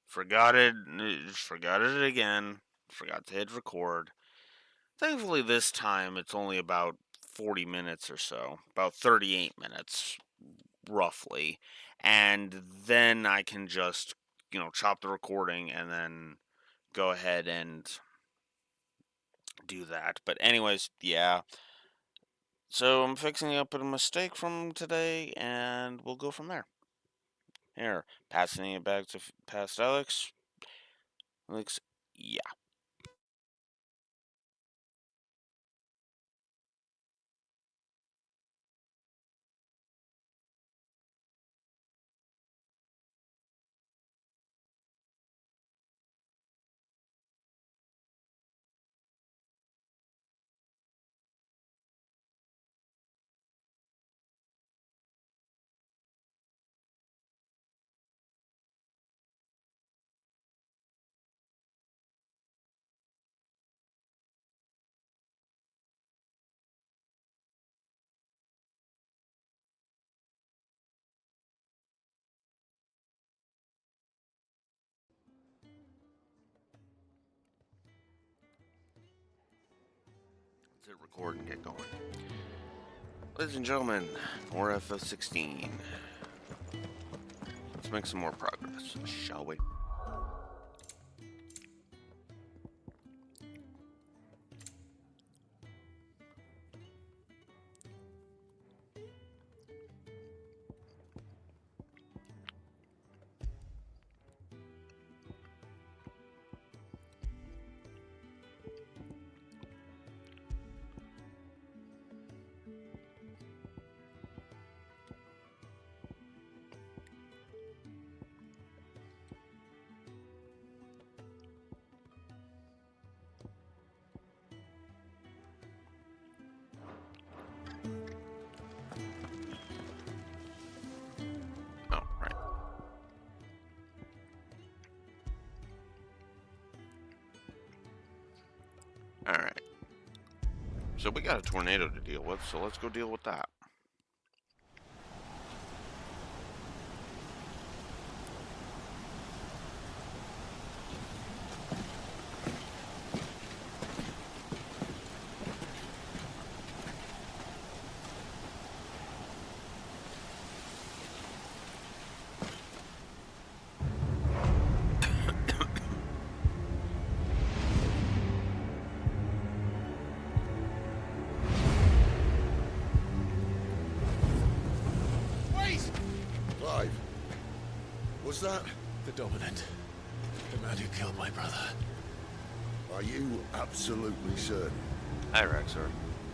Forgot it. Forgot it again. Forgot to hit record. Thankfully, this time it's only about 40 minutes or so. About 38 minutes, roughly. And then I can just, chop the recording and then go ahead and do that. But, anyways, yeah. So I'm fixing up a mistake from today, and we'll go from there. Here, passing it back to past Alex. Alex, yeah. Let's hit record and get going. Ladies and gentlemen, more FF16. Let's make some more progress, shall we? Oh, right. Alright. So we got a tornado to deal with, so let's go deal with that. Was that the Dominant? The man who killed my brother. Are you absolutely certain? Hi, Rexor.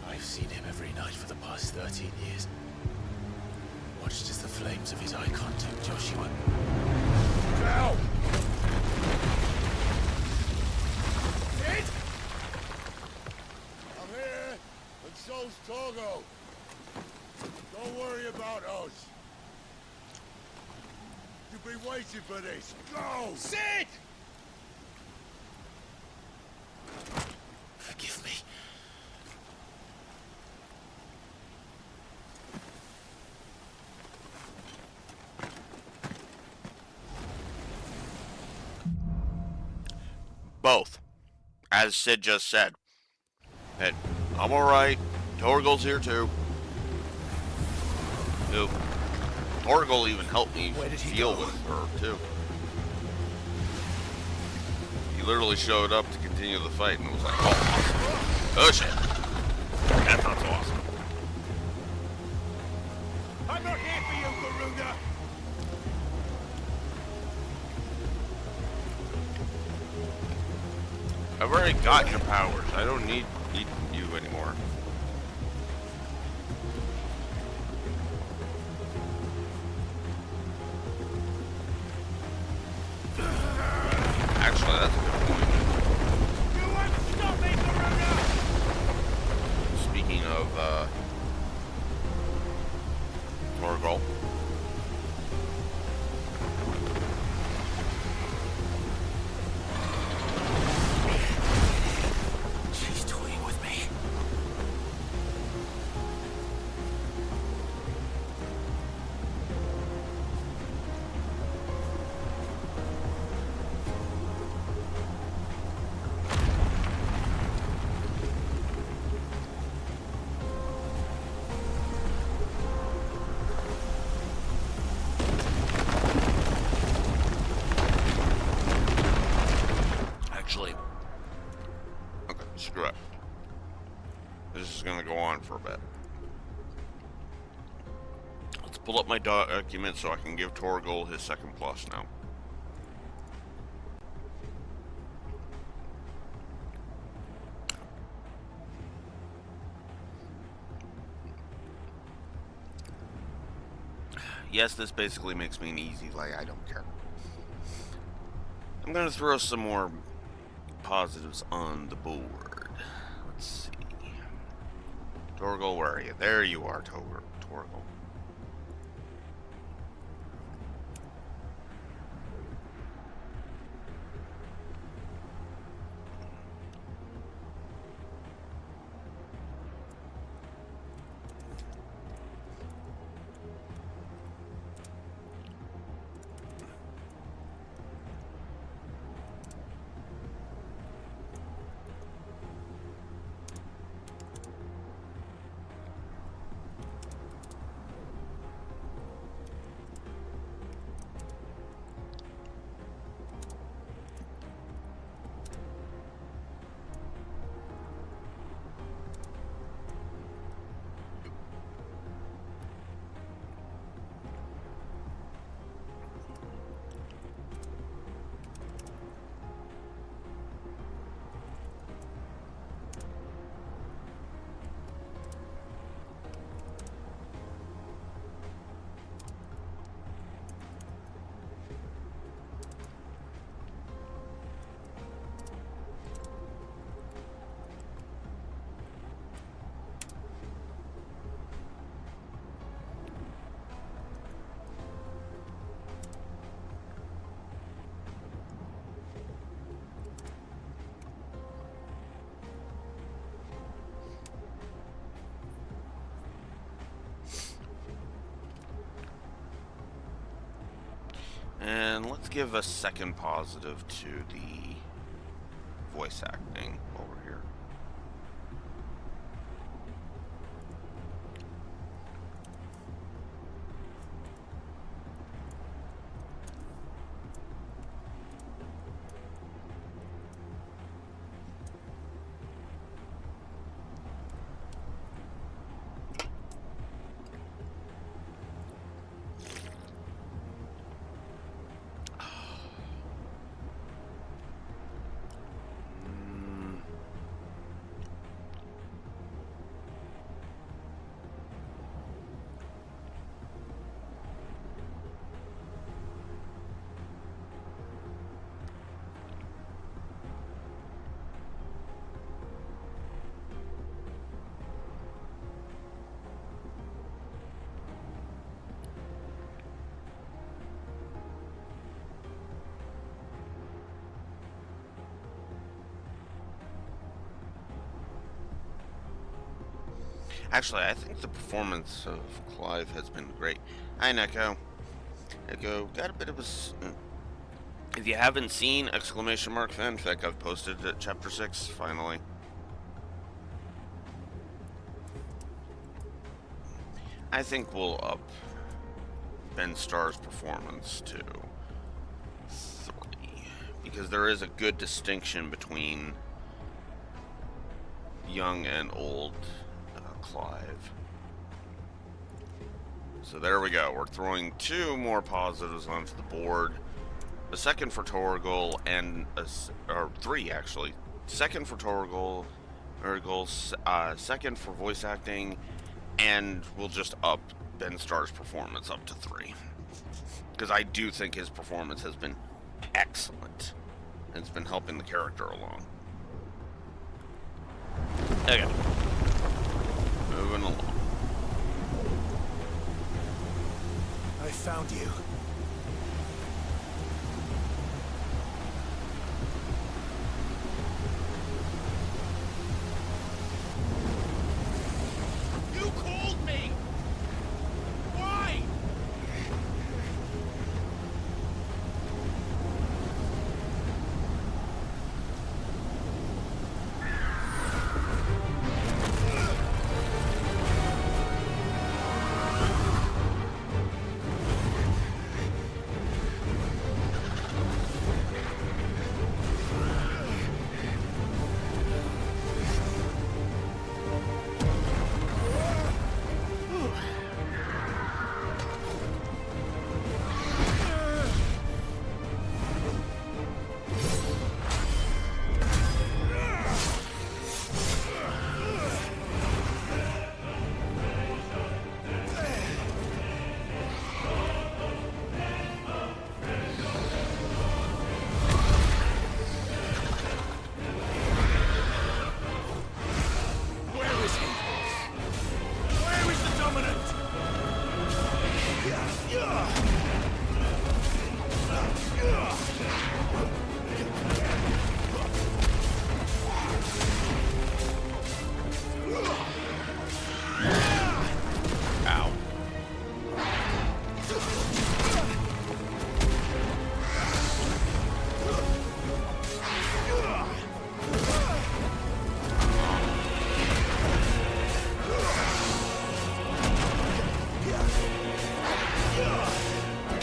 I've seen him every night for the past 13 years. Watched as the flames of his icon took Joshua. Now! Sid? I'm here, and so's Togo. Don't worry about us. You've been waiting for this. Go! Sid! Forgive me. Both. As Sid just said. Hey, I'm alright. Torgal's here too. Nope. Torgal even helped me deal with her, too. He literally showed up to continue the fight and was like, oh, awesome. Oh, shit. That's not so awesome. I'm not here for you, Garuda! I've already got your powers. I don't need you anymore. Actually, that's a good point. You won't stop me, Garuda! Speaking of, Torgal. She's toying for a bit. Let's pull up my document so I can give Torgal his second plus now. Yes, this basically makes me an easy lay. I don't care. I'm going to throw some more positives on the board. Let's see. Torgal, where are you? There you are, Torgal. And let's give a second positive to the voice acting over here. Actually, I think the performance of Clive has been great. Hi, Neko. Neko, got a bit of a... If you haven't seen exclamation mark fanfic, I've posted at chapter 6, finally. I think we'll up Ben Starr's performance to 3, because there is a good distinction between young and old Clive. So there we go. We're throwing 2 more positives onto the board. A second for Torgal and or 3 actually. Second for Torgal, second for voice acting, and we'll just up Ben Starr's performance up to 3. Because I do think his performance has been excellent. And it's been helping the character along. Okay. Moving along. I found you. You called me! Why? Ow.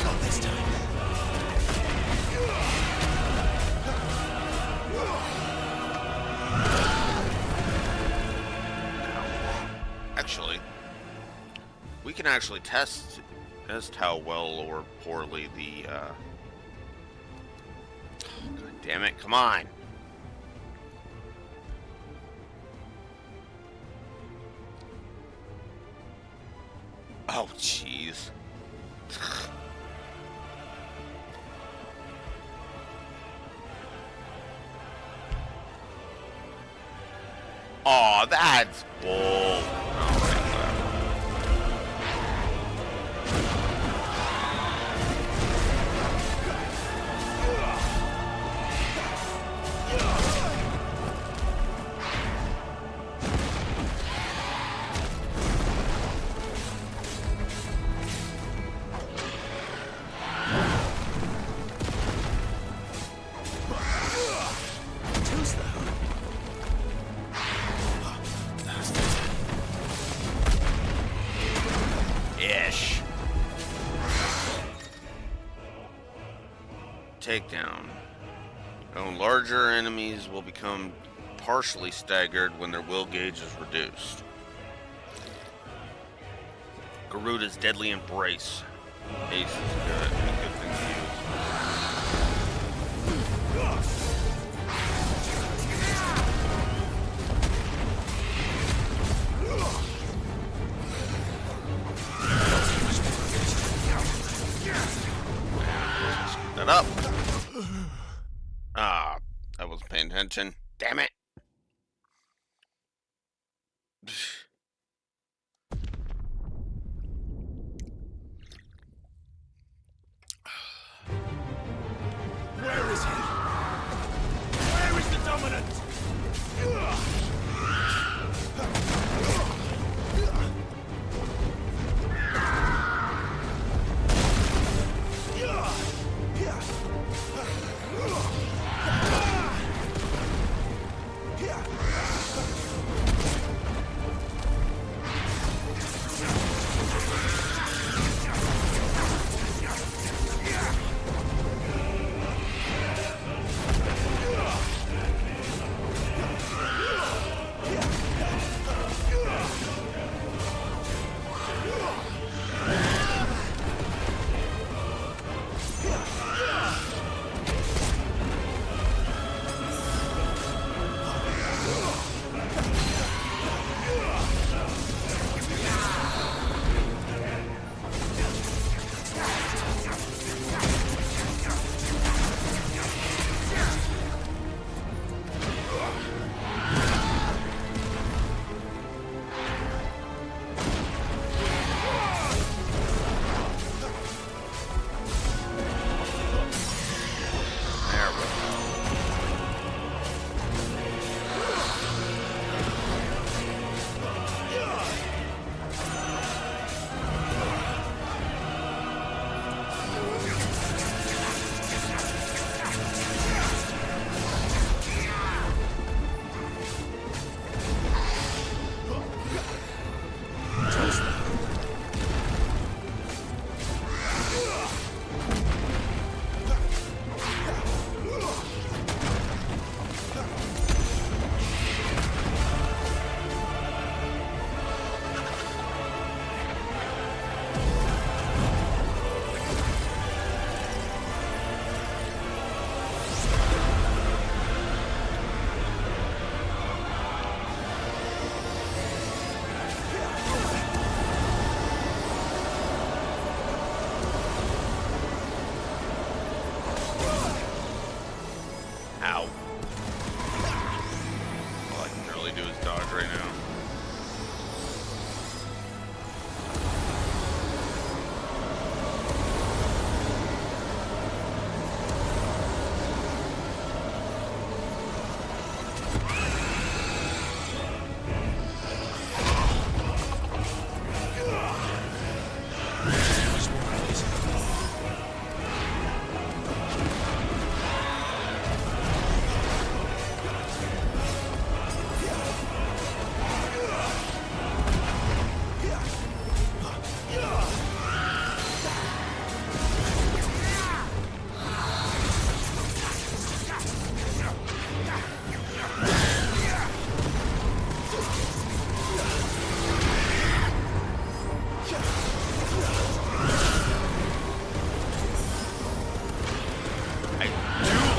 Not this time. Actually, we can actually test how well or poorly the God damn it, come on. Oh jeez. Aw, that's bull. Too slow. Ish. Takedown. Oh, larger enemies will become partially staggered when their will gauge is reduced. Garuda's Deadly Embrace. Ace is good. A good thing to use. That up. Ah, I wasn't paying attention. Damn it. Where is he? Where is the dominant?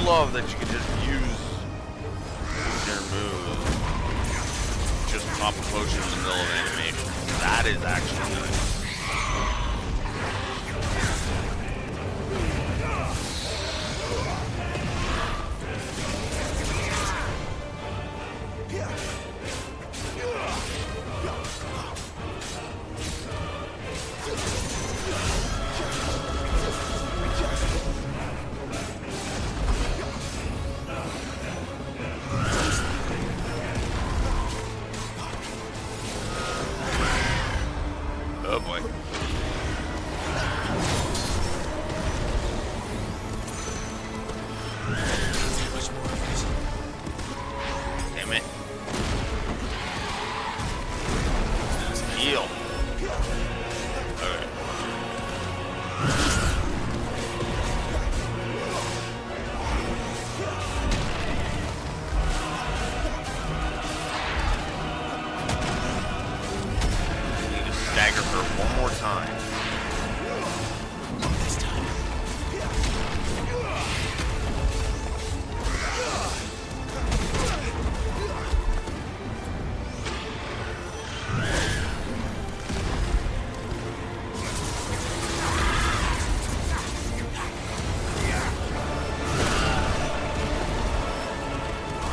love that you can just use your move. Just pop a potion in the middle of animation. That is actually nice. Oh boy. Damn it. Heal. Alright. Need to stagger her one more time. This time.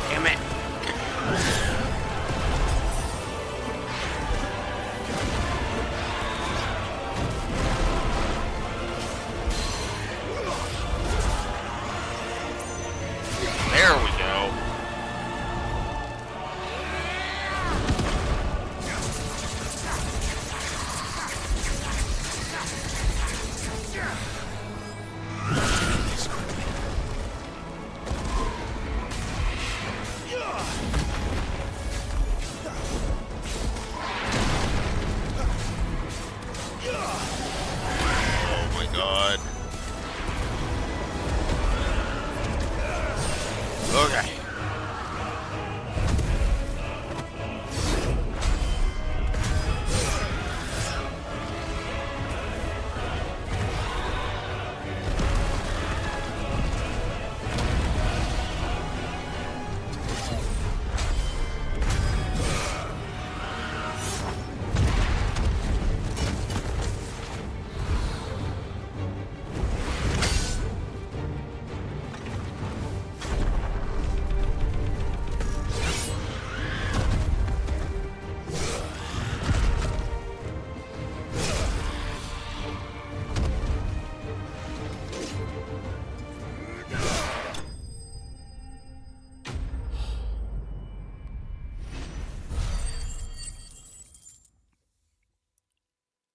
Damn it. There we go. This quickly. Oh my god. Okay.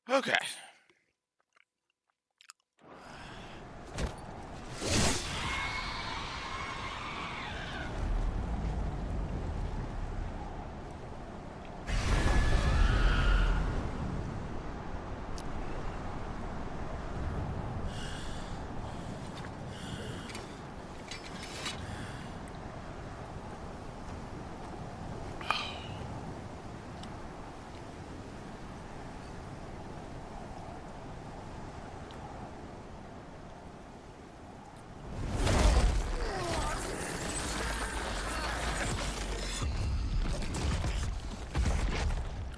Okay.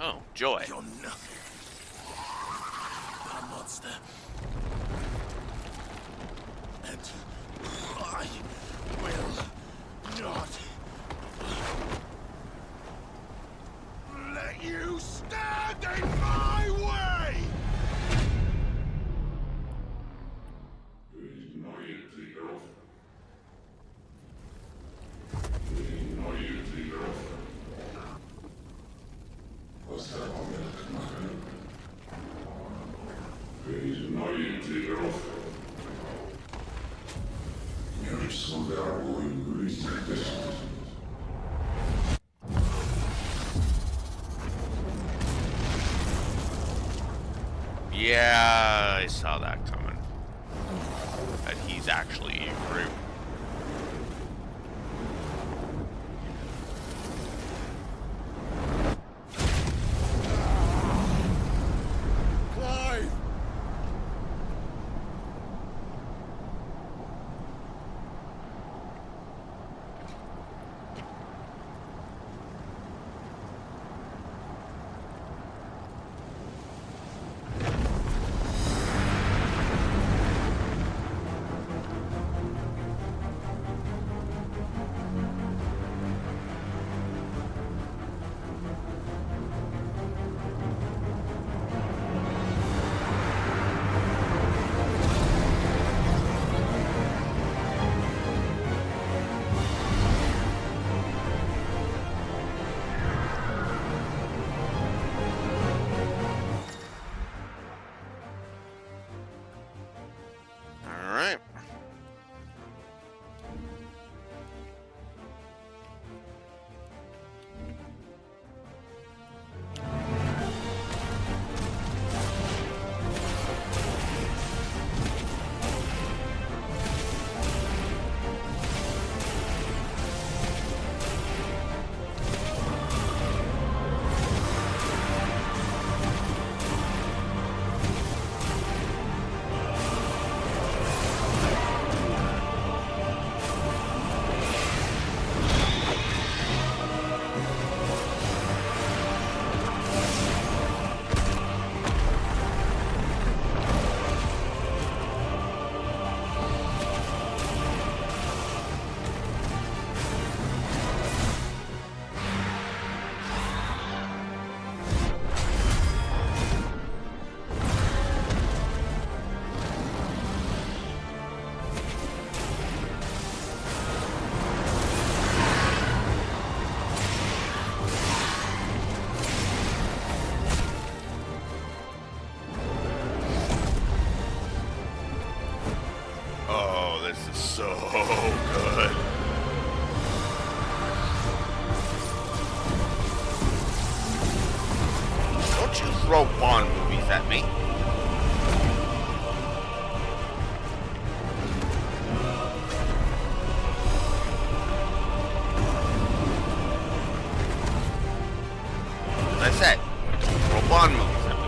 Oh, joy. You're nothing. You're a monster. And I will not let you stand in my way! Yeah, I saw that coming. That he's actually a group. Clive! so good. Don't you throw Bond movies at me. As I said, don't throw Bond movies at me.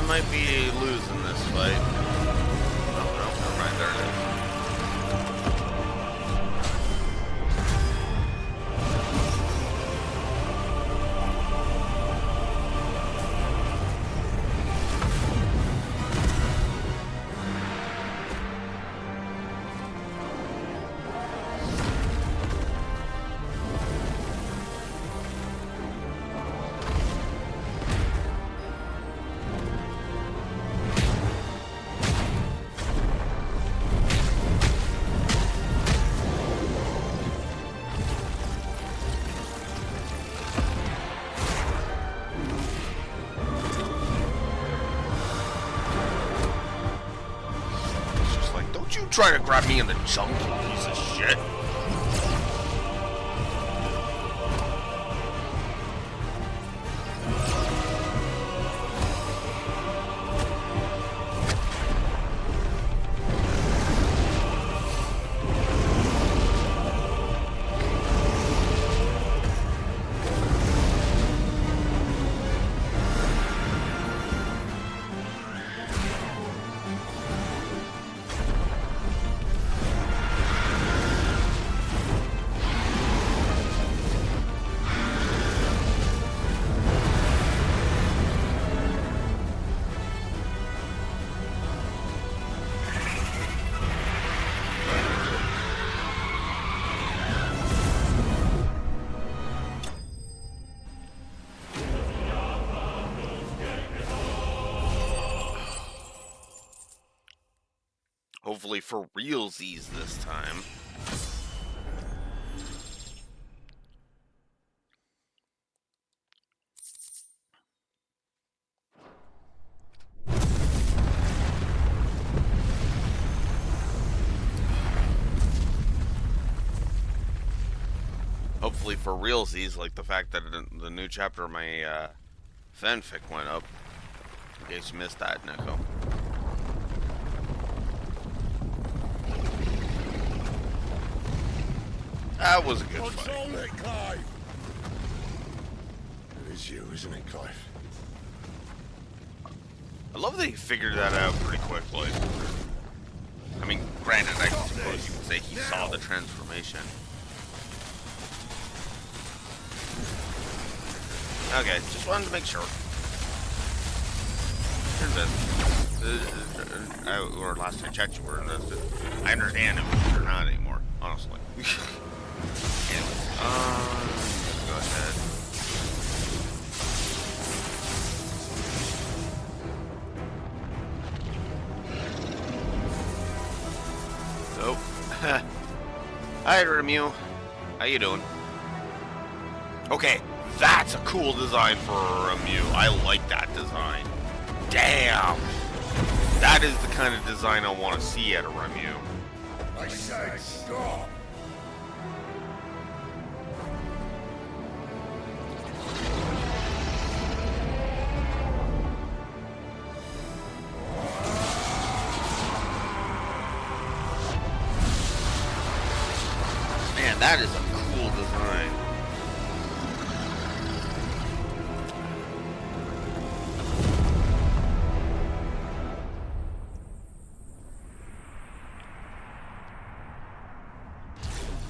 Might be losing this fight. Oh, no, never mind, there it is. Try to grab me in the junk, you piece of shit. Hopefully for realsies this time. hopefully for realsies, like the fact that the new chapter of my fanfic went up. In case you missed that, Neko. That was a good fight. Control it, Clive! It is you, isn't it, Clive? I love that he figured that out pretty quickly. I mean, granted, I suppose you could say he saw the transformation. Okay, just wanted to make sure. Turns out, or last I checked, you were invested. I understand if you're not anymore, honestly. Anyways, go ahead. So, hi Remu, how you doing? Okay, that's a cool design for Remu. I like that design. Damn, that is the kind of design I want to see at a Remu. I said stop! Man, that is a cool design.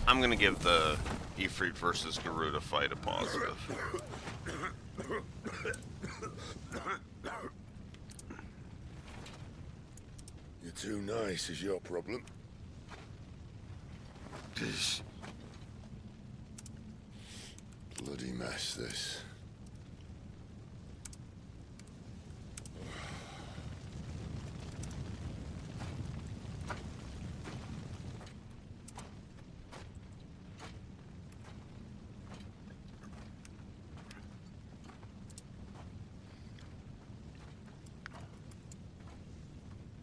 I'm gonna give the Ifrit versus Garuda fight a positive. You're too nice is your problem. Bloody mess, this.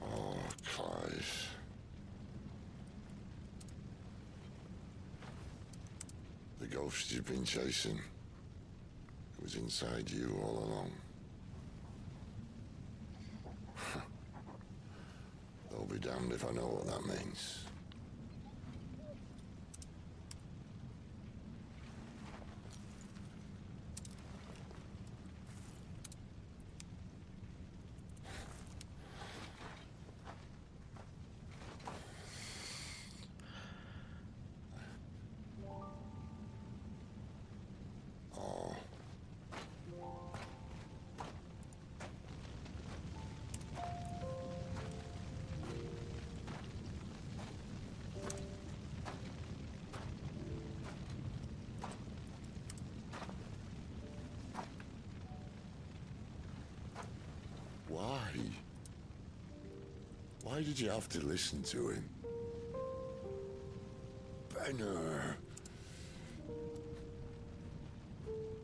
Oh, Clive. The ghost you've been chasing. It was inside you all along. I'll be damned if I know what that means. Oh. Why? Why did you have to listen to him? Benner.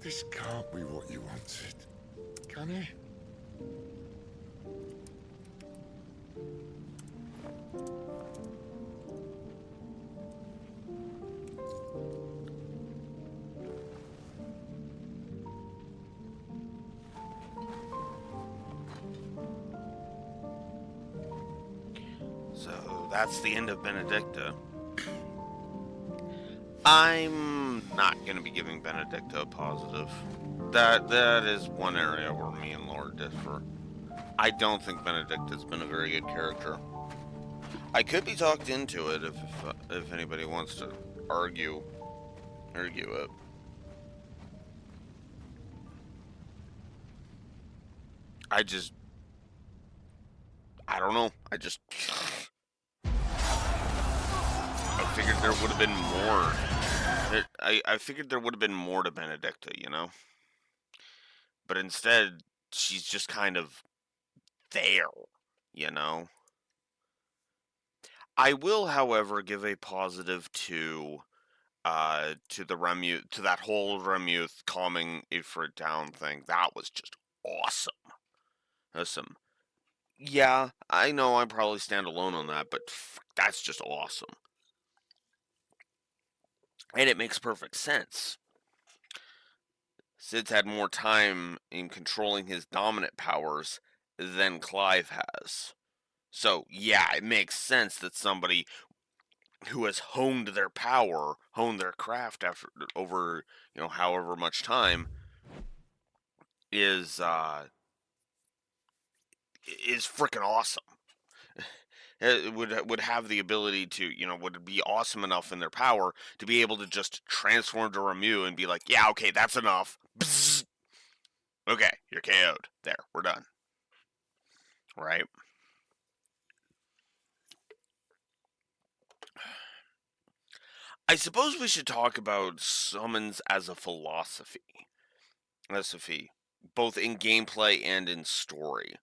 This can't be what you wanted, can it? So that's the end of Benedicta. I'm not gonna be giving Benedicta a positive. That is one area where me and Laura differ. I don't think Benedicta's been a very good character. I could be talked into it if anybody wants to argue it. I don't know. I figured there would have been more. I figured there would have been more to Benedicta, you know? But instead, she's just kind of there, you know? I will, however, give a positive to the Remuth, to that whole Remuth calming Ifrit down thing. That was just awesome. Awesome. Yeah, I know I probably stand alone on that, but that's just awesome. And it makes perfect sense. Sid's had more time in controlling his dominant powers than Clive has. So, yeah, it makes sense that somebody who has honed their power, honed their craft after over, however much time is is freaking awesome. It would have the ability to, would be awesome enough in their power to be able to just transform to Ramu and be like, yeah, okay, that's enough. Bzzz. Okay, you're KO'd. There, we're done. Right? I suppose we should talk about summons as a philosophy, both in gameplay and in story.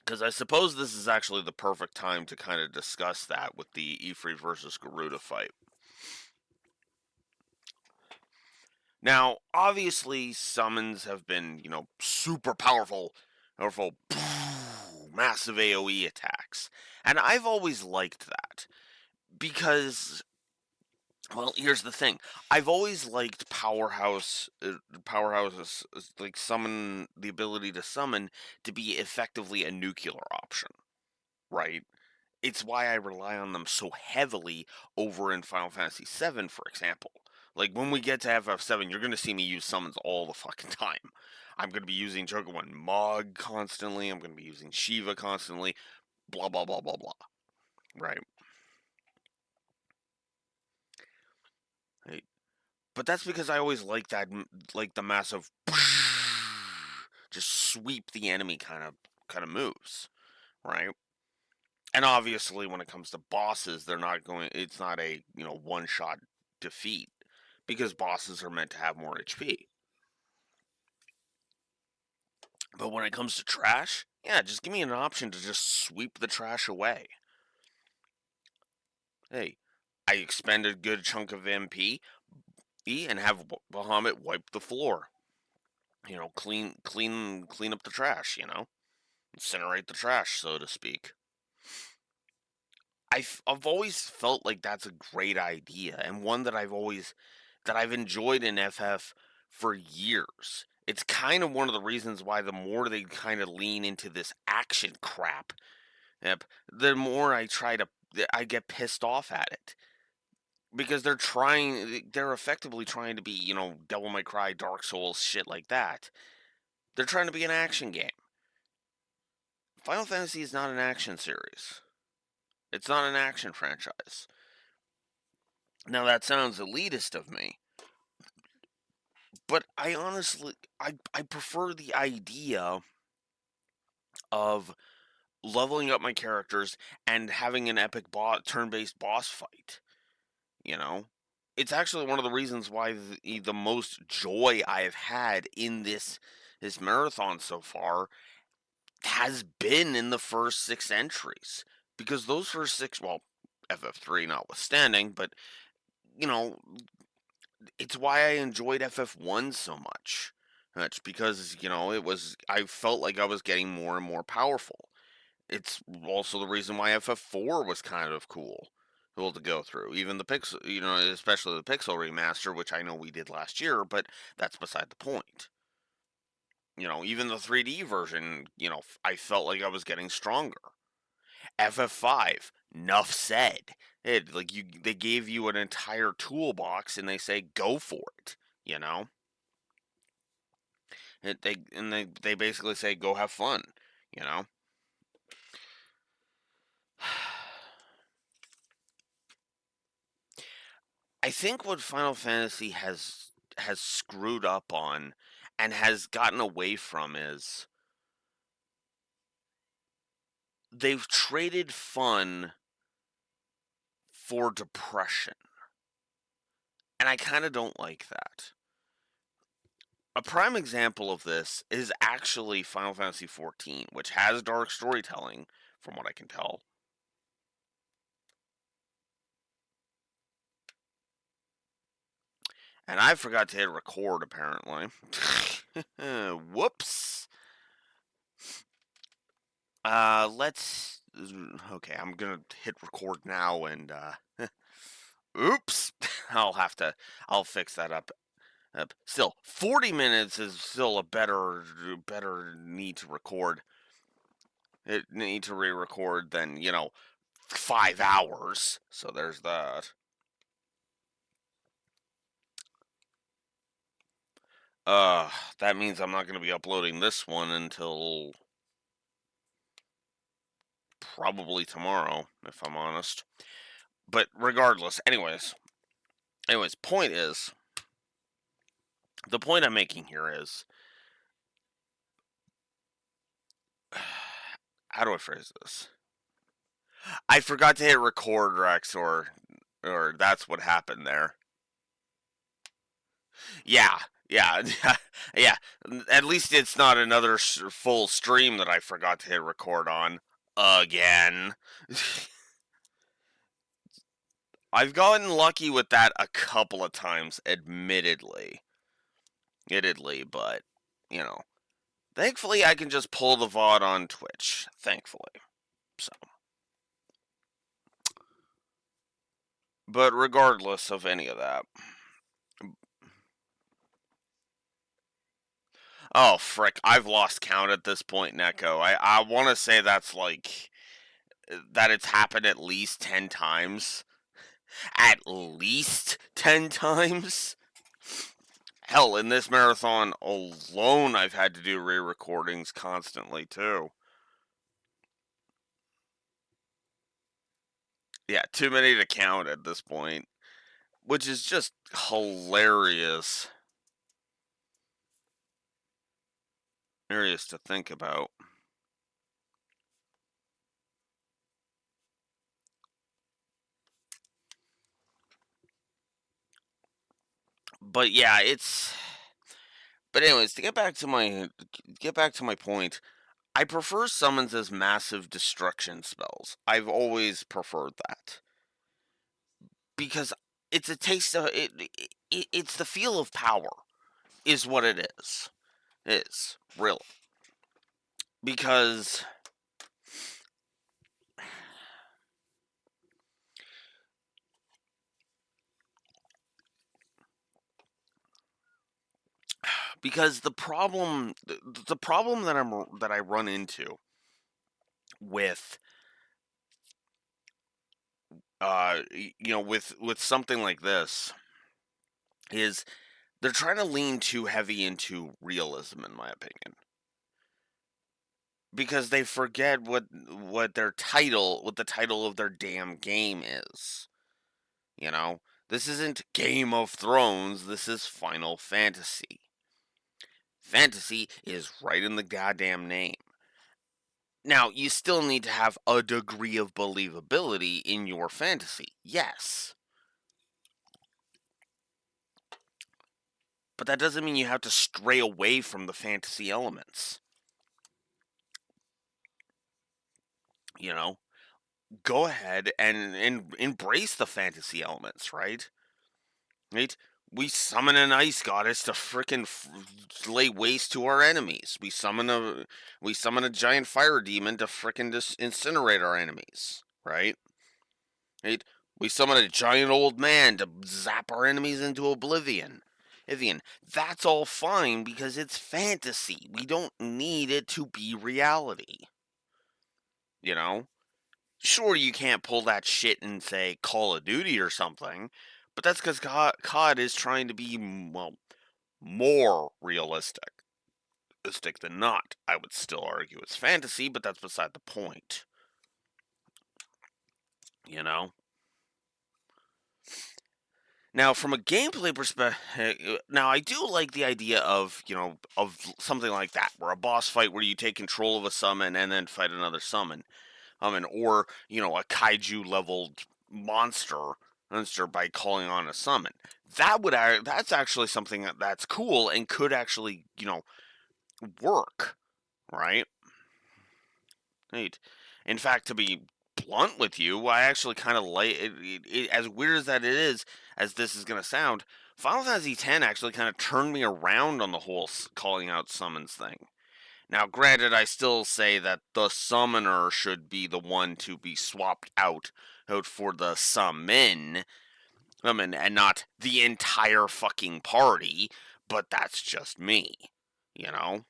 Because I suppose this is actually the perfect time to kind of discuss that with the Ifrit versus Garuda fight. Now, obviously, summons have been, super powerful, massive AoE attacks. And I've always liked that. Because, well, here's the thing. I've always liked powerhouses, like the ability to summon, to be effectively a nuclear option, right? It's why I rely on them so heavily over in Final Fantasy VII, for example. Like, when we get to FF7, you're going to see me use summons all the fucking time. I'm going to be using Chocobo Mog constantly. I'm going to be using Shiva constantly. Blah, blah, blah, blah, blah. Right? Right. But that's because I always like that, like the massive just sweep the enemy kind of moves, right? And obviously, when it comes to bosses, they're not going. It's not a one shot defeat because bosses are meant to have more HP. But when it comes to trash, yeah, just give me an option to just sweep the trash away. Hey, I expend a good chunk of MP and have Bahamut wipe the floor. Clean up the trash. Incinerate the trash, so to speak. I've always felt like that's a great idea and one that I've enjoyed in FF for years. It's kind of one of the reasons why the more they kind of lean into this action crap, yep, the more I get pissed off at it because they're effectively trying to be, Devil May Cry, Dark Souls, shit like that. They're trying to be an action game. Final Fantasy is not an action series. It's not an action franchise. Now that sounds elitist of me, but I honestly I prefer the idea of leveling up my characters and having an epic turn-based boss fight. You know, it's actually one of the reasons why the most joy I have had in this marathon so far has been in the first 6 entries because those first six, well, FF3 notwithstanding, but you know, it's why I enjoyed FF1 so much. That's because, I felt like I was getting more and more powerful. It's also the reason why FF4 was kind of cool to go through. Even the Pixel, especially the Pixel remaster, which I know we did last year, but that's beside the point. Even the 3D version, I felt like I was getting stronger. FF5, nuff said. They gave you an entire toolbox and they say go for it. You know, they basically say go have fun. You know. I think what Final Fantasy has screwed up on and has gotten away from is they've traded fun for depression. And I kind of don't like that. A prime example of this is actually Final Fantasy XIV, which has dark storytelling, from what I can tell. And I forgot to hit record, apparently. Whoops. Let's. Okay, I'm gonna hit record now and Oops. I'll fix that up. Still, 40 minutes is still a better need to record. It need to re-record than 5 hours. So there's that. Uh, that means I'm not going to be uploading this one until probably tomorrow, if I'm honest. But regardless, anyways, the point I'm making here is, how do I phrase this? I forgot to hit record, Rex, or that's what happened there. Yeah, yeah, yeah. At least it's not another full stream that I forgot to hit record on again. I've gotten lucky with that a couple of times, admittedly, but you know, thankfully I can just pull the VOD on Twitch. Thankfully, so. But regardless of any of that, oh frick, I've lost count at this point, Neko. I want to say that's like that it's happened at least 10 times. At least 10 times? Hell, in this marathon alone, I've had to do re-recordings constantly, too. Yeah, too many to count at this point. Which is just hilarious. Hilarious to think about. But yeah, it's... But anyways, to get back to my point, I prefer summons as massive destruction spells. I've always preferred that because it's a taste of it's the feel of power, is what it is. It is really because the problem that I run into with with something like this is they're trying to lean too heavy into realism, in my opinion, because they forget what the title of their damn game is. You know, this isn't Game of Thrones, this is Final Fantasy. Fantasy is right in the goddamn name. Now, you still need to have a degree of believability in your fantasy, yes. But that doesn't mean you have to stray away from the fantasy elements. You know, go ahead and embrace the fantasy elements, right? Right? We summon an ice goddess to frickin' lay waste to our enemies. We summon a giant fire demon to frickin' just incinerate our enemies, right? Right? We summon a giant old man to zap our enemies into oblivion. That's all fine because it's fantasy. We don't need it to be reality. You know? Sure, you can't pull that shit in, say, Call of Duty or something, but that's because COD is trying to be, well, more realistic than not. I would still argue it's fantasy, but that's beside the point. You know? Now, from a gameplay perspective, now I do like the idea of, of something like that, where a boss fight where you take control of a summon and then fight another summon. Or, a kaiju leveled monster by calling on a summon. That's actually something that's cool and could actually, work, right? Right. In fact, to be blunt with you, I actually kind of like it, as weird as that it is, as this is going to sound. Final Fantasy X actually kind of turned me around on the whole calling out summons thing. Now, granted, I still say that the summoner should be the one to be swapped out for the summon, And not the entire fucking party, but that's just me, you know?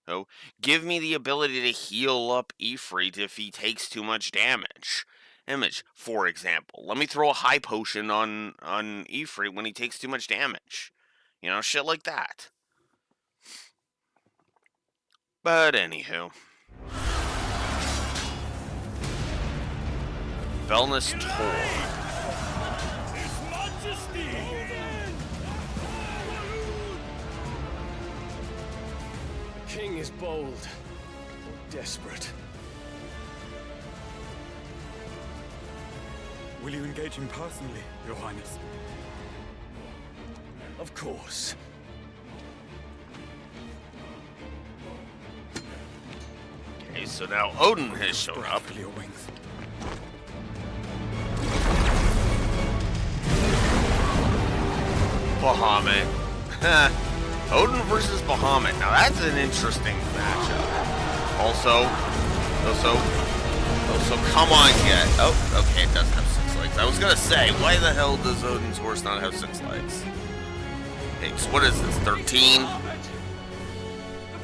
So give me the ability to heal up Ifrit if he takes too much damage. Image, for example. Let me throw a high potion on Ifrit when he takes too much damage. You know, shit like that. But anywho. Belness Tor. His Majesty! The king is bold, or desperate. Will you engage him personally, Your Highness? Of course. Okay, so now Odin has shown up. For your wings. Bahamut. Odin versus Bahamut. Now that's an interesting matchup. Also, come on, get. Oh, okay, it does have 6 legs. I was gonna say, why the hell does Odin's horse not have 6 legs? Okay, so what is this, 13? The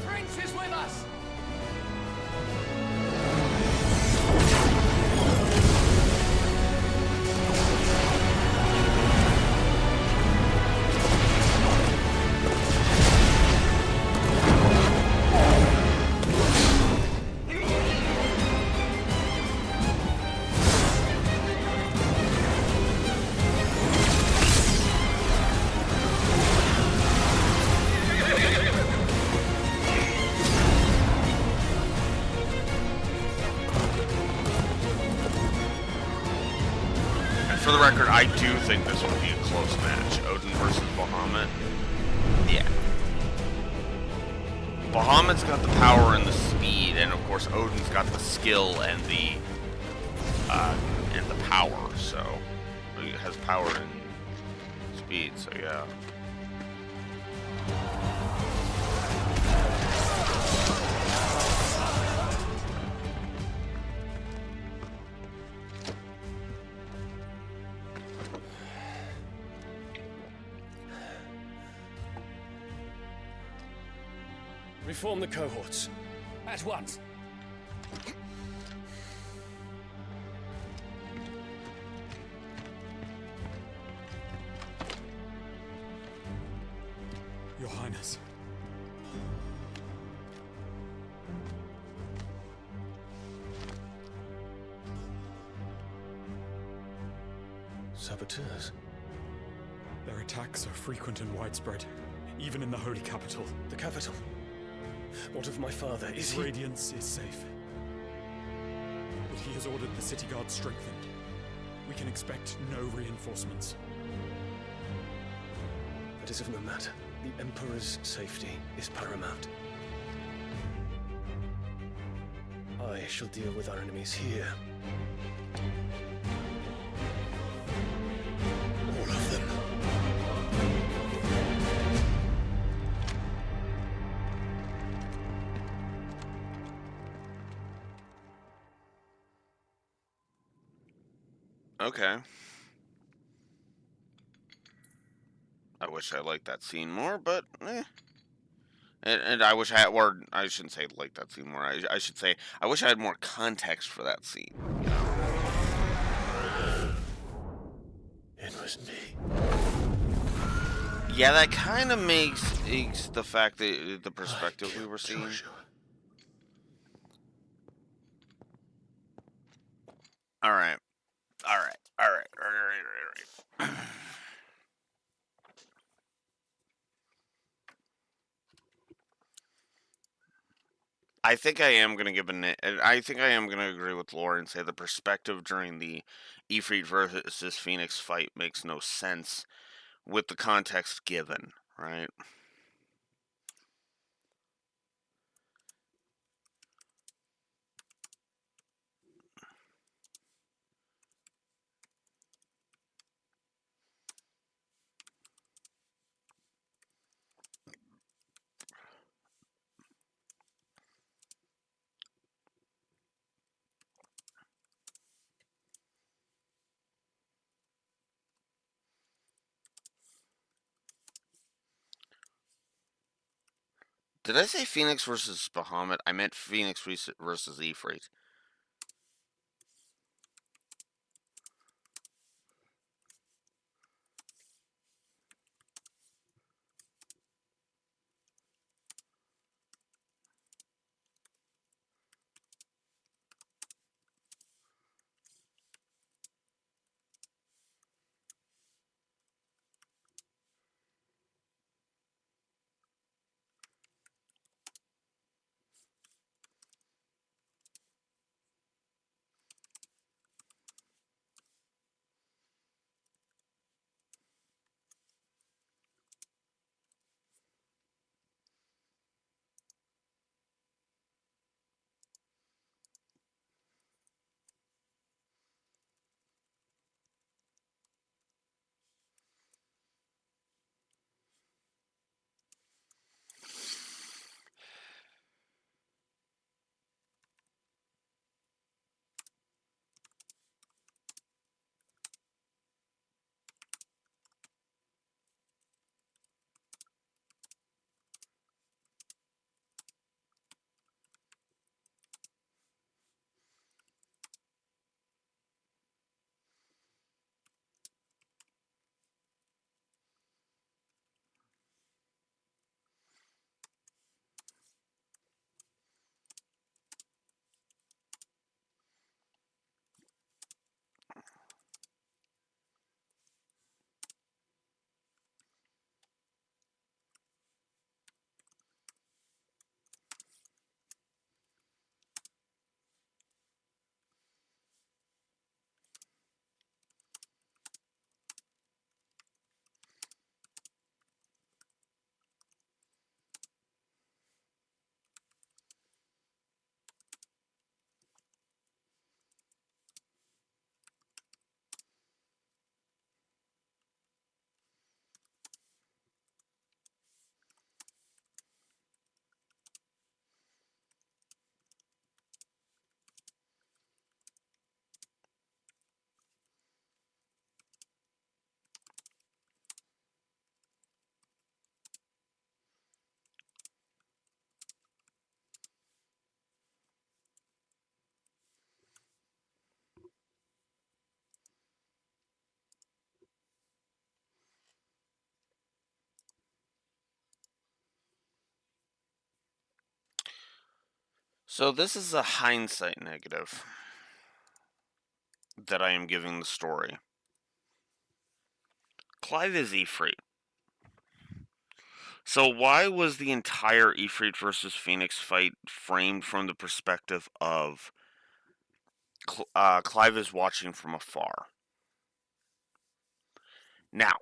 prince is with us! For the record, I do think this will be a close match. Odin versus Bahamut. Yeah. Bahamut's got the power and the speed, and of course Odin's got the skill and the power. So he has power and speed. So yeah. Reform the cohorts. At once. Your Highness. Saboteurs. Their attacks are frequent and widespread, even in the holy capital. The capital. What of my father? Is he? Radiance is safe. But he has ordered the city guard strengthened. We can expect no reinforcements. That is of no matter. The Emperor's safety is paramount. I shall deal with our enemies here. All of them. Okay. I wish I liked that scene more, but eh. And I wish I had, or I shouldn't say like that scene more. I should say I wish I had more context for that scene. You know? It was me. Yeah, that kind of makes the fact that the perspective we were seeing. Joshua. All right. All right. All right. All right. All right. I think I am gonna give I think I am gonna agree with Laura and say the perspective during the Ifrit versus Phoenix fight makes no sense with the context given, right? Did I say Phoenix versus Bahamut? I meant Phoenix versus Ifrit. So this is a hindsight negative that I am giving the story. Clive is Ifrit. So why was the entire Ifrit versus Phoenix fight framed from the perspective of Clive is watching from afar? Now,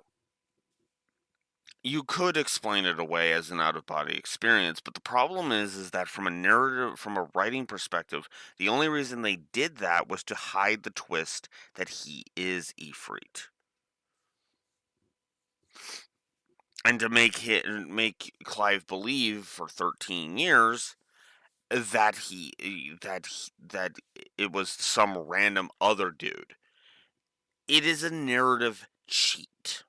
you could explain it away as an out-of-body experience, but the problem is that from a narrative, from a writing perspective, the only reason they did that was to hide the twist that he is Ifrit. And to make Clive believe for 13 years that it was some random other dude. It is a narrative cheat.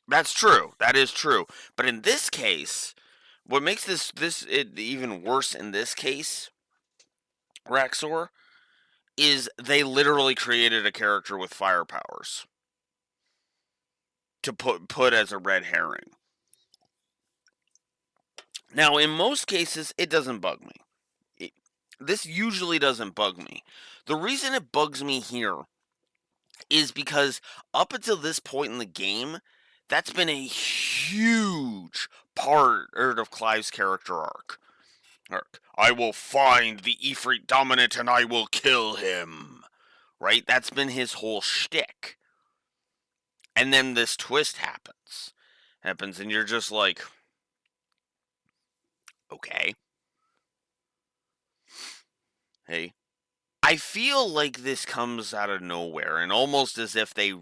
That's true. That is true. But in this case, what makes this it even worse in this case, Raxor, is they literally created a character with fire powers to put as a red herring. Now, in most cases, it doesn't bug me. This usually doesn't bug me. The reason it bugs me here is because up until this point in the game, that's been a huge part of Clive's character arc. I will find the Ifrit dominant and I will kill him. Right? That's been his whole shtick. And then this twist happens, and you're just like, okay. Hey, I feel like this comes out of nowhere, and almost as if they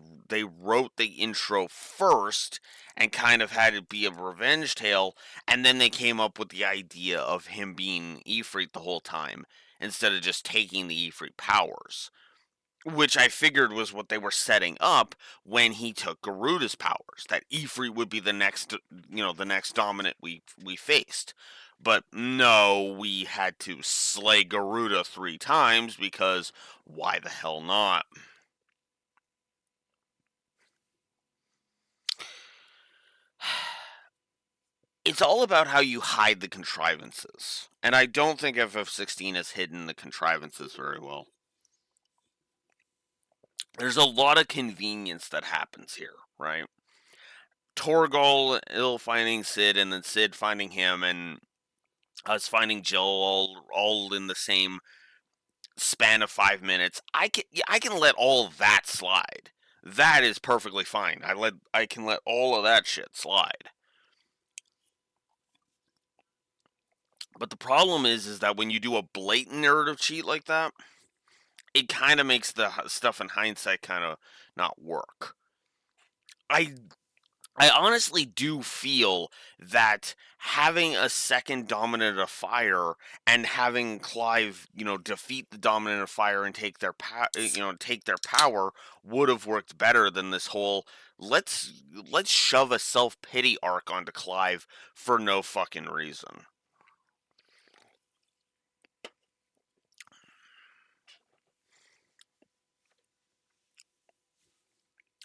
wrote the intro first and kind of had it be a revenge tale, and then they came up with the idea of him being Ifrit the whole time instead of just taking the Ifrit powers. which I figured was what they were setting up when he took Garuda's powers. That Ifrit would be the next, the next dominant we faced. But no, we had to slay Garuda 3 times because why the hell not? It's all about how you hide the contrivances. And I don't think FF16 has hidden the contrivances very well. There's a lot of convenience that happens here, right? Torgal finding Sid, and then Sid finding him, and us finding Jill, all in the same span of 5 minutes. I can let all of that slide. That is perfectly fine. I can let all of that shit slide. But the problem is that when you do a blatant narrative cheat like that, it kind of makes the stuff in hindsight kind of not work. I I honestly do feel that having a second dominant of fire and having Clive, defeat the dominant of fire and take their power would have worked better than this whole let's let's shove a self-pity arc onto Clive for no fucking reason.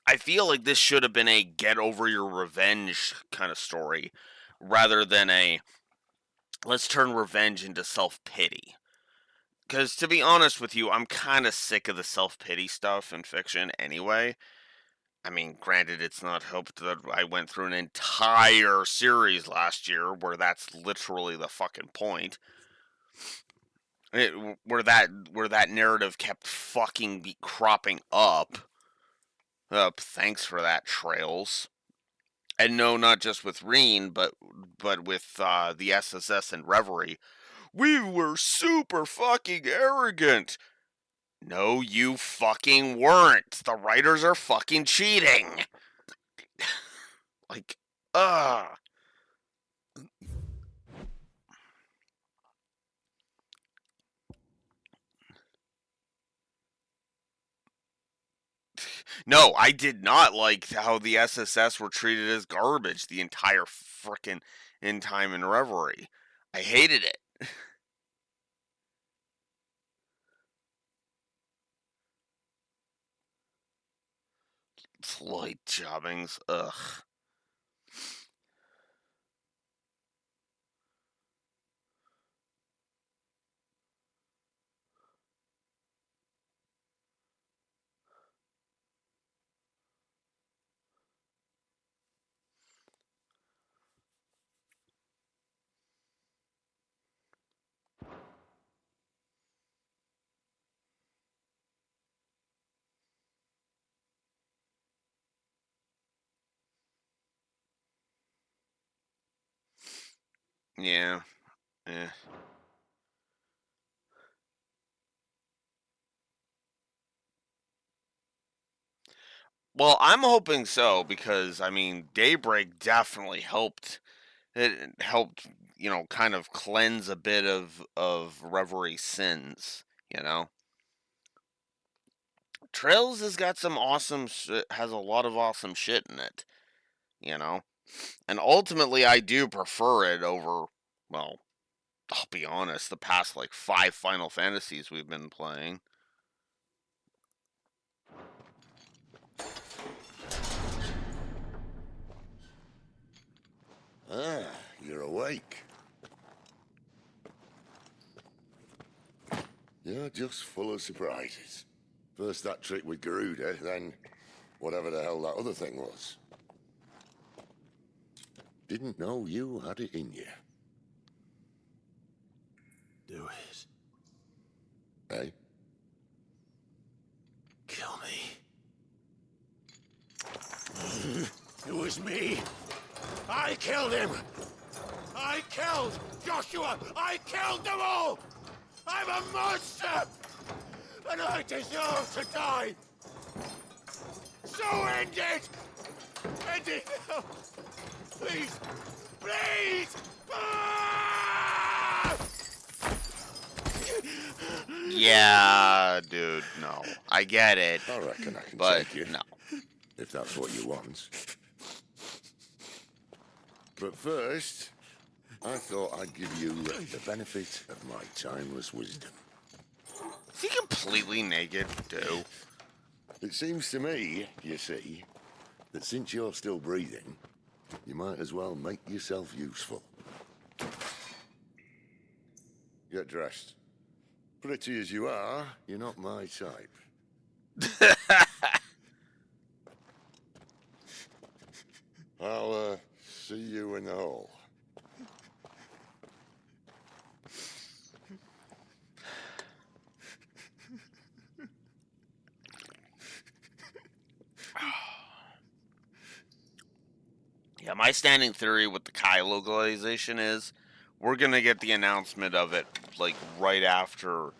I feel like this should have been a get over your revenge kind of story rather than a let's turn revenge into self-pity. Because to be honest with you, I'm kind of sick of the self pity stuff in fiction anyway. I mean, granted, it's not helped that I went through an entire series last year where that's literally the fucking point. Where that narrative kept fucking cropping up. Thanks for that, Trails. And no, not just with Reen, but with the SSS and Reverie. We were super fucking arrogant. No, you fucking weren't. The writers are fucking cheating. Like, ugh. No, I did not like how the SSS were treated as garbage the entire frickin' In Time and Reverie. I hated it. Flight jobbings, ugh. Yeah, yeah. Well, I'm hoping so because I mean, Daybreak definitely helped. It helped, kind of cleanse a bit of Reverie sins. You know, Trails has got some awesome, has a lot of awesome shit in it. You know, and ultimately, I do prefer it over. Well, I'll be honest, the past like 5 Final Fantasies we've been playing. Ah, you're awake. You're just full of surprises. First that trick with Garuda, then whatever the hell that other thing was. Didn't know you had it in you. Do it. Eh? Kill me. It was me. I killed him. I killed Joshua. I killed them all. I'm a monster. And I deserve to die. So end it. End it now. Please. Please. Ah! Yeah, dude, no. I get it, I reckon I can but take you, no. if that's what you want. But first, I thought I'd give you the benefit of my timeless wisdom. Is he completely naked, too? It seems to me, you see, that since you're still breathing, you might as well make yourself useful. Get dressed. Pretty as you are, you're not my type. I'll see you in the hall. Yeah, my standing theory with the Kai localization is we're gonna get the announcement of it like right after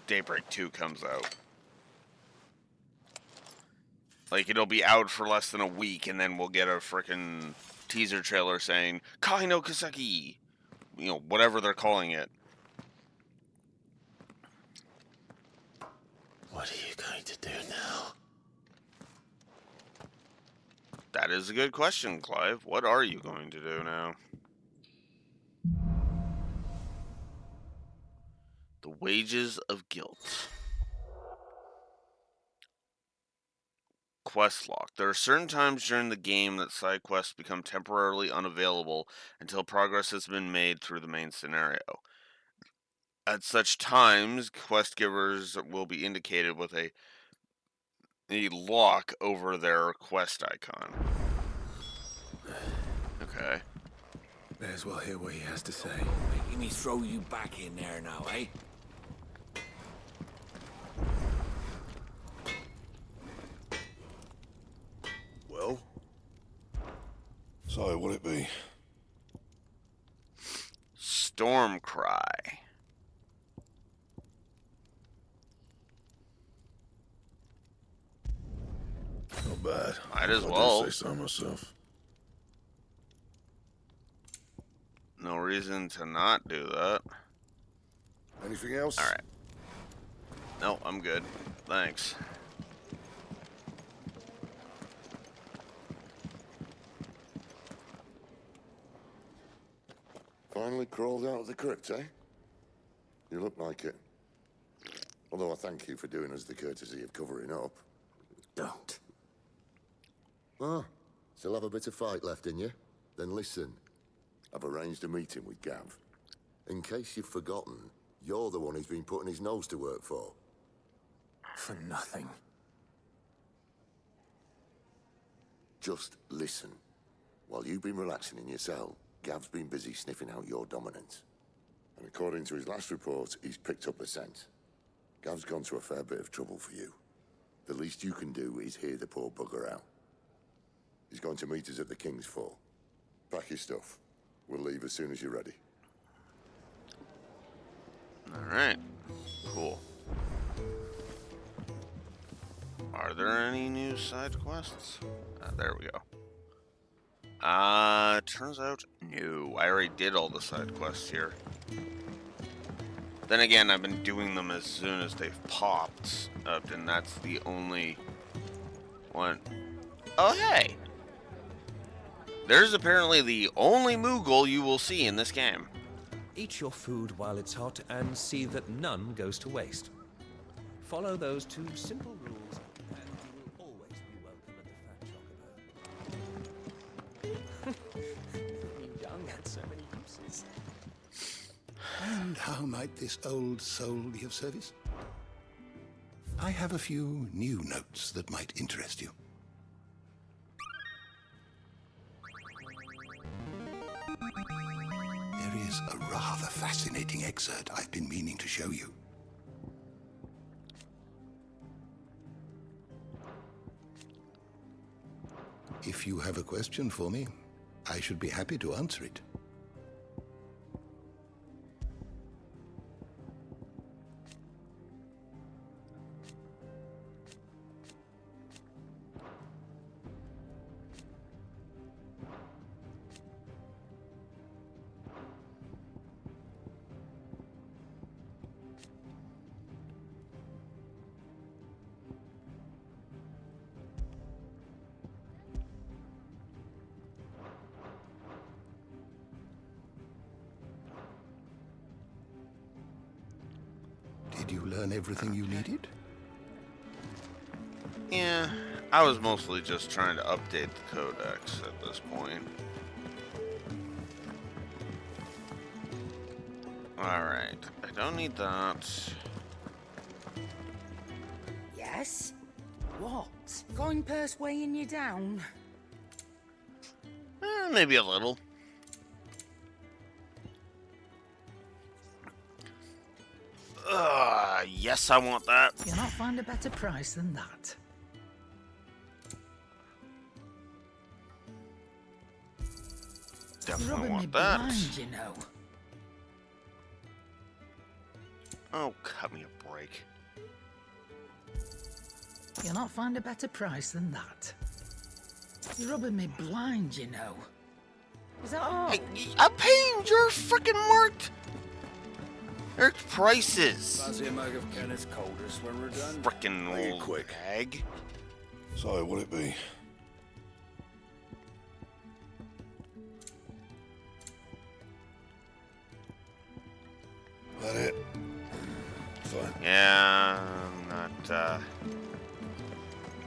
Daybreak 2 comes out. Like it'll be out for less than a week, and then we'll get a frickin' teaser trailer saying Kai no Kaseki, whatever they're calling it. What are you going to do now? That is a good question, Clive. What are you going to do now? The Wages of Guilt. Quest log. There are certain times during the game that side quests become temporarily unavailable until progress has been made through the main scenario. At such times, quest givers will be indicated with a lock over their quest icon. Okay. May as well hear what he has to say. Making me throw you back in there now, eh? Well? So, what'll it be? Stormcry. Not bad. Might as If I well. do say so myself. No reason to not do that. Anything else? Alright. No, I'm good. Thanks. Finally crawled out of the crypt, eh? You look like it. Although I thank you for doing us the courtesy of covering up. Don't. Ah, still have a bit of fight left in you? Then listen. I've arranged a meeting with Gav. In case you've forgotten, you're the one he's been putting his nose to work for. For nothing. Just listen. While you've been relaxing in your cell, Gav's been busy sniffing out your dominance. And according to his last report, he's picked up a scent. Gav's gone to a fair bit of trouble for you. The least you can do is hear the poor bugger out. He's going to meet us at the King's Fall. Pack your stuff. We'll leave as soon as you're ready. Alright. Cool. Are there any new side quests? There we go. Turns out, no. I already did all the side quests here. Then again, I've been doing them as soon as they've popped up, and that's the only one. Oh, hey! There's apparently the only Moogle you will see in this game. Eat your food while it's hot and see that none goes to waste. Follow those two simple rules and you will always be welcome at the Fat Chocobo. You young had so many uses. And how might this old soul be of service? I have a few new notes that might interest you. There is a rather fascinating excerpt I've been meaning to show you. If you have a question for me, I should be happy to answer it. Did you learn everything you needed? Yeah, I was mostly just trying to update the codex at this point. Alright, I don't need that. Yes? What? Going purse weighing you down? Maybe a little. Yes, I want that. You'll not find a better price than that. Definitely Rubbing me want that. blind, you know. Oh, cut me a break. You'll not find a better price than that. You're rubbing me blind, you know. Is that all? I'm paying your freaking marked. There's prices. Fancy a mug of Kenneth's coldest when we're done? Frickin' Make it old quick. hag. So, what it be? That it? Fine. Yeah, I'm not,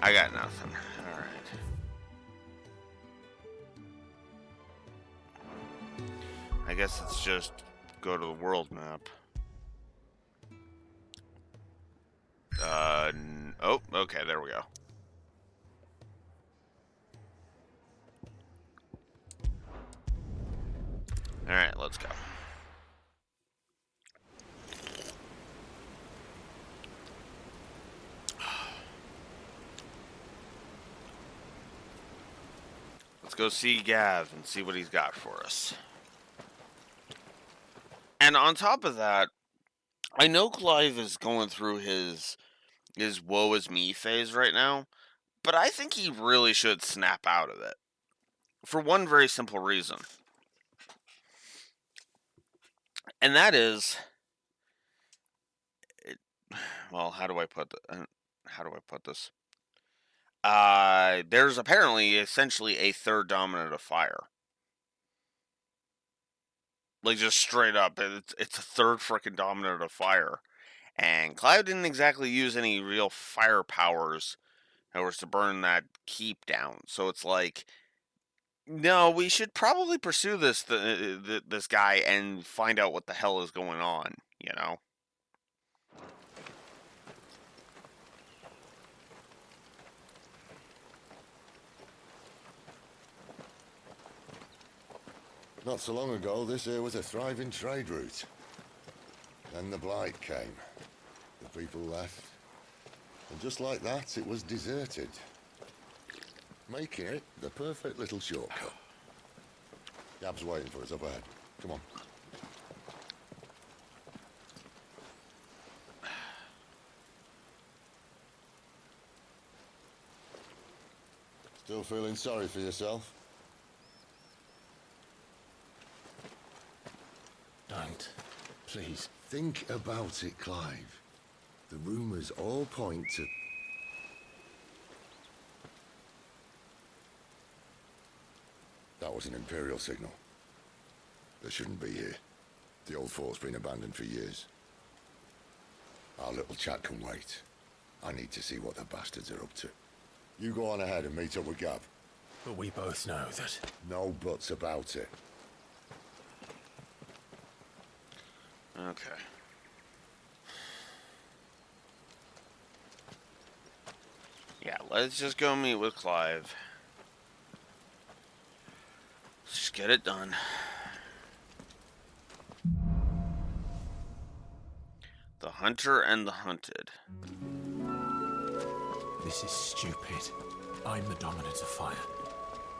I got nothing. Alright. I guess it's just go to the world map. Oh, okay, there we go. Alright, let's go. Let's go see Gav and see what he's got for us. And on top of that, I know Clive is going through his woe is me phase right now, but I think he really should snap out of it. For one very simple reason. And that is, well, how do I put this? There's apparently essentially a third dominant of fire. Like, just straight up, it's a third frickin' dominant of fire. And Clive didn't exactly use any real fire powers in order to burn that keep down. So it's like, no, we should probably pursue this guy and find out what the hell is going on, you know? Not so long ago, this here was a thriving trade route. Then the blight came. The people left. And just like that, it was deserted. Making it the perfect little shortcut. Gab's waiting for us up ahead. Come on. Still feeling sorry for yourself? Don't. Please. Think about it, Clive. The rumours all point to... That was an Imperial signal. They shouldn't be here. The old fort's been abandoned for years. Our little chat can wait. I need to see what the bastards are up to. You go on ahead and meet up with Gav. But we both know that... No buts about it. Okay. Yeah, let's just go meet with Clive. Let's just get it done. The Hunter and the Hunted. This is stupid. I'm the dominant of fire.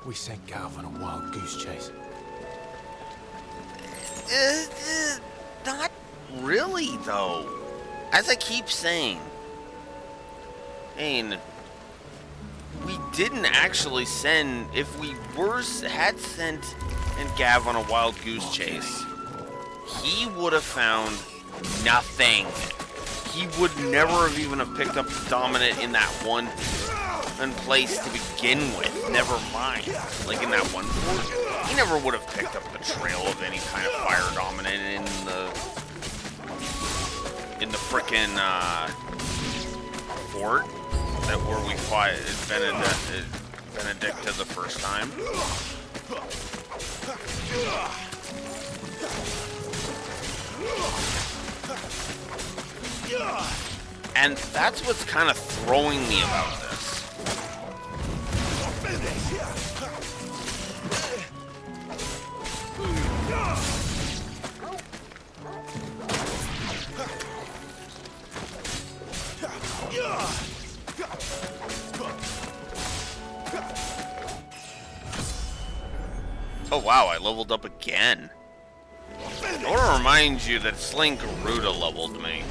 We sent Gav on a wild goose chase. Not really, though. As I keep saying, we didn't actually send. If we had sent and Gav on a wild goose chase, he would have found nothing. He would never have even have picked up the dominant in that one place to begin with. Never mind, like in that one fort, he never would have picked up the trail of any kind of fire dominant in the frickin' fort that where we fought Benedicta the first time. And that's what's kind of throwing me about this. Oh wow, I leveled up again. I want to remind you that Slaying Garuda leveled me.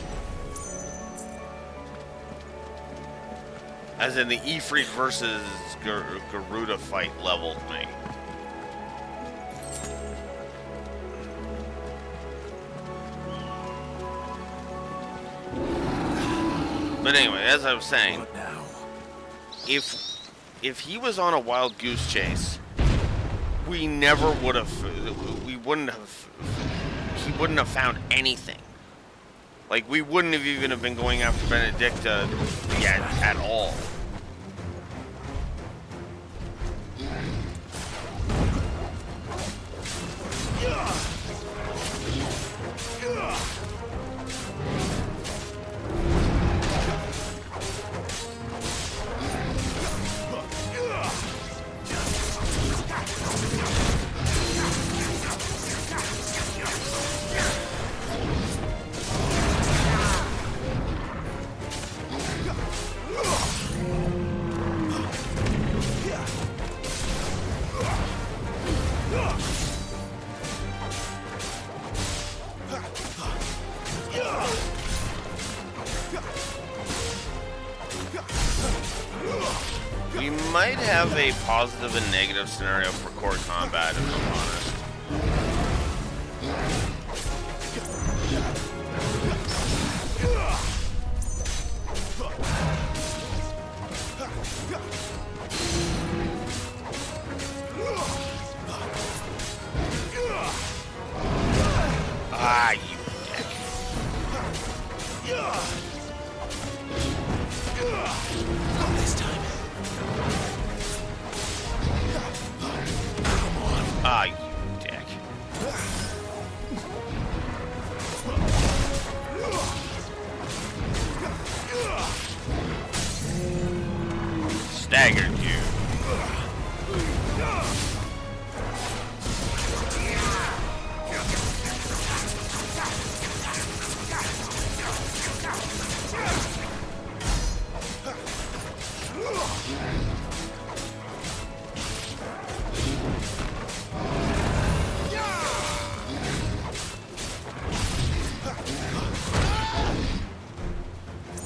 As in the Ifrit versus Garuda fight leveled me. But anyway, as I was saying, if he was on a wild goose chase, we never would have, he wouldn't have found anything. Like, we wouldn't have even been going after Benedicta yet at all. We might have a positive and negative scenario for core combat, if I'm honest. Ah, you dick. Not this time. Ah, you dick. Staggered you.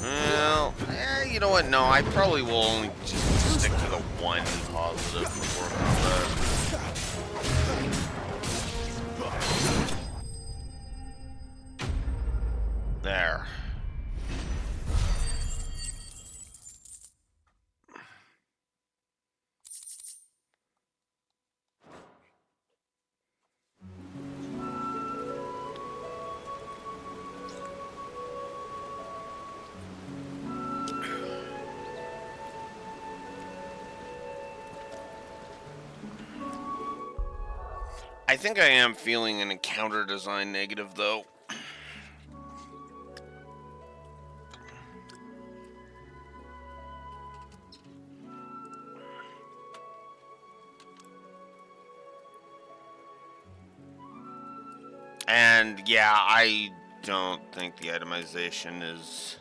Well, you know what? No, I probably will only just stick to the one positive before combat. There. I think I am feeling an encounter design negative, though. And yeah, I don't think the itemization is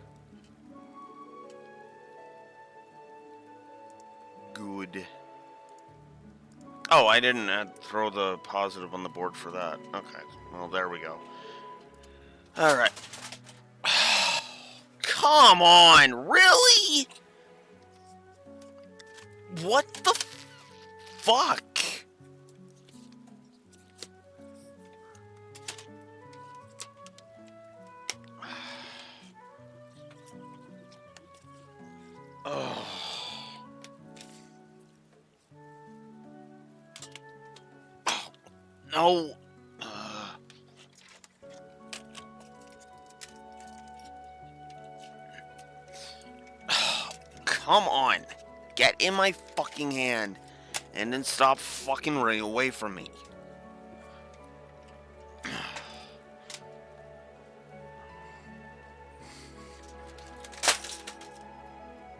good. Oh, I didn't throw the positive on the board for that. Okay, well, there we go. Alright. Come on, really? What the fuck? Oh. No. Come on. Get in my fucking hand. And then stop fucking running away from me.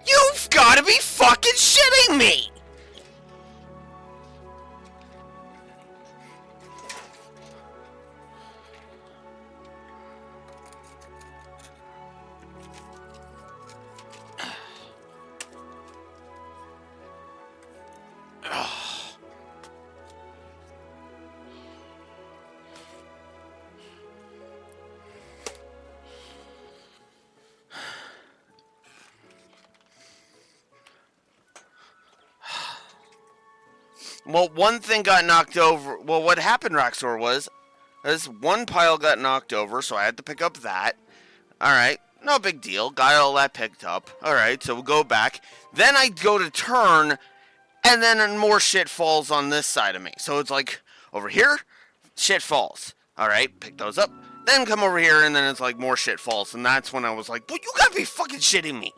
You've gotta be fucking shitting me! Well, one thing got knocked over. Well, what happened, Roxor, was this one pile got knocked over, so I had to pick up that. Alright, no big deal. Got all that picked up. Alright, so we'll go back. Then I go to turn, and then more shit falls on this side of me. So it's like, over here, shit falls. Alright, pick those up. Then come over here, and then it's like more shit falls. And that's when I was like, well, you gotta be fucking shitting me.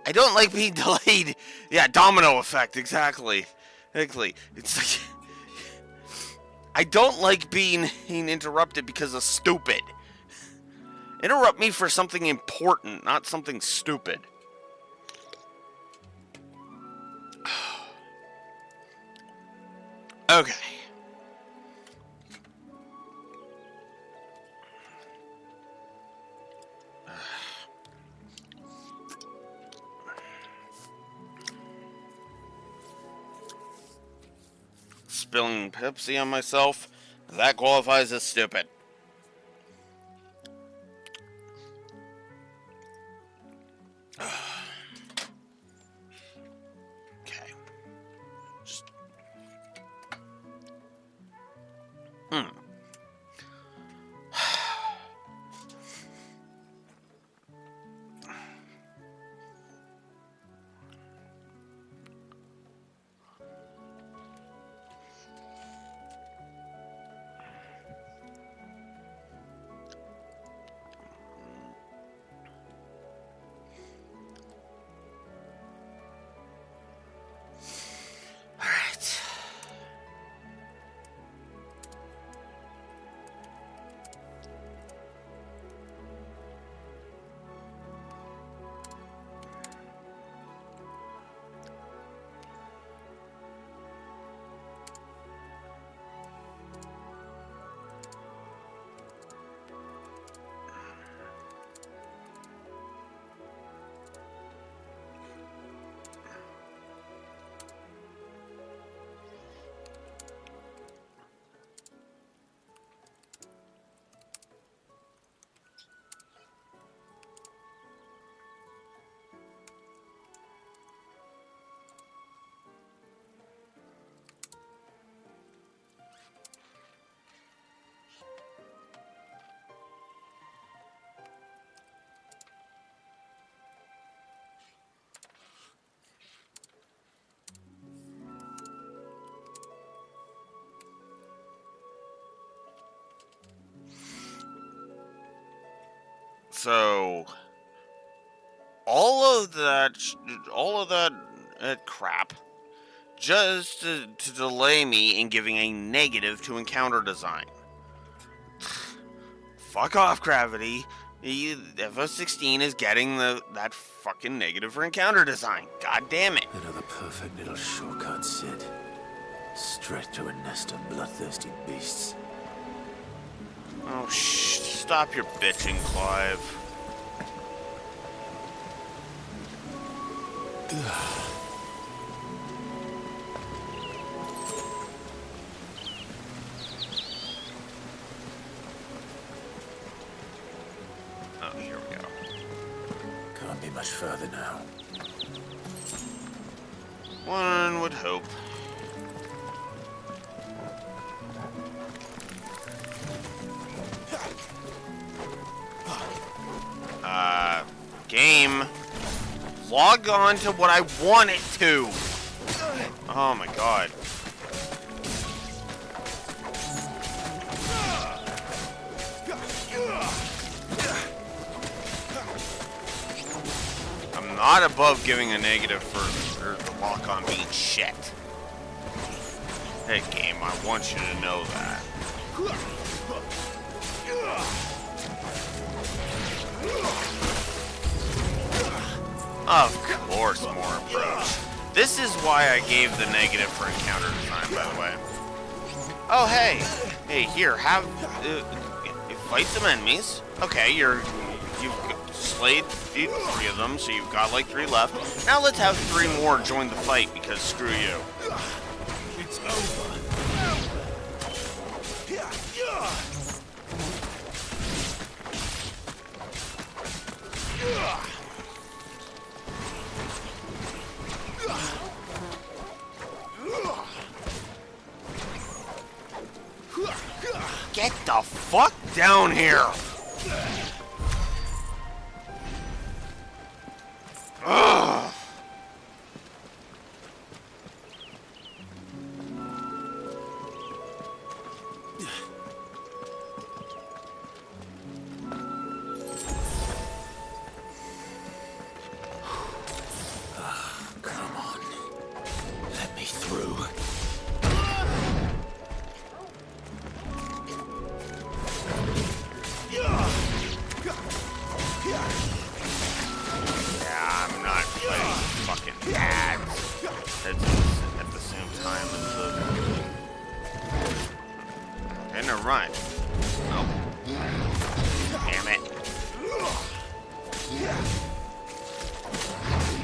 I don't like being delayed. Yeah, domino effect, exactly. Exactly. It's like... I don't like being interrupted because of stupid. Interrupt me for something important, not something stupid. Okay. Spilling Pepsi on myself, that qualifies as stupid. Okay. Just... So, all of that crap, just to delay me in giving a negative to encounter design. Fuck off, Gravity. FO16 is getting that fucking negative for encounter design. God damn it. Another perfect little shortcut, Sid. Straight to a nest of bloodthirsty beasts. Oh, stop your bitching, Clive. Oh, here we go. Can't be much further now. One would hope. Game. Log on to what I want it to. Oh my god. not above giving a negative for the lock-on being shit. Hey, game, I want you to know that. Of course, more approach. This is why I gave the negative for encounter design, by the way. Oh, hey. Hey, here, have... fight some enemies. Okay, you've slayed 3 of them, so you've got like 3 left. Now let's have 3 more join the fight, because screw you. It's over. Get the fuck down here! Ugh. Come on. Let me through. Yeah, I'm not fighting fucking ads. That's at the same time as the... Okay, never mind. Nope. Damn it.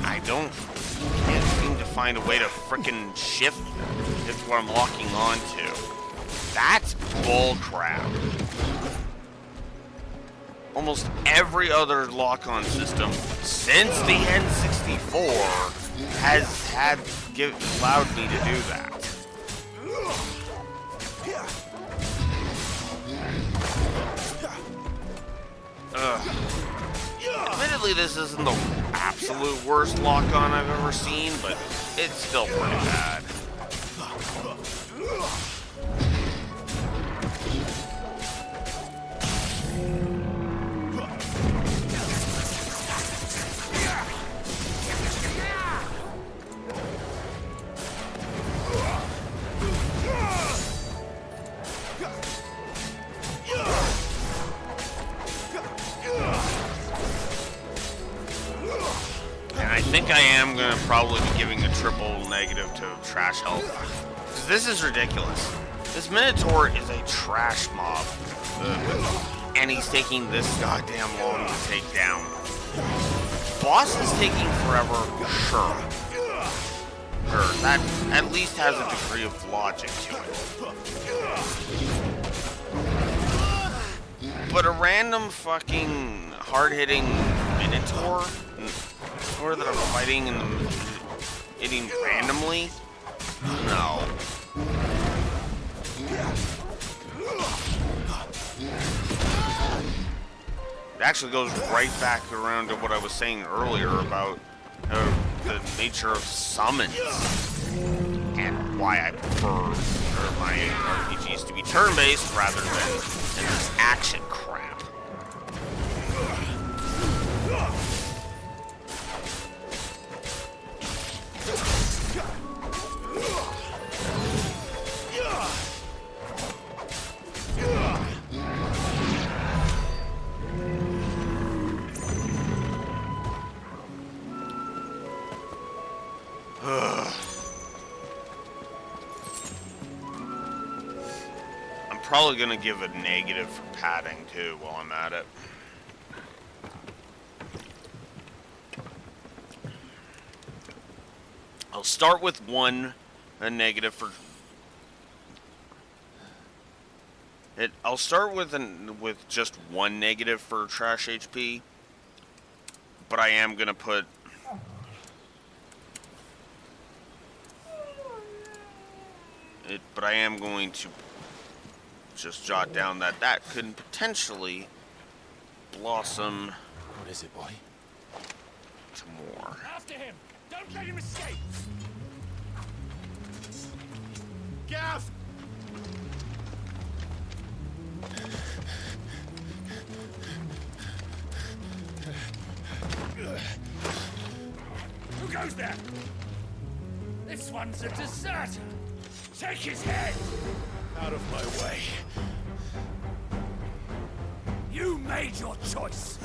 I can't seem to find a way to frickin' shift. That's what I'm locking onto. That's bullcrap. Almost every other lock-on system since the N64 has allowed me to do that. Admittedly, this isn't the absolute worst lock-on I've ever seen, but it's still pretty bad. I think I am going to probably be giving a triple negative to trash health. Because this is ridiculous. This Minotaur is a trash mob. And he's taking this goddamn long to take down. Boss is taking forever, sure. Sure, that at least has a degree of logic to it. But a random fucking hard-hitting Minotaur... or that I'm fighting and hitting randomly? No. It actually goes right back around to what I was saying earlier about the nature of summons and why I prefer my RPGs to be turn-based rather than this action crap. I'm probably gonna give a negative for padding too while I'm at it. I'll start with a negative for it. I'll start with just 1 negative for trash HP, but I am gonna put it. But I am going to just jot down that could potentially blossom. What is it, boy? To more. After him! Don't let him escape! Gav! goes there! This one's a deserter! Take his head! Out of my way. You made your choice!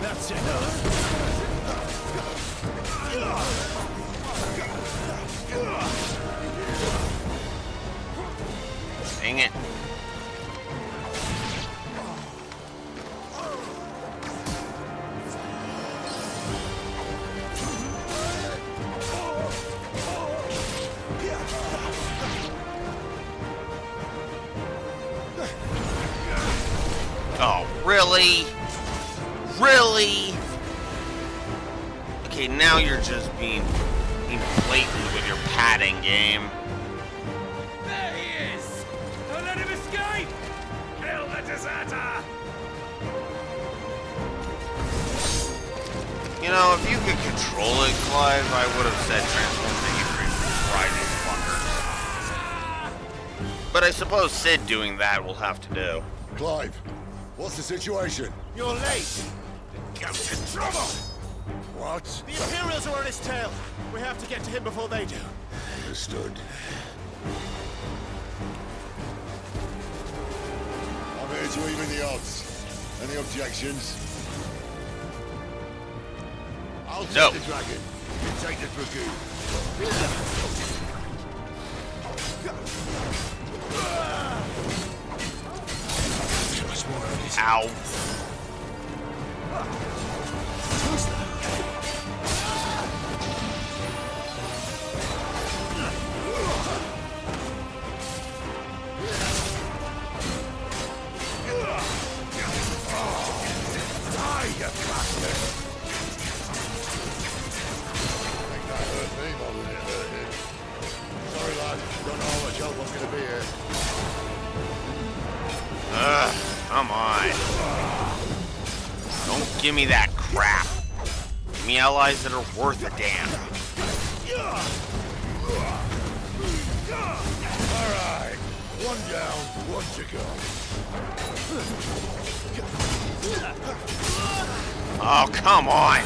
That's enough. Dang it. Oh, really? Really? Okay, now you're just being blatant with your padding game. There he is! Don't let him escape! Kill the deserter! You know, if you could control it, Clive, I would have said transform the Riding Fuckers. But I suppose Sid doing that will have to do. Clive, what's the situation? You're late. The Count's in trouble. What? The Imperials are on his tail. We have to get to him before they do. Understood. I'm here to even the odds. Any objections? I'll take No. the dragon. You take the dragoon. Too much more of it. Ow. Come on. Don't give me that crap. Give me allies that are worth a damn. Alright. One down, one to go. Oh, come on.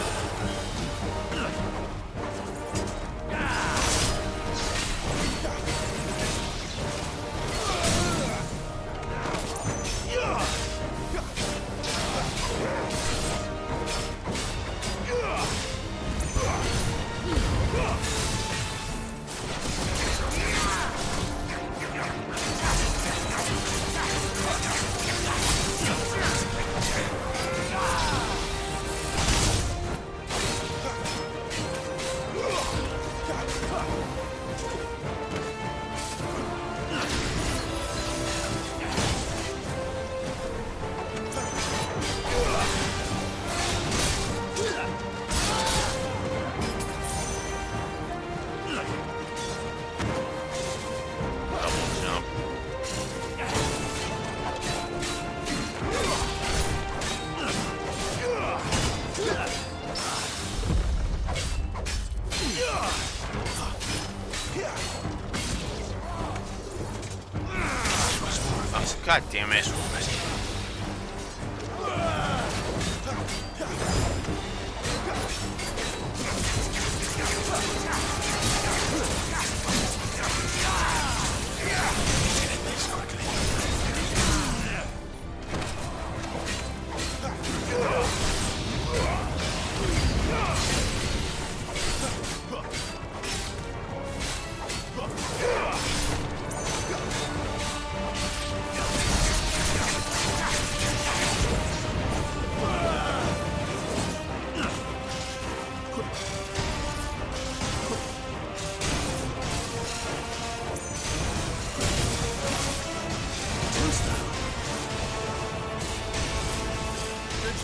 God damn it.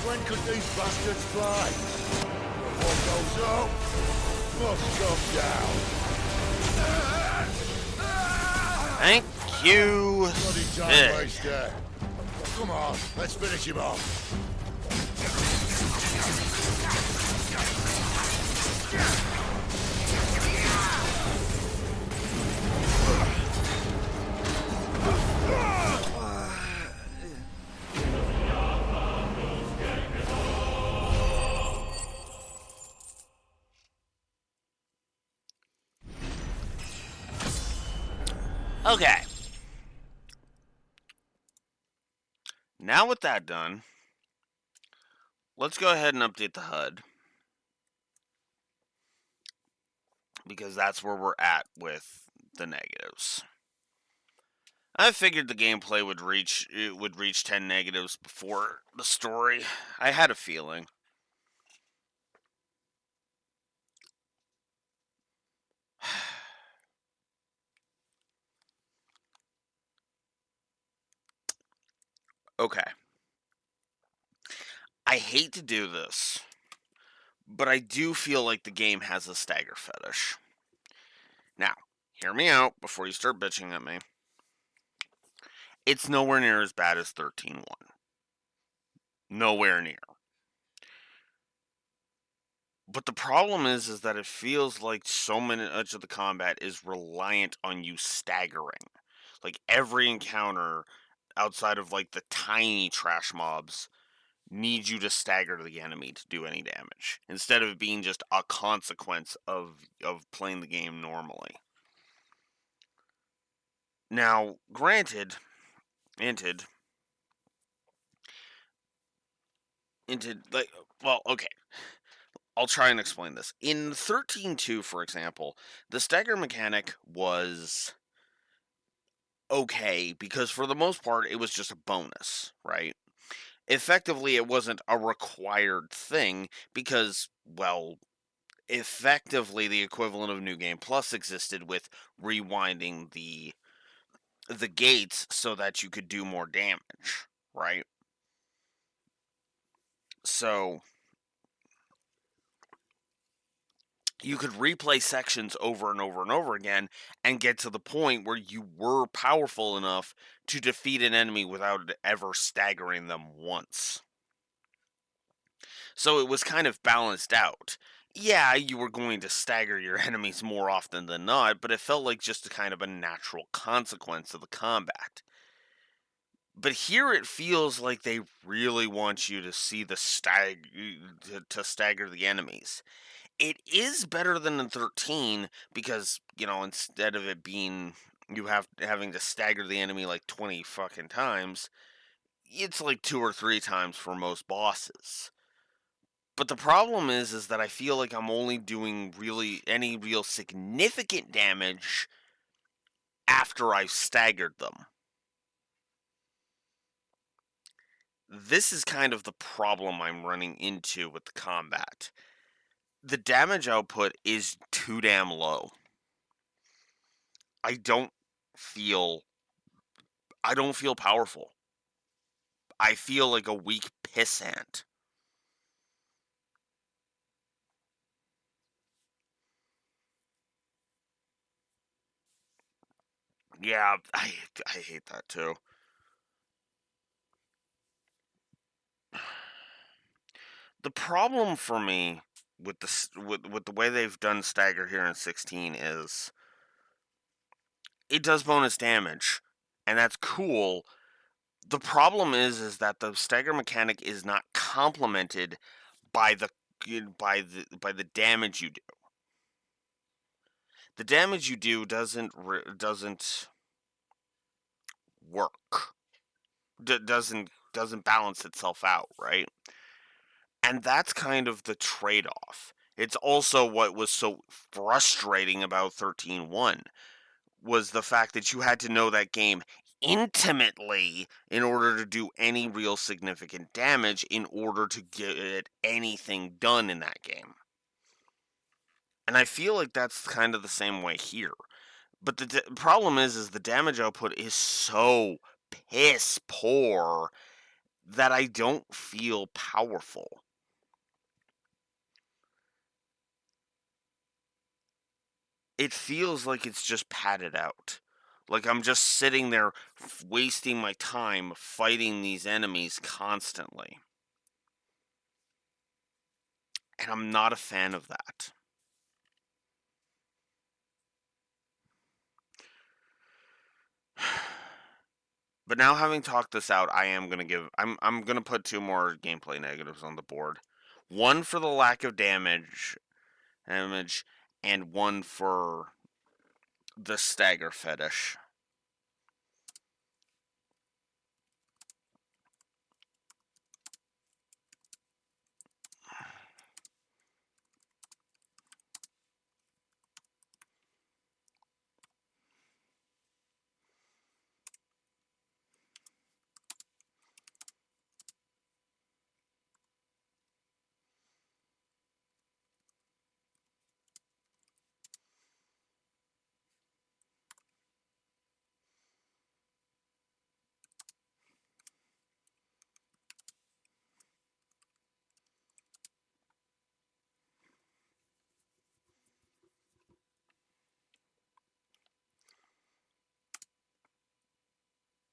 When could these bastards fly? What goes up must come down. Thank you. Bloody time Sid. waster. Come on, let's finish him off. Okay. Now with that done, let's go ahead and update the HUD. Because that's where we're at with the negatives. I figured the gameplay would reach 10 negatives before the story. I had a feeling. Okay. I hate to do this, but I do feel like the game has a stagger fetish. Now, hear me out before you start bitching at me. It's nowhere near as bad as 13.1. Nowhere near. But the problem is that it feels like so much of the combat is reliant on you staggering. Like every encounter outside of like the tiny trash mobs needs you to stagger the enemy to do any damage instead of being just a consequence of playing the game normally. Now, granted, like, well, okay. I'll try and explain this. In 13.2, for example, the stagger mechanic was okay because for the most part it was just a bonus, right? Effectively, it wasn't a required thing because, well, effectively the equivalent of New Game Plus existed with rewinding the gates so that you could do more damage, right? So you could replay sections over and over and over again and get to the point where you were powerful enough to defeat an enemy without ever staggering them once. So it was kind of balanced out. Yeah, you were going to stagger your enemies more often than not, but it felt like just a kind of a natural consequence of the combat. But here it feels like they really want you to see the to stagger the enemies. It is better than in 13 because, instead of it being you having to stagger the enemy like 20 fucking times, it's like 2 or 3 times for most bosses. But the problem is that I feel like I'm only doing really any real significant damage after I've staggered them. This is kind of the problem I'm running into with the combat. The damage output is too damn low. I don't feel I don't feel powerful. I feel like a weak pissant. Yeah, I hate that too. The problem for me with with the way they've done stagger here in 16 is it does bonus damage, and that's cool. The problem is that the stagger mechanic is not complemented by the damage you do. The damage you do doesn't work. Doesn't balance itself out, right? And that's kind of the trade-off. It's also what was so frustrating about 13.1 was the fact that you had to know that game intimately in order to do any real significant damage in order to get anything done in that game. And I feel like that's kind of the same way here. But the problem is the damage output is so piss poor that I don't feel powerful. It feels like it's just padded out. Like I'm just sitting there wasting my time fighting these enemies constantly. And I'm not a fan of that. But now having talked this out, I'm going to put 2 more gameplay negatives on the board. One for the lack of damage and one for the stagger fetish.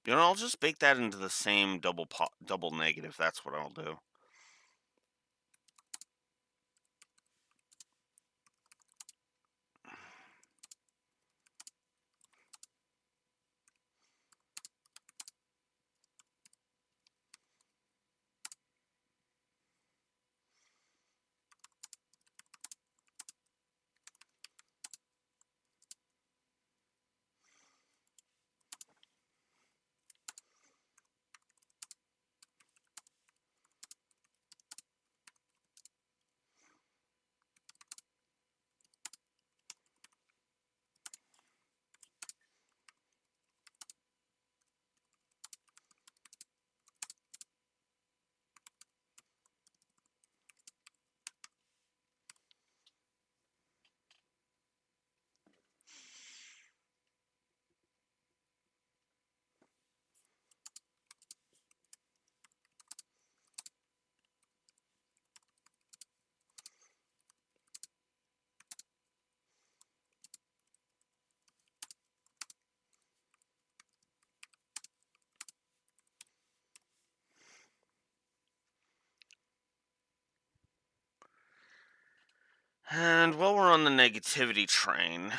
You know, I'll just bake that into the same double negative. That's what I'll do. And while we're on the negativity train,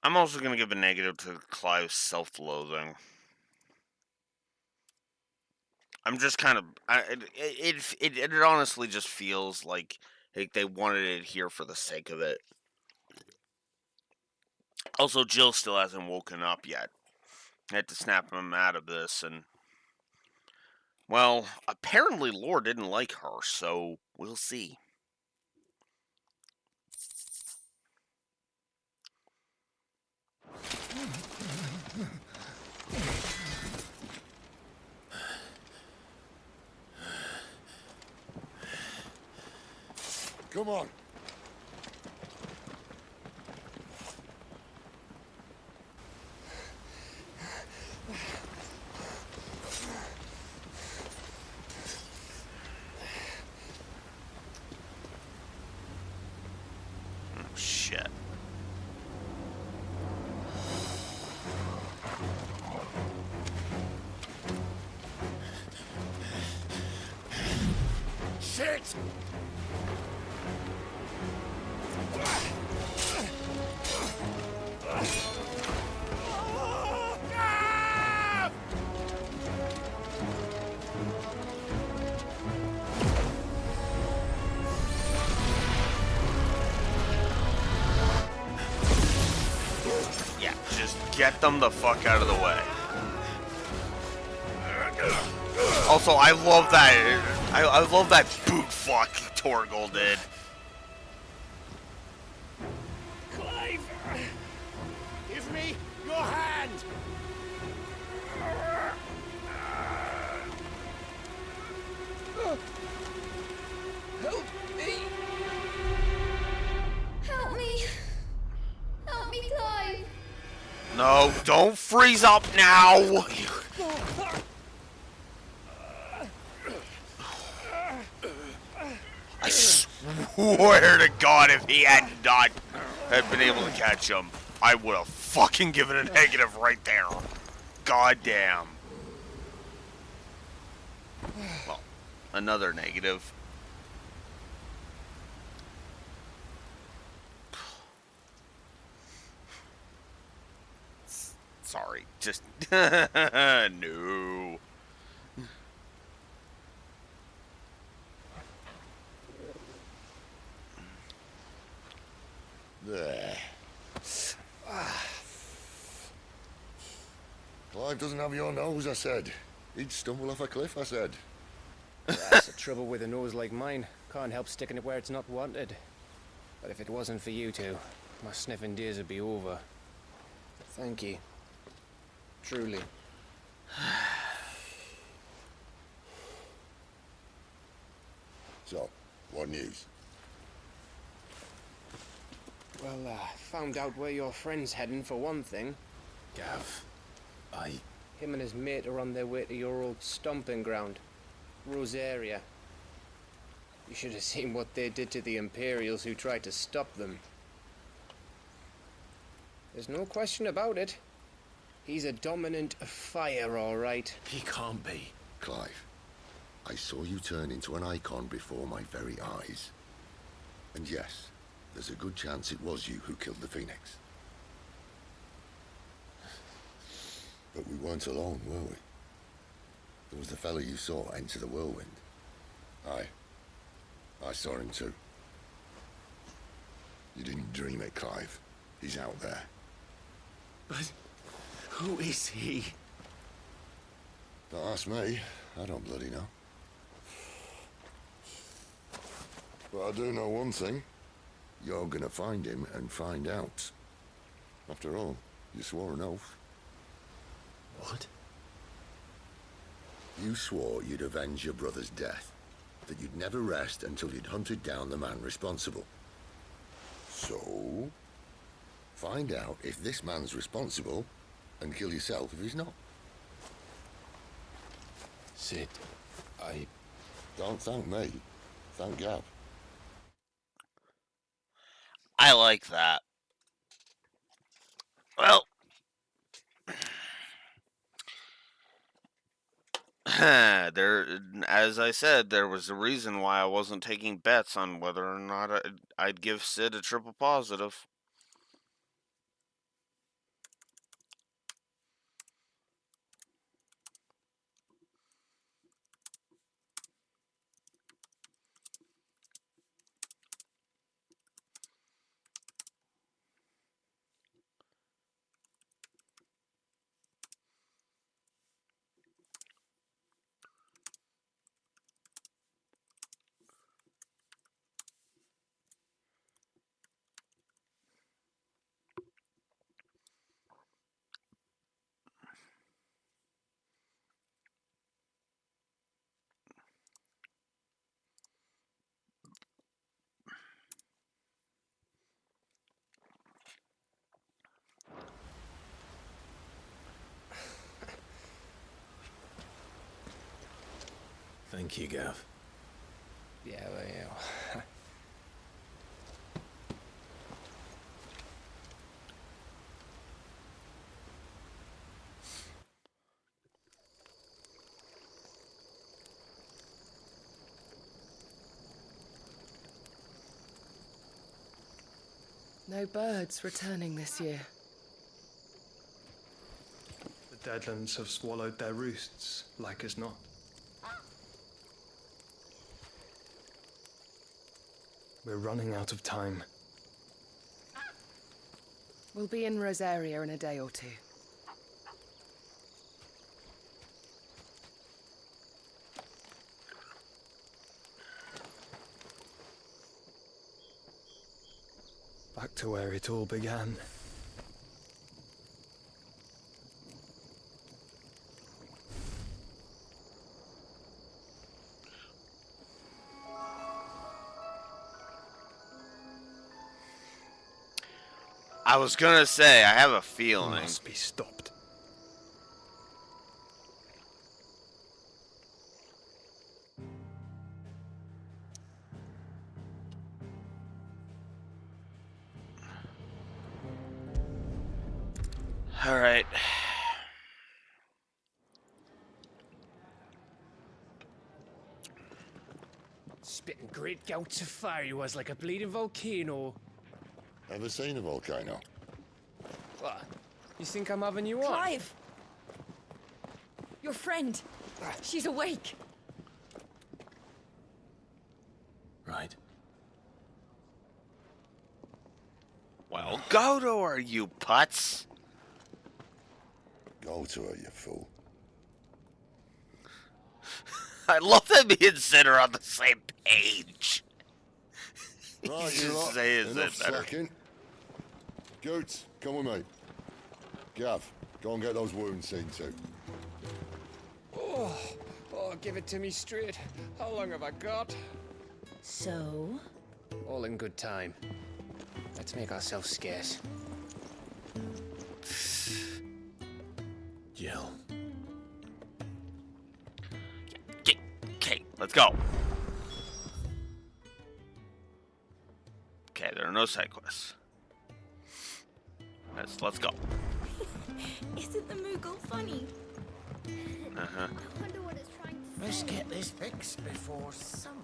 I'm also going to give a negative to Clive's self-loathing. I'm just kind of, it honestly just feels like they wanted it here for the sake of it. Also, Jill still hasn't woken up yet. I had to snap him out of this, and well, apparently Lore didn't like her, so we'll see. Come on. Oh, shit. Shit! Yeah, just get them the fuck out of the way. Also, I love that. I love that boot fuck Torgal did. Clive! Give me your hand! Help me! Help me! Help me, Clive! No, don't freeze up now! I swear to God, if he had not had been able to catch him, I would have fucking given a negative right there. God damn. Well, another negative. Sorry, just no. Clive doesn't have your nose, I said. He'd stumble off a cliff, I said. That's the trouble with a nose like mine. Can't help sticking it where it's not wanted. But if it wasn't for you two, my sniffing days would be over. Thank you. Truly. So, what news? Well, found out where your friend's heading for one thing. Gav, Him and his mate are on their way to your old stomping ground, Rosaria. You should have seen what they did to the Imperials who tried to stop them. There's no question about it. He's a dominant fire, all right. He can't be. Clive, I saw you turn into an icon before my very eyes. And yes, there's a good chance it was you who killed the Phoenix. But we weren't alone, were we? There was the fellow you saw enter the whirlwind. I saw him too. You didn't dream it, Clive. He's out there. But who is he? Don't ask me. I don't bloody know. But I do know one thing. You're gonna find him and find out. After all, you swore an oath. What? You swore you'd avenge your brother's death. That you'd never rest until you'd hunted down the man responsible. So, find out if this man's responsible and kill yourself if he's not. Sid, Don't thank me. Thank Gav. I like that. Well, as I said, there was a reason why I wasn't taking bets on whether or not I'd give Sid a triple positive. thank you, Gav. Yeah, well. No birds returning this year. The Deadlands have swallowed their roosts, like as not. We're running out of time. We'll be in Rosaria in a day or two. Back to where it all began. I was gonna say, I have a It feeling. must be stopped. All right. Spitting great gouts of fire he was, like a bleeding volcano. Ever seen a volcano? What? You think I'm having you on? Clive! Your friend. She's awake. Right. Well, go to her, you putz. Go to her, you fool. I love that me and Sid are on the same page. Right, He's you just lot. saying Enough Sid better. slacking. Goots, come with me. Gav, go and get those wounds seen to. Oh, give it to me straight. How long have I got? So? All in good time. Let's make ourselves scarce. Jill. Okay, let's go. Okay, there are no side quests. Let's go. Isn't the Moogle funny? Uh-huh. I wonder what it's trying to say. Let's get this fixed before someone...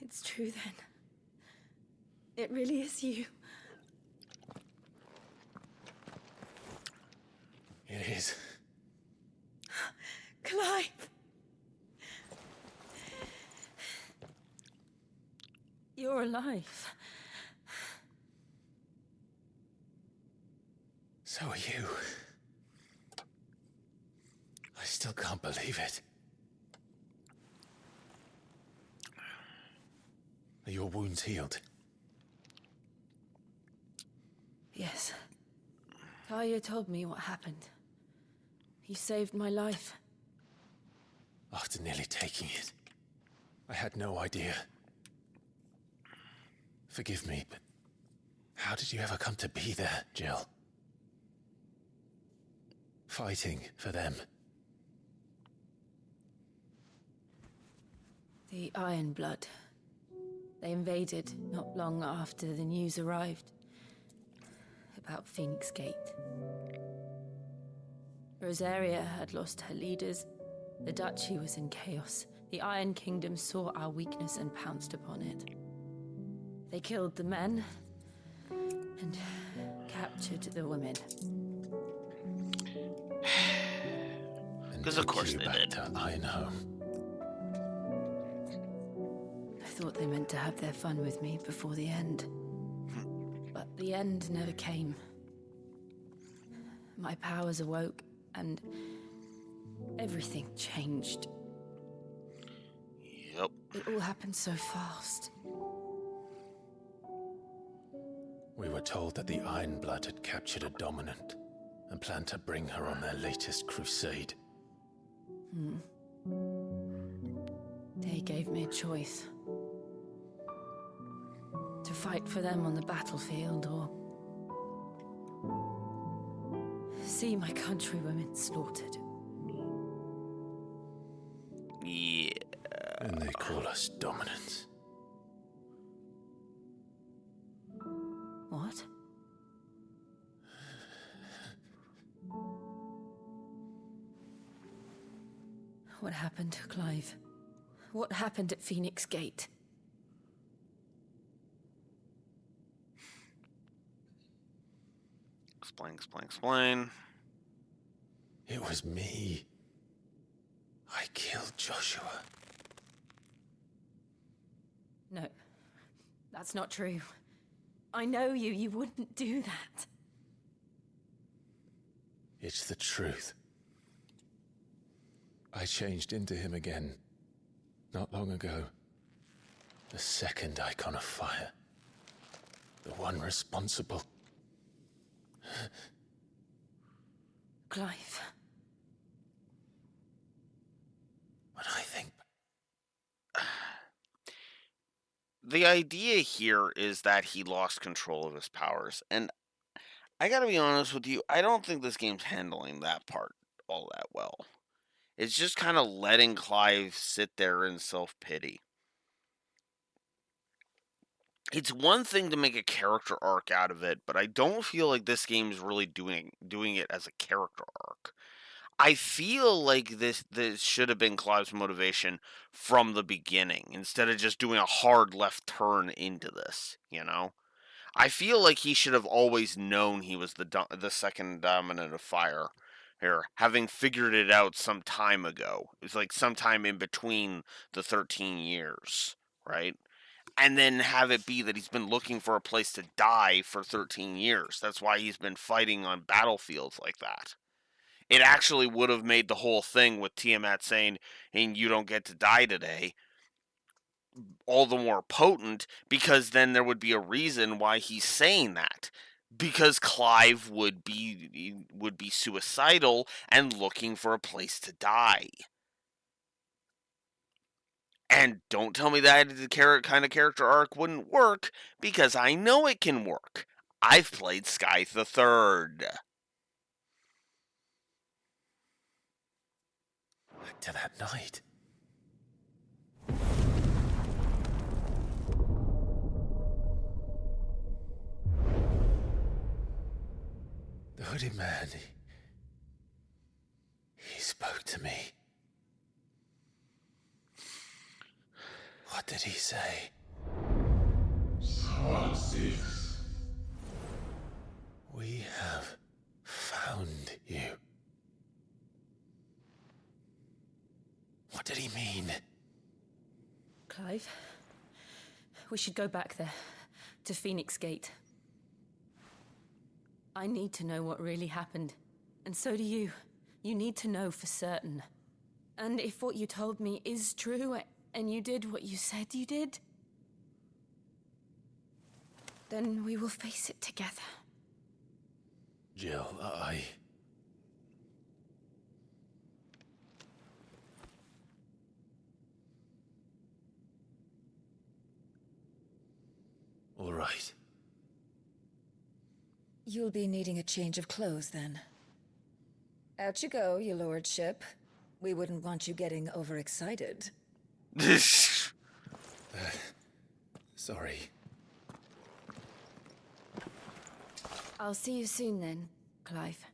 It's true then. It really is you. It is. Clive! You're alive. So are you. I still can't believe it. Are your wounds healed? Yes. Kaya told me what happened. You saved my life. After nearly taking it, I had no idea. Forgive me, but how did you ever come to be there, Jill? Fighting for them. The Iron Blood. They invaded not long after the news arrived about Phoenix Gate. Rosaria had lost her leaders. The Duchy was in chaos. The Iron Kingdom saw our weakness and pounced upon it. They killed the men and captured the women. Because of course they did. To Ironhome. I thought they meant to have their fun with me before the end. But the end never came. My powers awoke, and everything changed. Yep. It all happened so fast. We were told that the Iron Blood had captured a dominant and planned to bring her on their latest crusade. They gave me a choice. To fight for them on the battlefield, or see my countrywomen slaughtered. Yeah. And they call us dominants. What? What happened to Clive? What happened at Phoenix Gate? Explain. It was me. I killed Joshua. No, that's not true. I know you. You wouldn't do that. It's the truth. I changed into him again, not long ago. The second icon of fire. The one responsible. Clive. When I think... The idea here is that he lost control of his powers, and I gotta be honest with you, I don't think this game's handling that part all that well. It's just kind of letting Clive sit there in self-pity. It's one thing to make a character arc out of it, but I don't feel like this game is really doing it as a character arc. I feel like this should have been Clive's motivation from the beginning, instead of just doing a hard left turn into this, you know? I feel like he should have always known he was the second dominant of fire, here, having figured it out some time ago. It's like sometime in between the 13 years, right? And then have it be that he's been looking for a place to die for 13 years. That's why he's been fighting on battlefields like that. It actually would have made the whole thing with Tiamat saying, "And you don't get to die today," all the more potent, because then there would be a reason why he's saying that. Because Clive would be suicidal and looking for a place to die. And don't tell me that the kind of character arc wouldn't work, because I know it can work. I've played Scythe the Third. Back to that night. The hooded man, he spoke to me. What did he say? XVI. We have found you. What did he mean? Clive, we should go back there, to Phoenix Gate. I need to know what really happened. And so do you. You need to know for certain. And if what you told me is true, and you did what you said you did, then we will face it together. Jill, All right. You'll be needing a change of clothes, then. Out you go, your lordship. We wouldn't want you getting overexcited. Sorry. I'll see you soon then, Clive.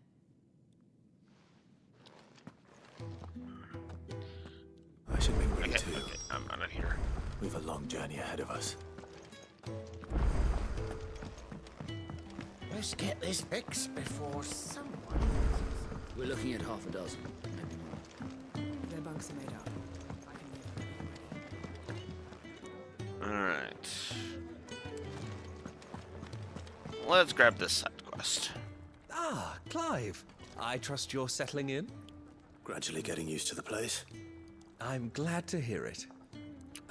I should make ready too. Okay, I'm out of here. We've a long journey ahead of us. Let's get this fixed before someone... We're looking at half a dozen, maybe more. Their bunks are made up. Alright. Let's grab this side quest. Ah, Clive. I trust you're settling in? Gradually getting used to the place. I'm glad to hear it.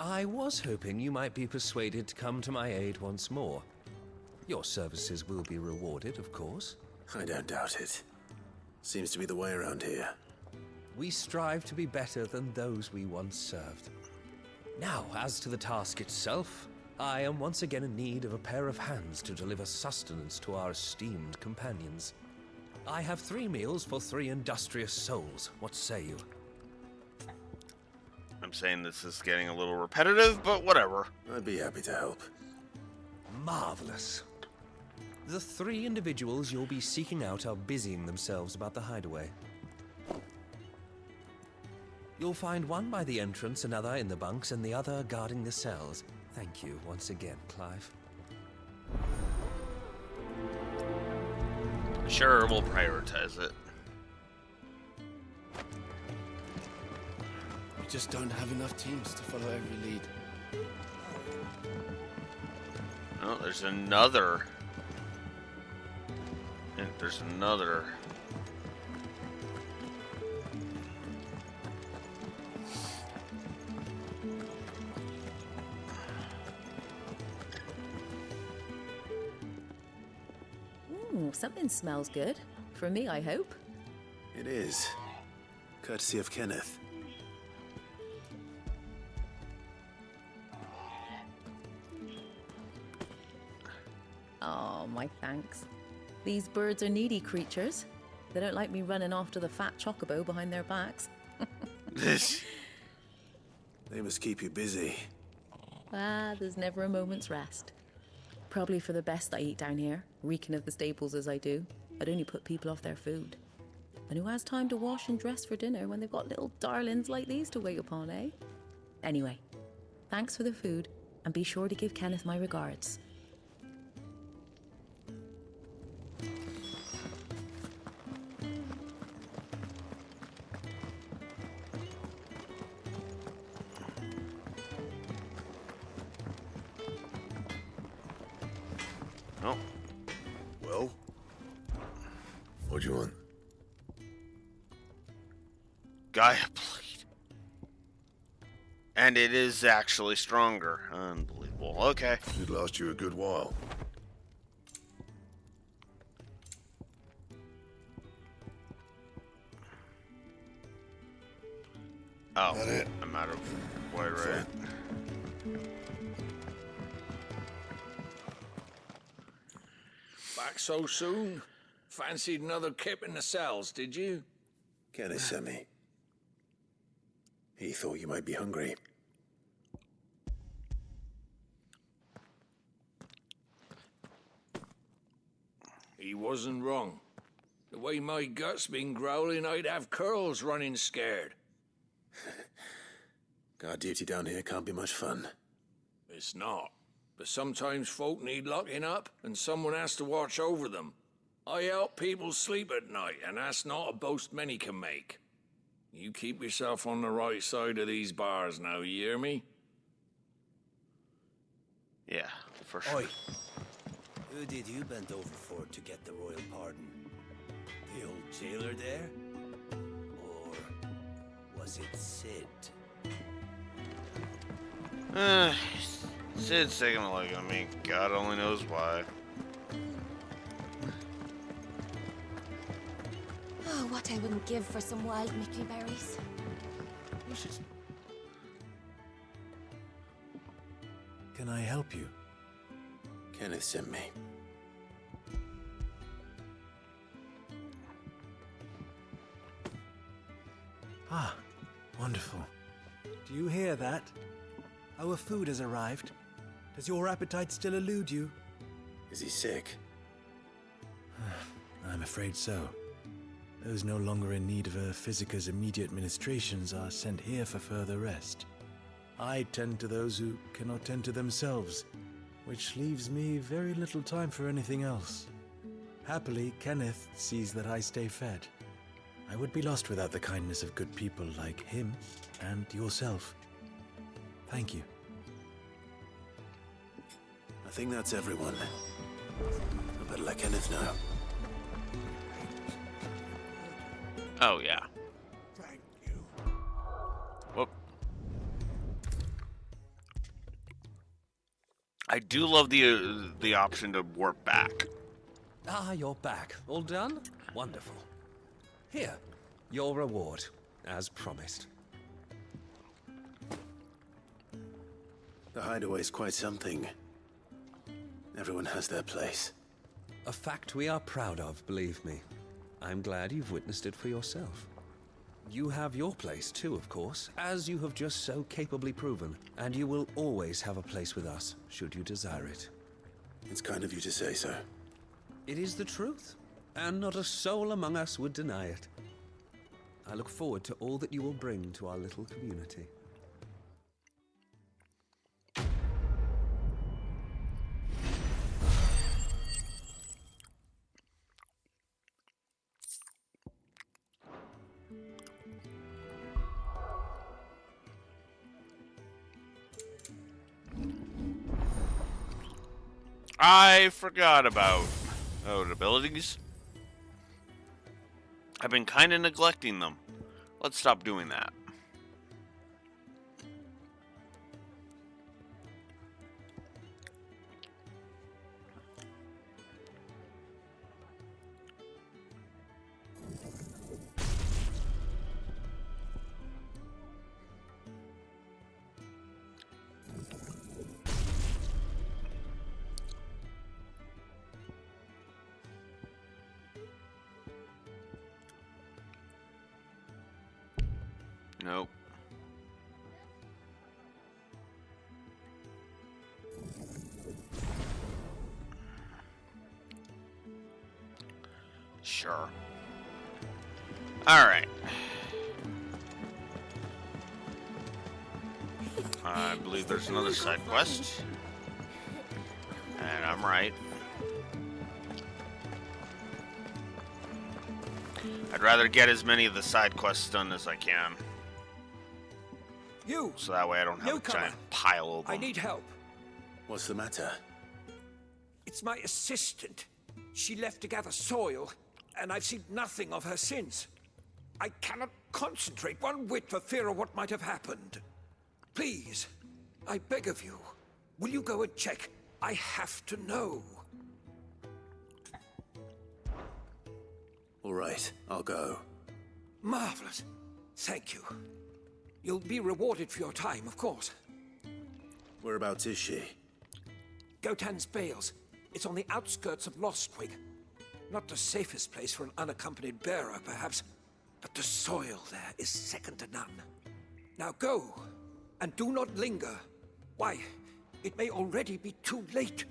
I was hoping you might be persuaded to come to my aid once more. Your services will be rewarded, of course. I don't doubt it. Seems to be the way around here. We strive to be better than those we once served. Now, as to the task itself, I am once again in need of a pair of hands to deliver sustenance to our esteemed companions. I have 3 meals for 3 industrious souls. What say you? I'm saying this is getting a little repetitive, but whatever. I'd be happy to help. Marvelous. The 3 individuals you'll be seeking out are busying themselves about the hideaway. You'll find one by the entrance, another in the bunks, and the other guarding the cells. Thank you once again, Clive. Sure, we'll prioritize it. We just don't have enough teams to follow every lead. Oh, there's another. And there's another. Ooh, something smells good. For me, I hope. It is. Courtesy of Kenneth. Oh, my thanks. These birds are needy creatures. They don't like me running after the fat chocobo behind their backs. They must keep you busy. Ah, there's never a moment's rest. Probably for the best I eat down here, reeking of the staples as I do. I'd only put people off their food. And who has time to wash and dress for dinner when they've got little darlings like these to wait upon, eh? Anyway, thanks for the food, and be sure to give Kenneth my regards. Oh. Well? What do you want? Gaia Blade. And it is actually stronger. Unbelievable. Okay. It'd last you a good while. Oh, That it? I'm out of white ray. Back so soon? Fancied another kip in the cells, did you? Kenneth sent me. He thought you might be hungry. He wasn't wrong. The way my gut's been growling, I'd have curls running scared. Guard duty down here can't be much fun. It's not. But sometimes folk need locking up, and someone has to watch over them. I help people sleep at night, and that's not a boast many can make. You keep yourself on the right side of these bars now, you hear me? Yeah, for sure. Oi. Who did you bend over for to get the royal pardon? The old jailer there? Or was it Sid? Sid's taking a leg on me. God only knows why. Oh, what I wouldn't give for some wild mickleberries. You should... Can I help you? Kenneth sent me. Ah, wonderful. Do you hear that? Our food has arrived. Does your appetite still elude you? Is he sick? I'm afraid so. Those no longer in need of a physicus immediate ministrations are sent here for further rest. I tend to those who cannot tend to themselves, which leaves me very little time for anything else. Happily, Kenneth sees that I stay fed. I would be lost without the kindness of good people like him and yourself. Thank you. I think that's everyone. I better let Kenneth know. Oh, yeah. Thank you. Whoop. I do love the option to warp back. Ah, you're back. All done? Wonderful. Here, your reward, as promised. The hideaway's quite something. Everyone has their place. A fact we are proud of, believe me. I'm glad you've witnessed it for yourself. You have your place too, of course, as you have just so capably proven, and you will always have a place with us, should you desire it. It's kind of you to say so. It is the truth, and not a soul among us would deny it. I look forward to all that you will bring to our little community. I forgot about abilities. I've been kind of neglecting them. Let's stop doing that. Nope. Sure. All right. I believe there's another side quest. And I'm right. I'd rather get as many of the side quests done as I can. You! So that way I don't have a giant pile of them. I need help. What's the matter? It's It's my assistant. She left to gather soil, and I've seen nothing of her since. I cannot concentrate one whit for fear of what might have happened. Please, I beg of you, will you go and check? I have to know. All right, I'll go. Marvelous. Thank you. You'll be rewarded for your time, of course. Whereabouts is she? Gotan's Bales. It's on the outskirts of Lostwig. Not the safest place for an unaccompanied bearer, perhaps, but the soil there is second to none. Now go, and do not linger. Why, it may already be too late.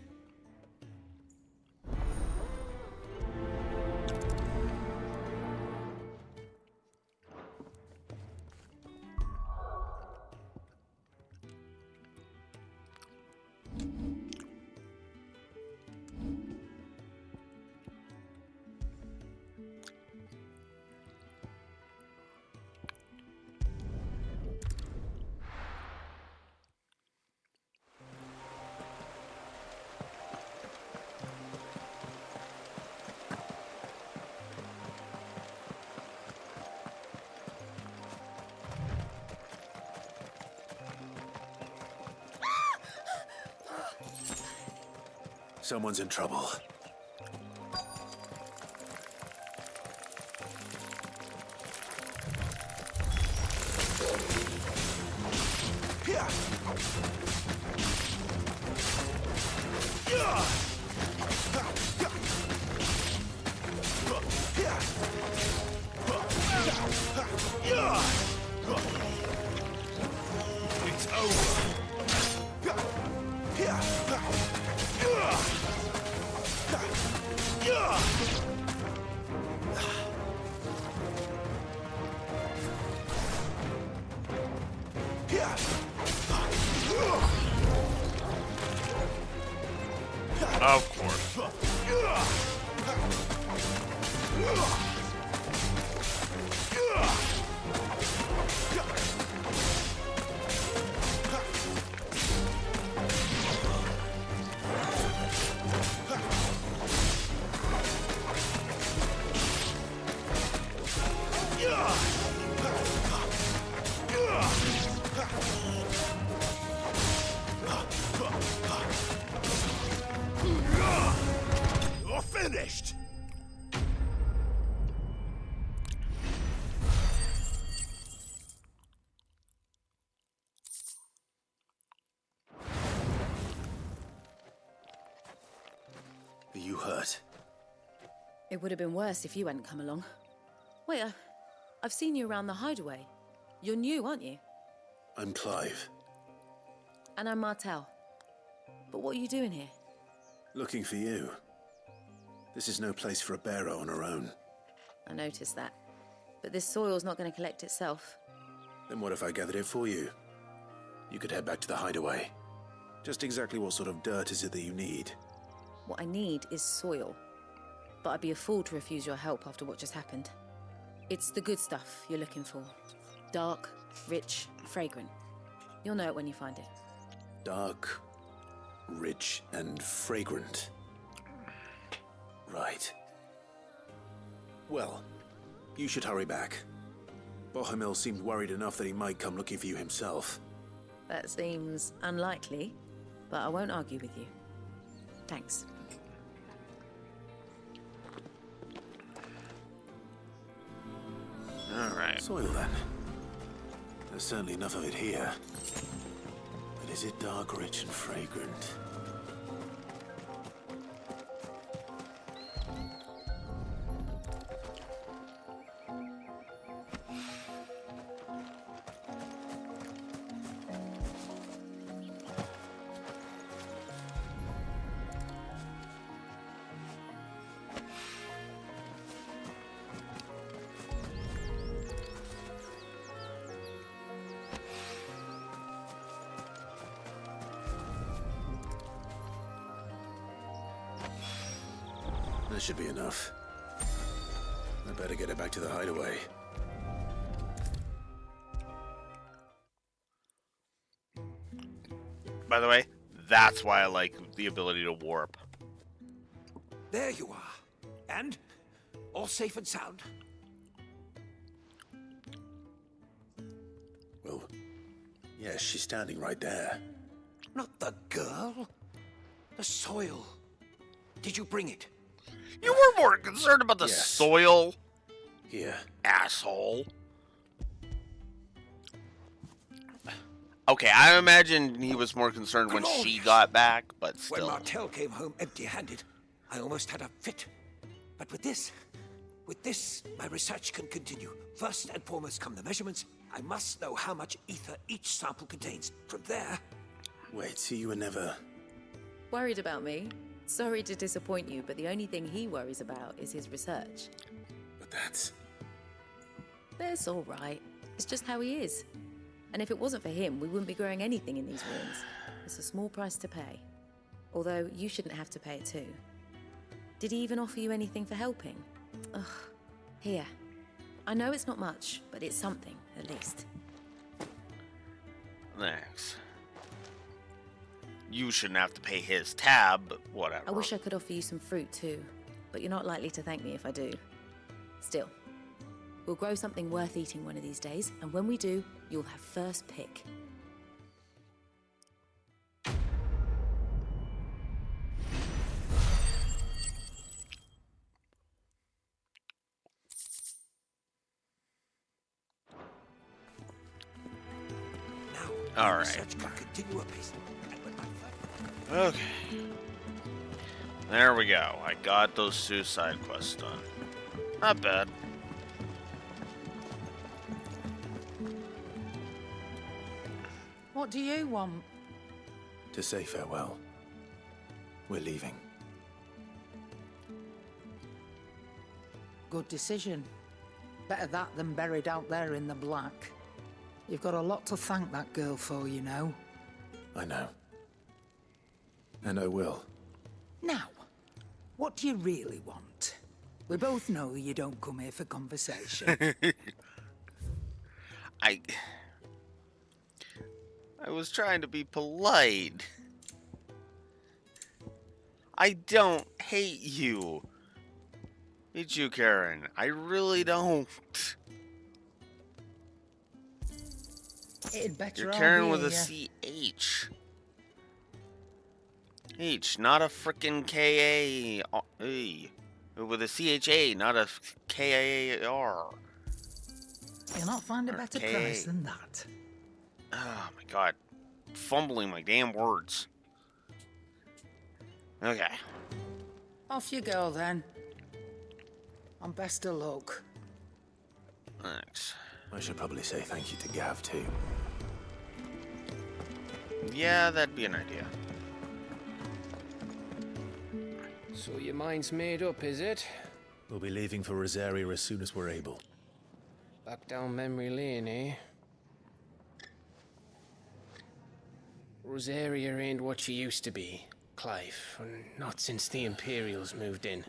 Someone's in trouble. It's over. Of course. You're finished! Are you hurt? It would have been worse if you hadn't come along. Wait, I've seen you around the hideaway. You're new, aren't you? I'm Clive. And I'm Martel. But what are you doing here? Looking for you. This is no place for a bearer on her own. I noticed that. But this soil's not going to collect itself. Then what if I gathered it for you? You could head back to the hideaway. Just exactly what sort of dirt is it that you need? What I need is soil. But I'd be a fool to refuse your help after what just happened. It's the good stuff you're looking for. Dark, rich, fragrant. You'll know it when you find it. Dark, rich, and fragrant. Right. Well, you should hurry back. Bohemil seemed worried enough that he might come looking for you himself. That seems unlikely, but I won't argue with you. Thanks. Alright. Soil, then. There's certainly enough of it here. But is it dark, rich, and fragrant? That should be enough. I better get it back to the hideaway. By the way, that's why I like the ability to warp. there you are. And all safe and sound. Well, yes, she's standing right there. Not the girl. The soil. Did you bring it? You were more concerned about the soil? Here. Asshole. Okay, I imagine he was more concerned when she got back, but still. When Martel came home empty-handed, I almost had a fit. But with this, my research can continue. First and foremost come the measurements. I must know how much ether each sample contains. From there... Wait, so you were never... Worried about me? Sorry to disappoint you, but the only thing he worries about is his research. But that's... That's all right. It's just how he is. And if it wasn't for him, we wouldn't be growing anything in these ruins. It's a small price to pay. Although, you shouldn't have to pay it too. Did he even offer you anything for helping? Ugh. Here. I know it's not much, but it's something, at least. Thanks. You shouldn't have to pay his tab, but whatever. I wish I could offer you some fruit too, but you're not likely to thank me if I do. Still, we'll grow something worth eating one of these days, and when we do, you'll have first pick. All right. Okay. There we go. I got those suicide quests done. Not bad. What do you want? To say farewell. We're leaving. Good decision. Better that than buried out there in the black. You've got a lot to thank that girl for, you know. I know. And I will. Now, what do you really want? We both know you don't come here for conversation. I was trying to be polite. I don't hate you. Hate you, Karen. I really don't. It'd better You're all Karen be with a here. CH. H, not a frickin' K-A. With a CHA, not a K-A-R. You'll not find a better K-A. price than that. Oh my god. Fumbling my damn words. Okay. Off you go, then. And best of luck. Thanks. I should probably say thank you to Gav, too. Yeah, that'd be an idea. So your mind's made up, is it? We'll be leaving for Rosaria as soon as we're able. Back down memory lane, eh? Rosaria ain't what she used to be, Clive. Not since the Imperials moved in.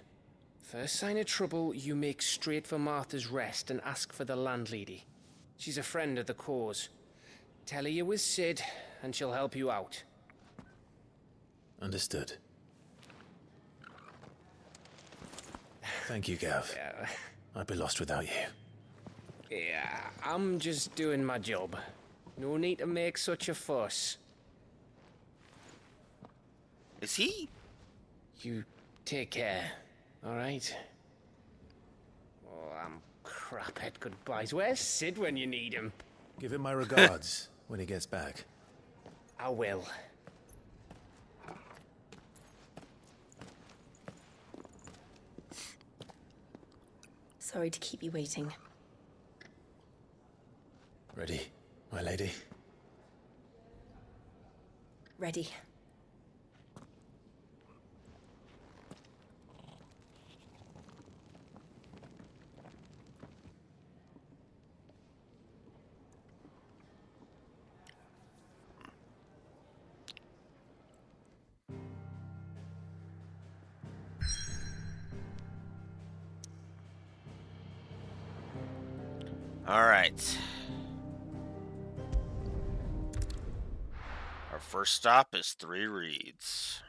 First sign of trouble, you make straight for Martha's Rest and ask for the landlady. She's a friend of the cause. Tell her you was Sid, and she'll help you out. Understood. Thank you, Gav. I'd be lost without you. Yeah, I'm just doing my job. No need to make such a fuss. Is he? You take care, alright? Oh, I'm crap at goodbyes. Where's Sid when you need him? Give him my regards when he gets back. I will. Sorry to keep you waiting. Ready, my lady? Ready. All right. Our first stop is 3 Reeds.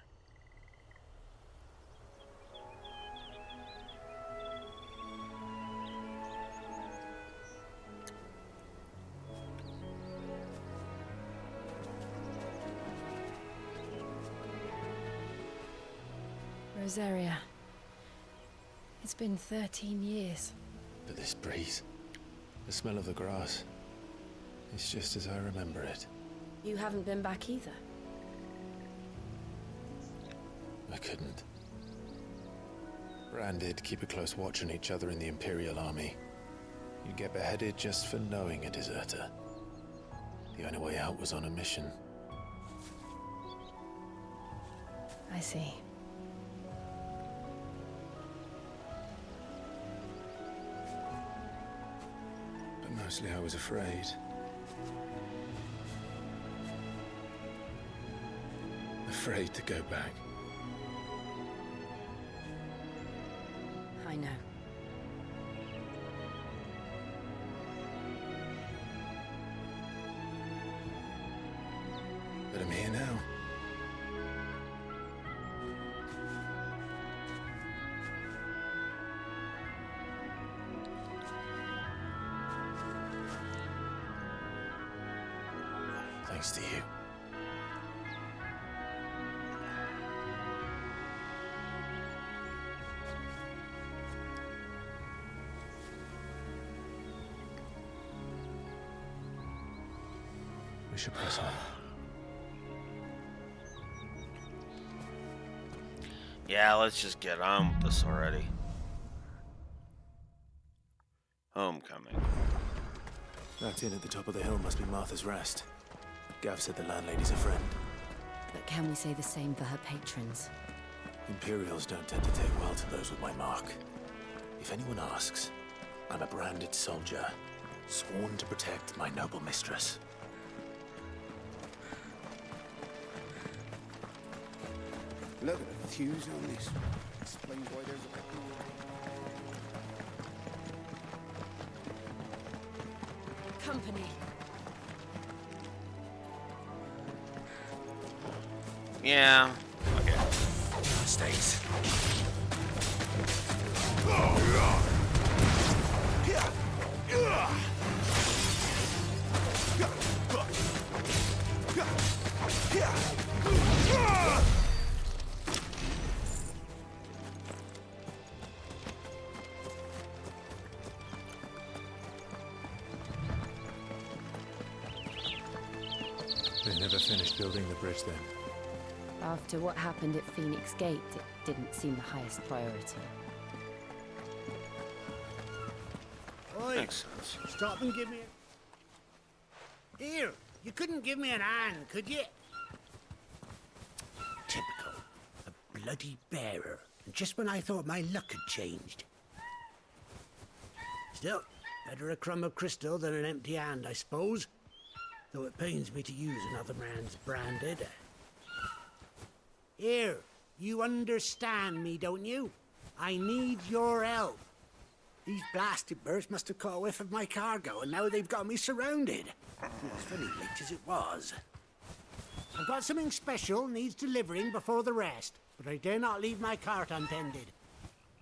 Rosaria. It's been 13 years. But this breeze, the smell of the grass, it's just as I remember it. You haven't been back either. I couldn't. Branded, keep a close watch on each other in the Imperial Army. You'd get beheaded just for knowing a deserter. The only way out was on a mission. I see. But mostly I was afraid. Afraid to go back. I know. But I'm here now. Thanks to you. We should press on. Yeah, let's just get on with this already. Homecoming. That inn at the top of the hill must be Martha's Rest. Gav said the landlady's a friend. But can we say the same for her patrons? Imperials don't tend to take well to those with my mark. If anyone asks, I'm a branded soldier, sworn to protect my noble mistress. Look at the fuse on this. Explains why there's a bit more. Company. Yeah. Okay. Stays. They never finished building the bridge then. After what happened at Phoenix Gate, it didn't seem the highest priority. Oi, Makes sense. stop and give me a... Here, you couldn't give me an hand, could you? Typical. A bloody bearer. And just when I thought my luck had changed. Still, better a crumb of crystal than an empty hand, I suppose. Though it pains me to use another man's branded. Here, you understand me, don't you? I need your help. These blasted birds must have caught a whiff of my cargo, and now they've got me surrounded. It's very late as it was. I've got something special needs delivering before the rest, but I dare not leave my cart untended.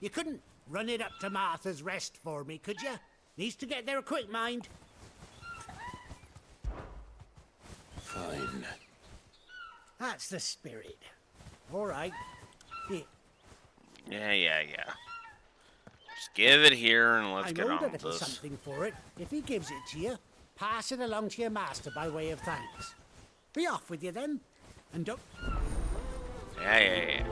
You couldn't run it up to Martha's Rest for me, could you? Needs to get there quick, mind. Fine. That's the spirit. All right. Here. Yeah. Just give it here and let's I get know on that with if there's this. something for it, if he gives it to you, pass it along to your master by way of thanks. Be off with you then, and don't... Yeah.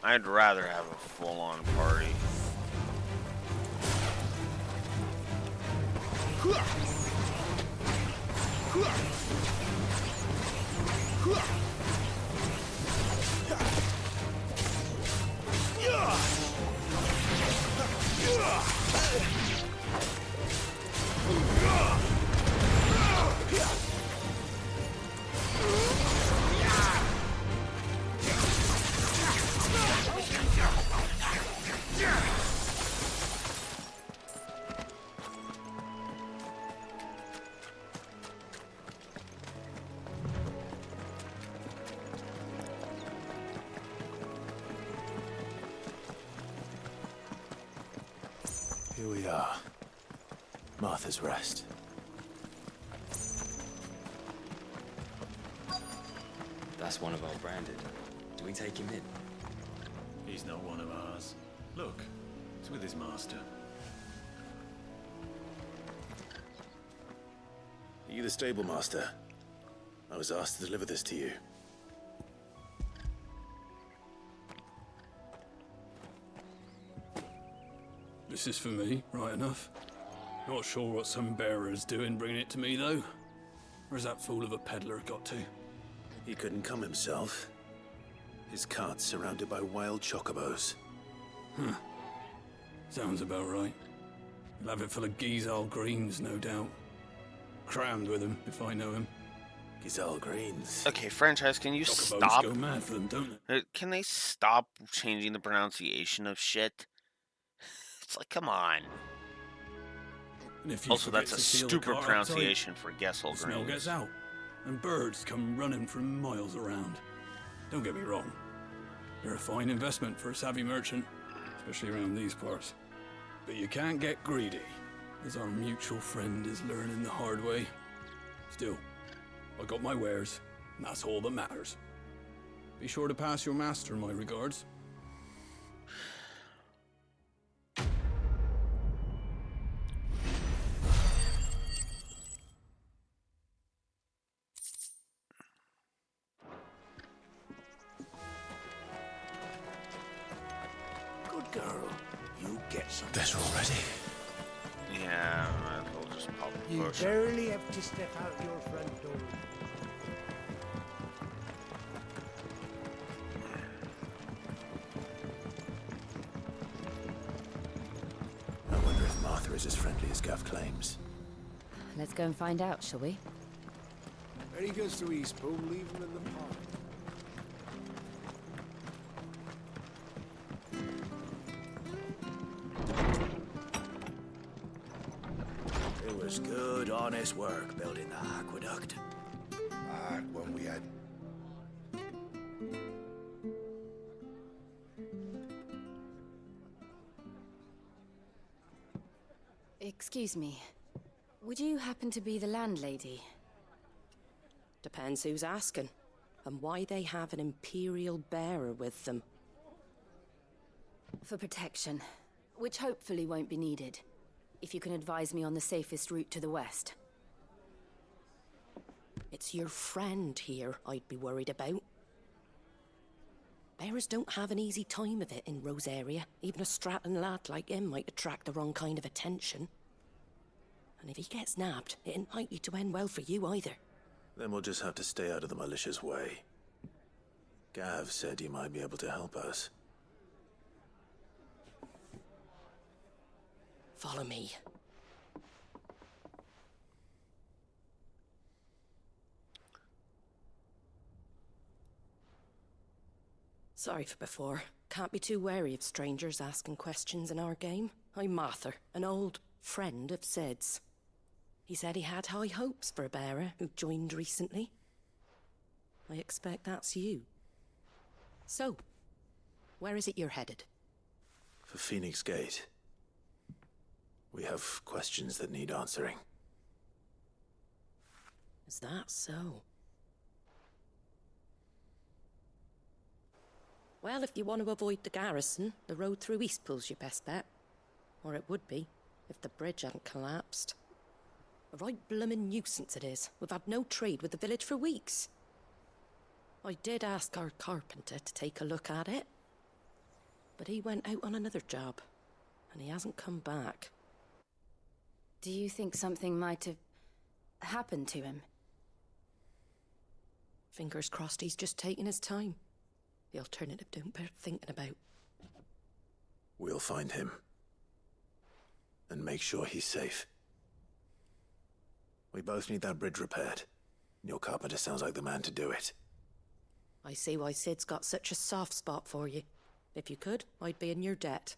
I'd rather have a full-on party. Here we are. Martha's Rest. That's one of our branded. Do we take him in? He's not one of ours. Look, it's with his master. Are you the stable master? I was asked to deliver this to you. This is for me, right enough. Not sure what some bearer's doing bringing it to me, though. Where's that fool of a peddler got to? He couldn't come himself. His cart's surrounded by wild chocobos. Huh. Sounds about right. He'll have it full of Gizal greens, no doubt. Crammed with them, if I know him. Gizal greens. Okay, franchise, can you Chocobos stop? go mad for them, don't they? Can they stop changing the pronunciation of shit? It's like, come on. And if you Also, forget that's a to seal the stupid cart outside, pronunciation for Gessel the smell greens. gets out, and birds come running from miles around. Don't get me wrong. They're a fine investment for a savvy merchant, especially around these parts. But you can't get greedy, as our mutual friend is learning the hard way. Still, I got my wares, and that's all that matters. Be sure to pass your master my regards. Good girl. You get some. Better already. Yeah, might as well just pop a You push. barely have to step out your front door. I wonder if Martha is as friendly as Gav claims. Let's go and find out, shall we? When he goes to Eastbourne, leave him in the park. It was good, honest work building the aqueduct. Back when we had... Excuse me. Would you happen to be the landlady? Depends who's asking, and why they have an Imperial bearer with them. For protection, which hopefully won't be needed. If you can advise me on the safest route to the west. It's your friend here I'd be worried about. Bearers don't have an easy time of it in Rosaria. Even a Stratton lad like him might attract the wrong kind of attention. And if he gets nabbed, it ain't likely to end well for you either. Then we'll just have to stay out of the malicious way. Gav said he might be able to help us. Follow me. Sorry for before. Can't be too wary of strangers asking questions in our game. I'm Martha, an old friend of Sid's. He said he had high hopes for a bearer who joined recently. I expect that's you. So, where is it you're headed? For Phoenix Gate. We have questions that need answering. Is that so? Well, if you want to avoid the garrison, the road through Eastpool's your best bet. Or it would be, if the bridge hadn't collapsed. A right bloomin' nuisance it is. We've had no trade with the village for weeks. I did ask our carpenter to take a look at it. But he went out on another job, and he hasn't come back. Do you think something might have happened to him? Fingers crossed he's just taking his time. The alternative don't bear thinking about. We'll find him. And make sure he's safe. We both need that bridge repaired. Your carpenter sounds like the man to do it. I see why Sid's got such a soft spot for you. If you could, I'd be in your debt.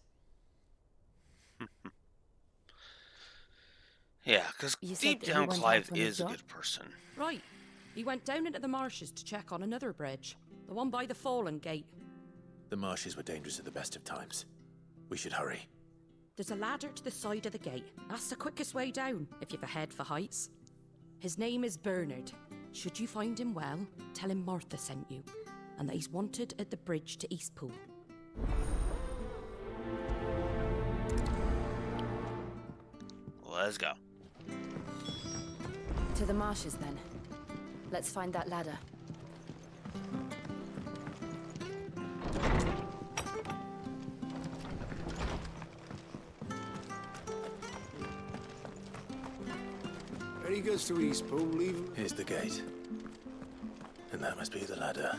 Yeah, because deep down, Clive is a good person. Right. He went down into the marshes to check on another bridge. The one by the Fallen Gate. The marshes were dangerous at the best of times. We should hurry. There's a ladder to the side of the gate. That's the quickest way down, if you've a head for heights. His name is Bernard. Should you find him well, tell him Martha sent you, and that he's wanted at the bridge to Eastpool. Let's go. To the marshes, then. Let's find that ladder. There he goes to Eastpool, leave him. Here's the gate. And that must be the ladder.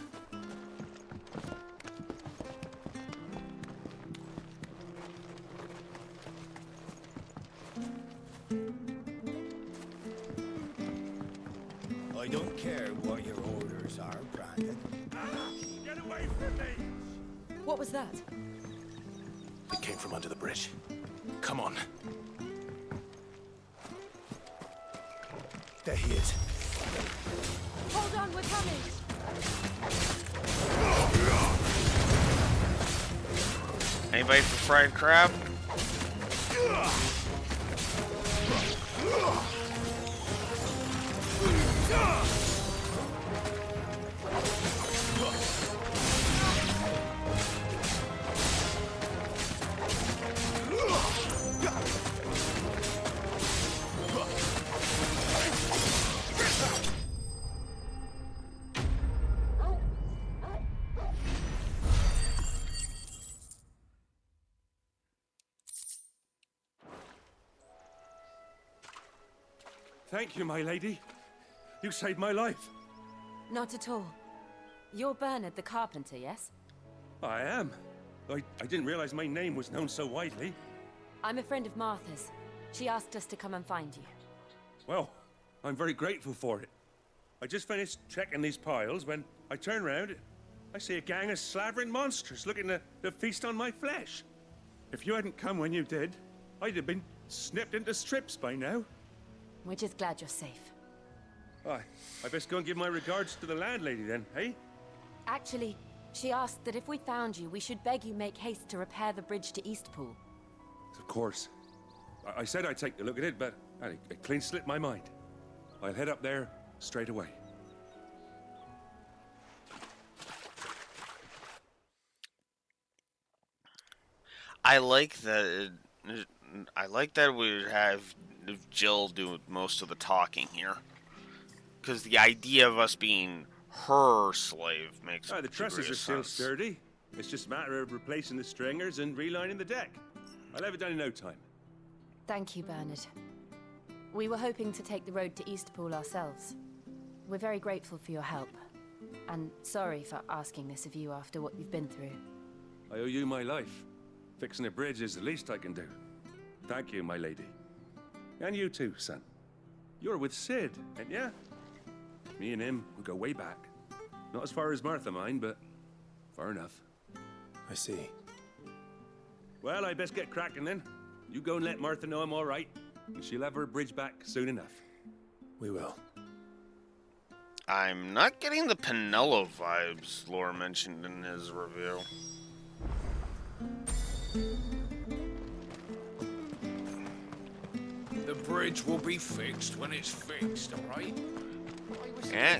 I don't care what your orders are, Brandon. Get away from me! What was that? It came from under the bridge. Come on. There he is. Hold on, we're coming! Anybody for fried crab? Thank you, my lady. You saved my life. Not at all. You're Bernard the carpenter, yes? I am. I didn't realize my name was known so widely. I'm a friend of Martha's. She asked us to come and find you. Well, I'm very grateful for it. I just finished checking these piles when I turn around. I see a gang of slavering monsters looking to feast on my flesh. If you hadn't come when you did, I'd have been snipped into strips by now. We're just glad you're safe. I best go and give my regards to the landlady then, eh? Actually, she asked that if we found you, we should beg you make haste to repair the bridge to Eastpool. Of course. I said I'd take a look at it, but it clean slipped my mind. I'll head up there straight away. I like that. I like that we have Jill do most of the talking here, because the idea of us being her slave makes The trusses are still sense. sturdy. It's just a matter of replacing the stringers and relining the deck. I'll have it done in no time. Thank you, Bernard. We were hoping to take the road to Eastpool ourselves. We're very grateful for your help, and sorry for asking this of you after what you've been through. I owe you my life. Fixing a bridge is the least I can do. Thank you, my lady. And you too, son. You're with Sid, ain't ya? Me and him, we go way back. Not as far as Martha, mind, but far enough. I see. Well, I best get cracking then. You go and let Martha know I'm all right, and she'll have her bridge back soon enough. We will. I'm not getting the Penello vibes Laura mentioned in his review. The bridge will be fixed when it's fixed, all right? Yeah.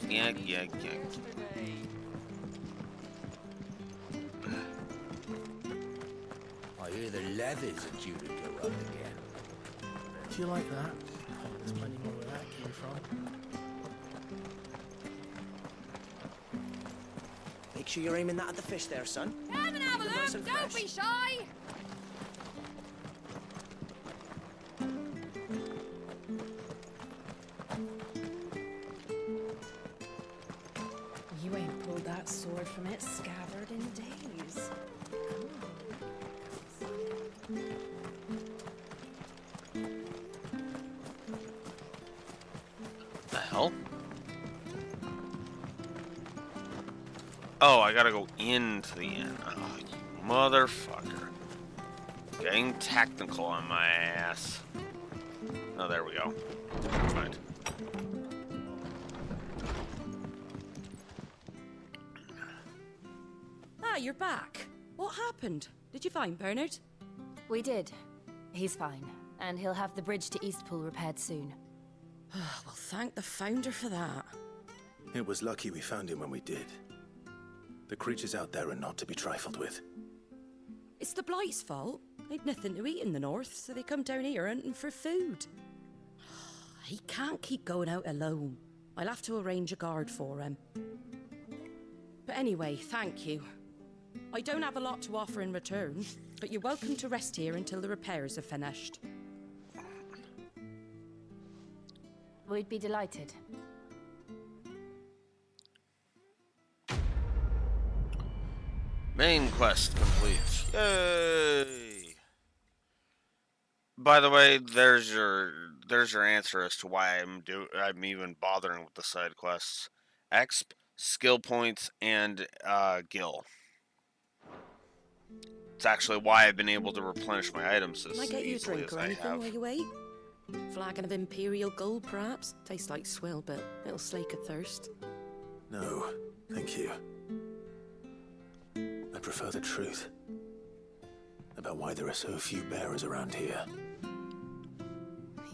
I hear the leathers are due to go up again. Do you like that? There's plenty more where that came from. Make sure you're aiming that at the fish there, son. Come and have a Nice look, and don't fresh. be shy! You ain't pulled that sword from its scabbard in days. The hell? Oh, I gotta go into the inn. Oh, you motherfucker. Getting technical on my ass. Oh, there we go. Never mind. Ah, you're back. What happened? Did you find Bernard? We did. He's fine, and he'll have the bridge to Eastpool repaired soon. Well, thank the Founder for that. It was lucky we found him when we did. The creatures out there are not to be trifled with. It's the Blight's fault. They've nothing to eat in the north, so they come down here hunting for food. He can't keep going out alone. I'll have to arrange a guard for him. But anyway, thank you. I don't have a lot to offer in return, but you're welcome to rest here until the repairs are finished. We'd be delighted. Main quest complete. Yay! By the way, there's your answer as to why I'm even bothering with the side quests. Exp, skill points, and gil. It's actually why I've been able to replenish my items as Can I get you a easily drink as or I anything have. while you wait? Flagon of Imperial Gold, perhaps? Tastes like swill, but it'll slake a thirst. No, thank you. I prefer the truth about why there are so few bearers around here.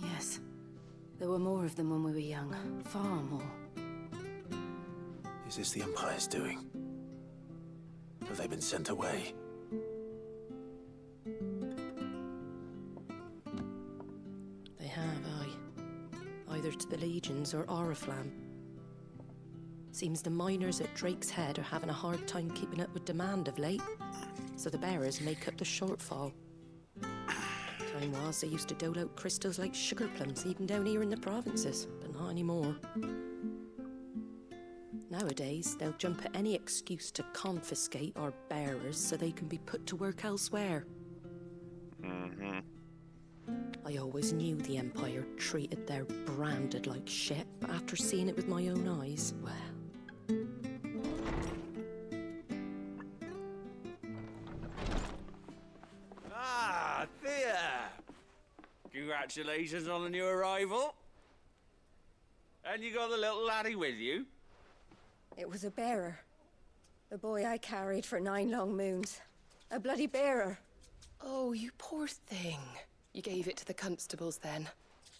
Yes. There were more of them when we were young. Far more. Is this the Empire's doing? Have they been sent away? They have, aye. Either to the Legions or Oriflamme. Seems the miners at Drake's Head are having a hard time keeping up with demand of late, so the bearers make up the shortfall. Time was they used to dole out crystals like sugar plums even down here in the provinces, but not anymore. Nowadays, they'll jump at any excuse to confiscate our bearers so they can be put to work elsewhere. Mm-hmm. I always knew the Empire treated their branded like shit, but after seeing it with my own eyes, well... Ah, Thea! Congratulations on the new arrival. And you got the little laddie with you? It was a bearer. The boy I carried for 9 long moons. A bloody bearer. Oh, you poor thing. You gave it to the constables then?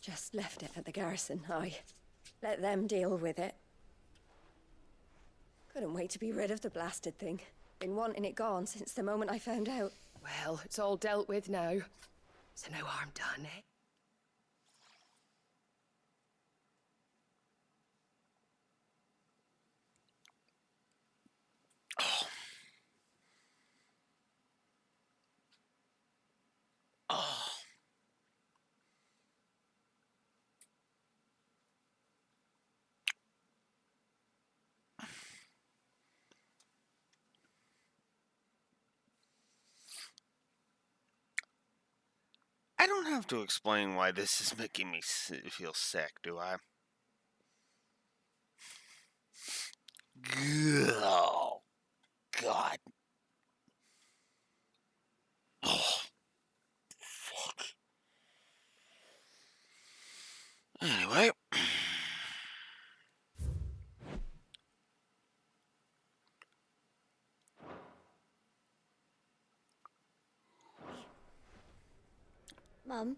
Just left it at the garrison, aye. Let them deal with it. Couldn't wait to be rid of the blasted thing. Been wanting it gone since the moment I found out. Well, it's all dealt with now. So no harm done, eh? I don't have to explain why this is making me feel sick, do I? Oh, God. Oh, fuck. Anyway. Mum,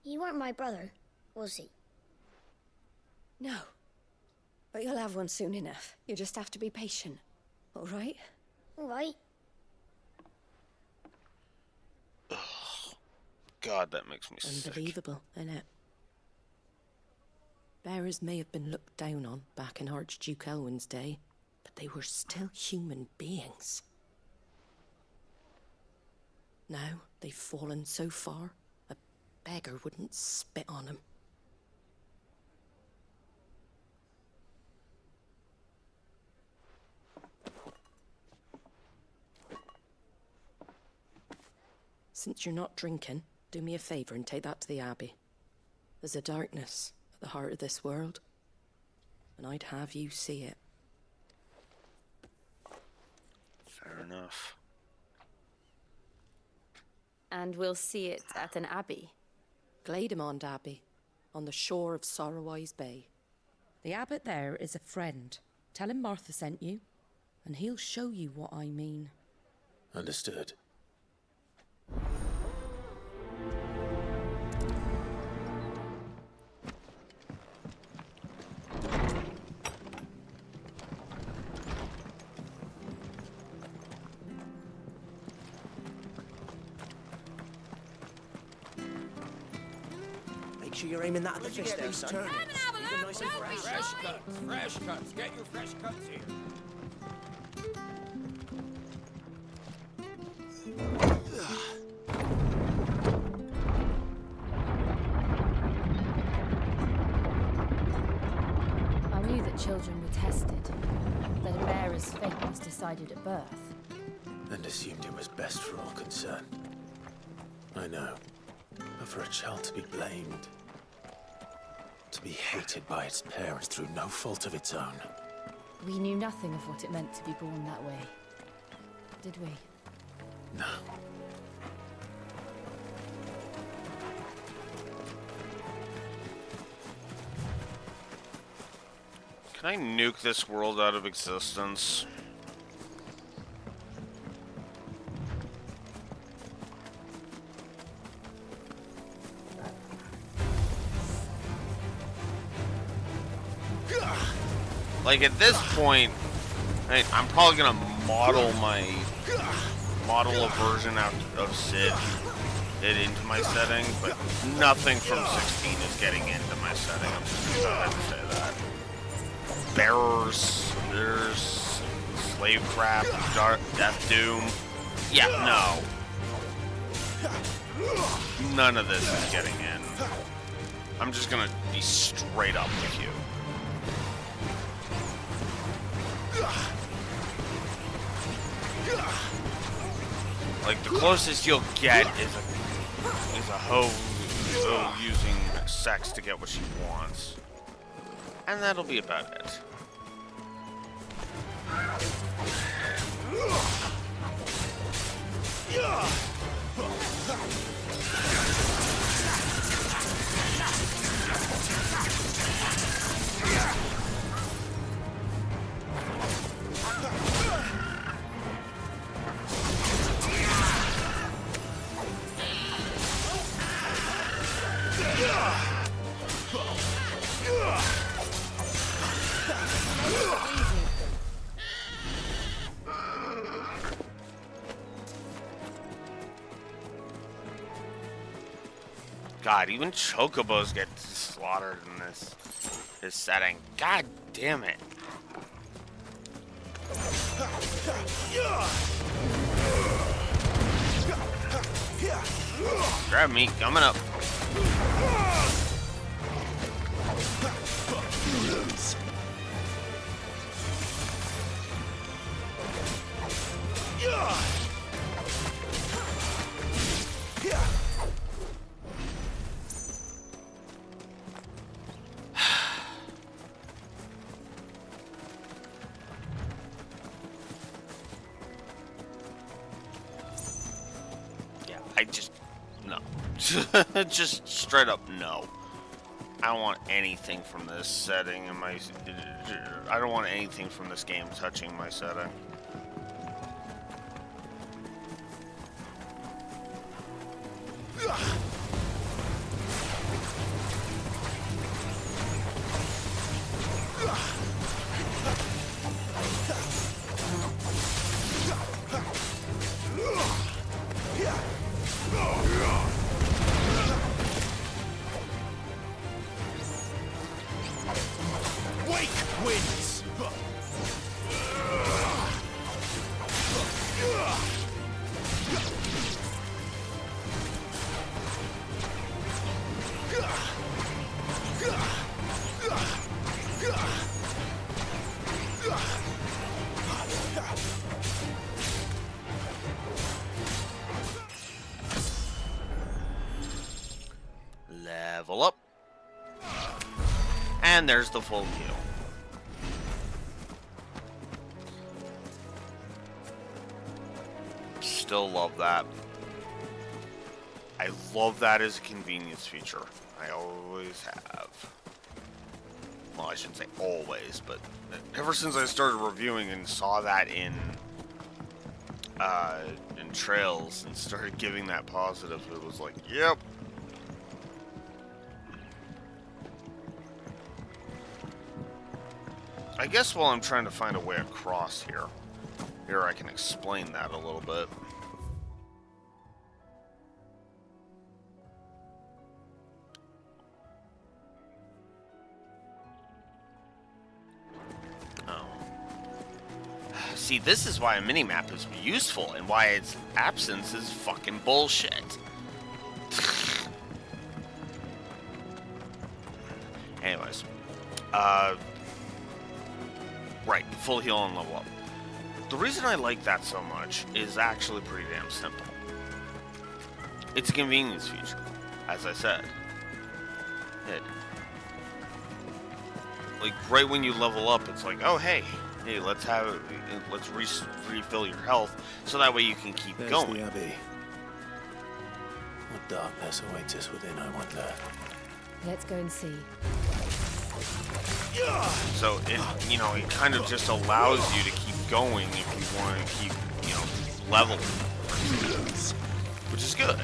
he weren't my brother, was he? No. But you'll have one soon enough. You just have to be patient. All right? All right. God, that makes me sick. Unbelievable, innit? Bearers may have been looked down on back in Archduke Elwin's day, but they were still human beings. Now they've fallen so far, a beggar wouldn't spit on them. Since you're not drinking, do me a favour and take that to the Abbey. There's a darkness at the heart of this world, and I'd have you see it. Fair enough. And we'll see it at an abbey. Glademond Abbey, on the shore of Sorrowwise Bay. The abbot there is a friend. Tell him Martha sent you, and he'll show you what I mean. Understood. Make sure you're aiming that at the fish there, son. turnips? Keep them nice and fresh. Fresh cuts. Get your fresh cuts here. I knew that children were tested, that a bearer's fate was decided at birth. And assumed it was best for all concerned. I know. But for a child to be blamed, to be hated by its parents through no fault of its own. We knew nothing of what it meant to be born that way, did we? No. Can I nuke this world out of existence? Like at this point, I'm probably gonna model a version out of Sid it into my setting, but nothing from 16 is getting into my setting. I'm just gonna go ahead and say that. Bearers, there's slave crap, death doom. Yeah, no. None of this is getting in. I'm just gonna be straight up with you. Like the closest you'll get is a hoe using sex to get what she wants, and that'll be about it. God, even chocobos get slaughtered in this setting. God damn it. Grab me, coming up. No. Just straight up no. I don't want anything from this setting in my... I don't want anything from this game touching my setting. Level up. And there's the full heal. Still love that. I love that as a convenience feature. I always have. Well, I shouldn't say always, but ever since I started reviewing and saw that in trails and started giving that positive, it was like, yep. I guess while I'm trying to find a way across here, I can explain that a little bit. See, this is why a minimap is useful and why its absence is fucking bullshit. Anyways, right, full heal and level up. The reason I like that so much is actually pretty damn simple. It's a convenience feature, as I said. Like, right when you level up, it's like, oh, hey, let's refill your health, so that way you can keep There's going. the Abbey. What darkness awaits us within, I wonder. Let's go and see. So it kind of just allows you to keep going if you want to keep, leveling, which is good.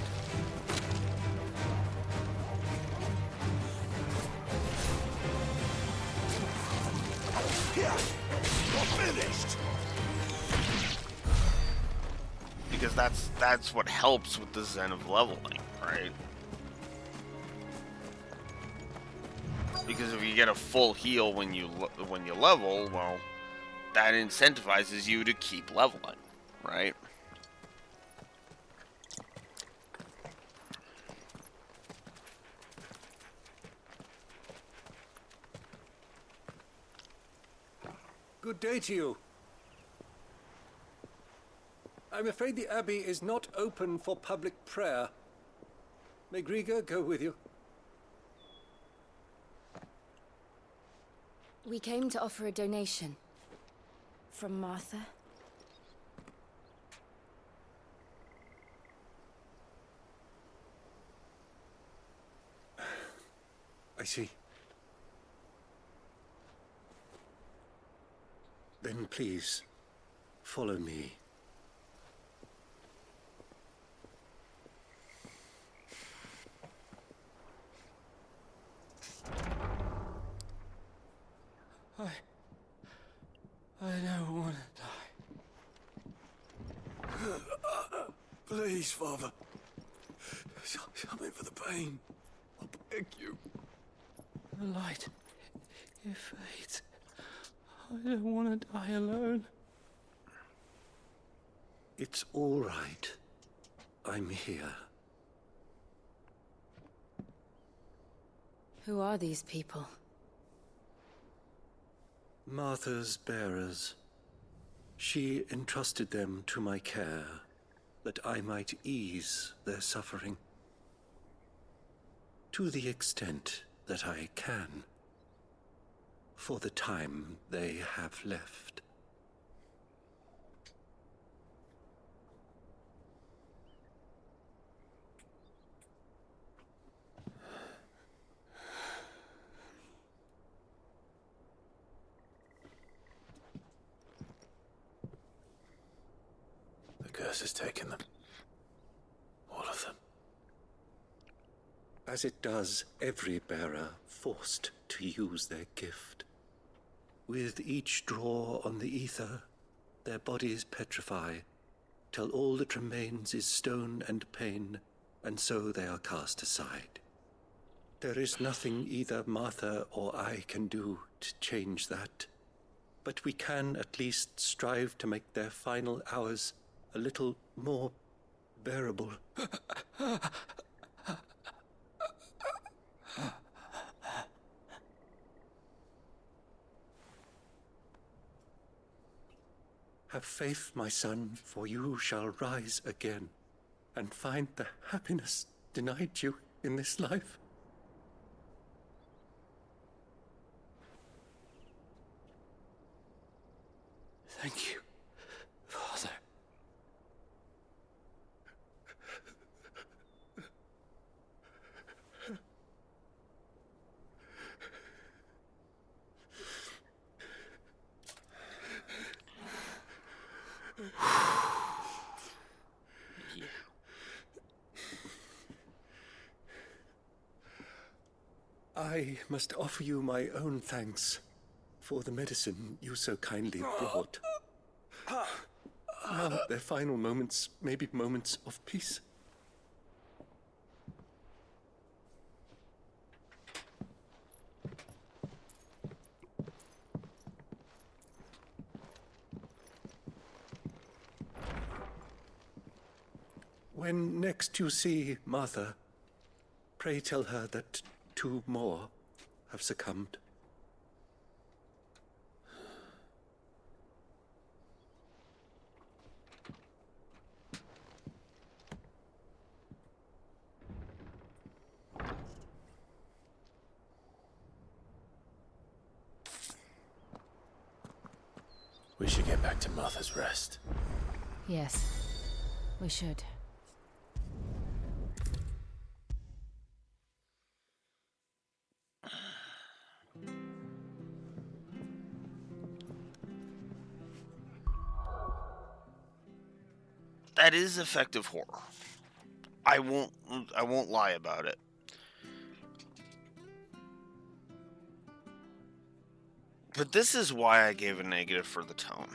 Finished. Because that's what helps with the zen of leveling, right? Because if you get a full heal when you level, well, that incentivizes you to keep leveling, right? Good day to you. I'm afraid the Abbey is not open for public prayer. May Griga go with you? We came to offer a donation. From Martha. I see. Then please, follow me. I don't want to die. Please, Father. Help me for the pain. I beg you. The light. It fades. I don't want to die alone. It's all right. I'm here. Who are these people? Martha's bearers. She entrusted them to my care, that I might ease their suffering. To the extent that I can, for the time they have left. The curse has taken them. All of them. As it does every bearer forced to use their gift. With each draw on the ether, their bodies petrify, till all that remains is stone and pain, and so they are cast aside. There is nothing either Martha or I can do to change that, but we can at least strive to make their final hours a little more bearable. Have faith, my son, for you shall rise again and find the happiness denied you in this life. Thank you, Father. I must offer you my own thanks for the medicine you so kindly brought. Now their final moments may be moments of peace. When next you see Martha, pray tell her that 2 more have succumbed. We should get back to Martha's Rest. Yes, we should. That is effective horror. I won't lie about it. But this is why I gave a negative for the tone.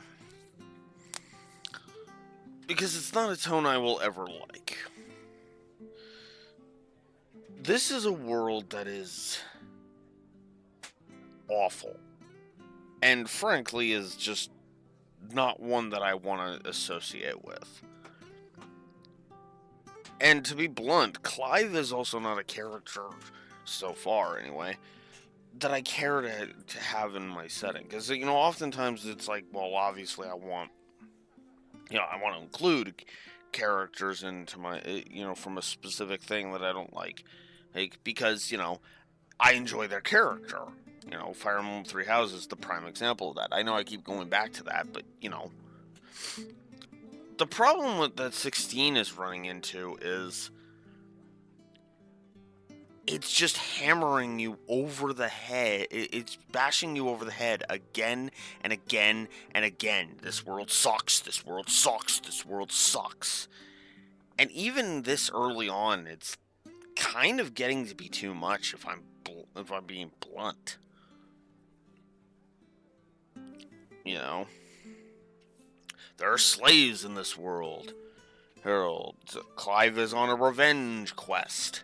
Because it's not a tone I will ever like. This is a world that is awful. And frankly is just not one that I want to associate with. And to be blunt, Clive is also not a character, so far anyway, that I care to have in my setting. Because, oftentimes it's like, well, obviously I want to include characters into my, from a specific thing that I don't like. Because, I enjoy their character. Fire Emblem Three Houses is the prime example of that. I know I keep going back to that, but, the problem that 16 is running into is it's just hammering you over the head. It's bashing you over the head again and again and again. This world sucks. This world sucks. This world sucks. And even this early on, it's kind of getting to be too much if I'm being blunt. There are slaves in this world. Harold, Clive is on a revenge quest.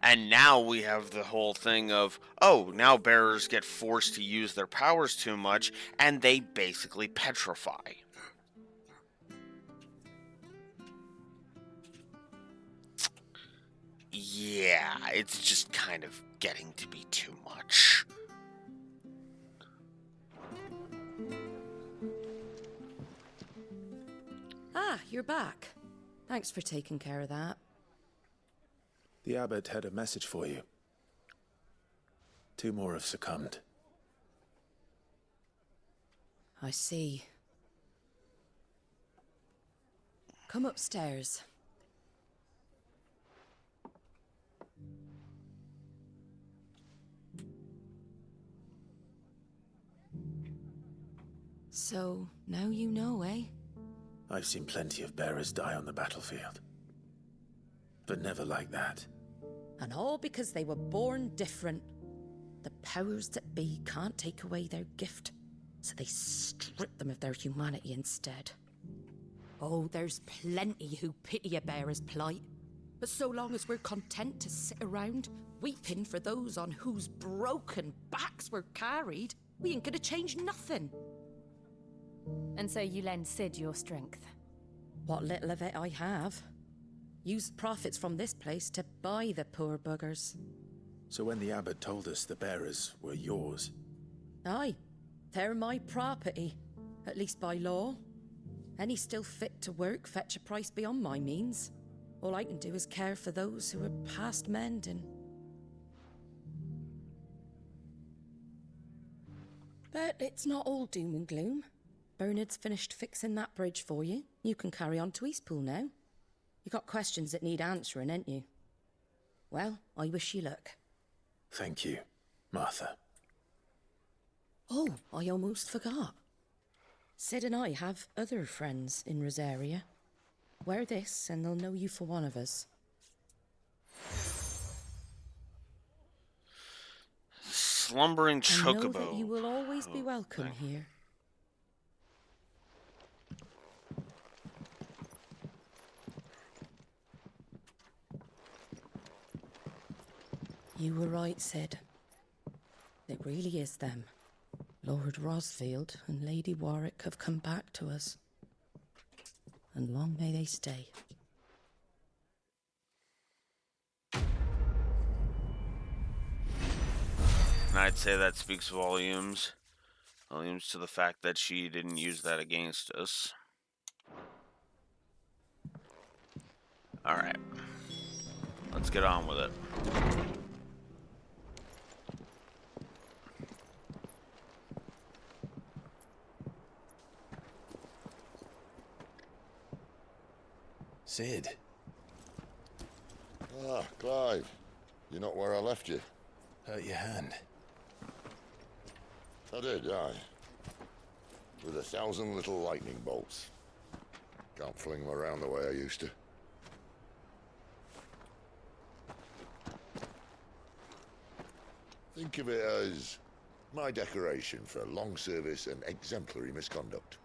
And now we have the whole thing of, now bearers get forced to use their powers too much, and they basically petrify. Yeah, it's just kind of getting to be too much. Ah, you're back. Thanks for taking care of that. The abbot had a message for you. 2 more have succumbed. I see. Come upstairs. So, now you know, eh? I've seen plenty of bearers die on the battlefield. But never like that. And all because they were born different. The powers that be can't take away their gift, so they strip them of their humanity instead. Oh, there's plenty who pity a bearer's plight. But so long as we're content to sit around, weeping for those on whose broken backs we're carried, we ain't gonna change nothing. And so you lend Sid your strength? What little of it I have. Used profits from this place to buy the poor buggers. So when the abbot told us the bearers were yours... Aye, they're my property, at least by law. Any still fit to work fetch a price beyond my means. All I can do is care for those who are past mending. But it's not all doom and gloom. Bernard's finished fixing that bridge for you. You can carry on to Eastpool now. You got questions that need answering, ain't you? Well, I wish you luck. Thank you, Martha. Oh, I almost forgot. Sid and I have other friends in Rosaria. Wear this and they'll know you for one of us. Slumbering chocobo. I know that you will always be welcome here. You were right, Sid. It really is them. Lord Rosfield and Lady Warwick have come back to us. And long may they stay. And I'd say that speaks volumes. Volumes to the fact that she didn't use that against us. Alright. Let's get on with it. Sid. Ah, Clive. You're not where I left you. Hurt your hand. I did, aye. With 1,000 little lightning bolts. Can't fling them around the way I used to. Think of it as my decoration for long service and exemplary misconduct.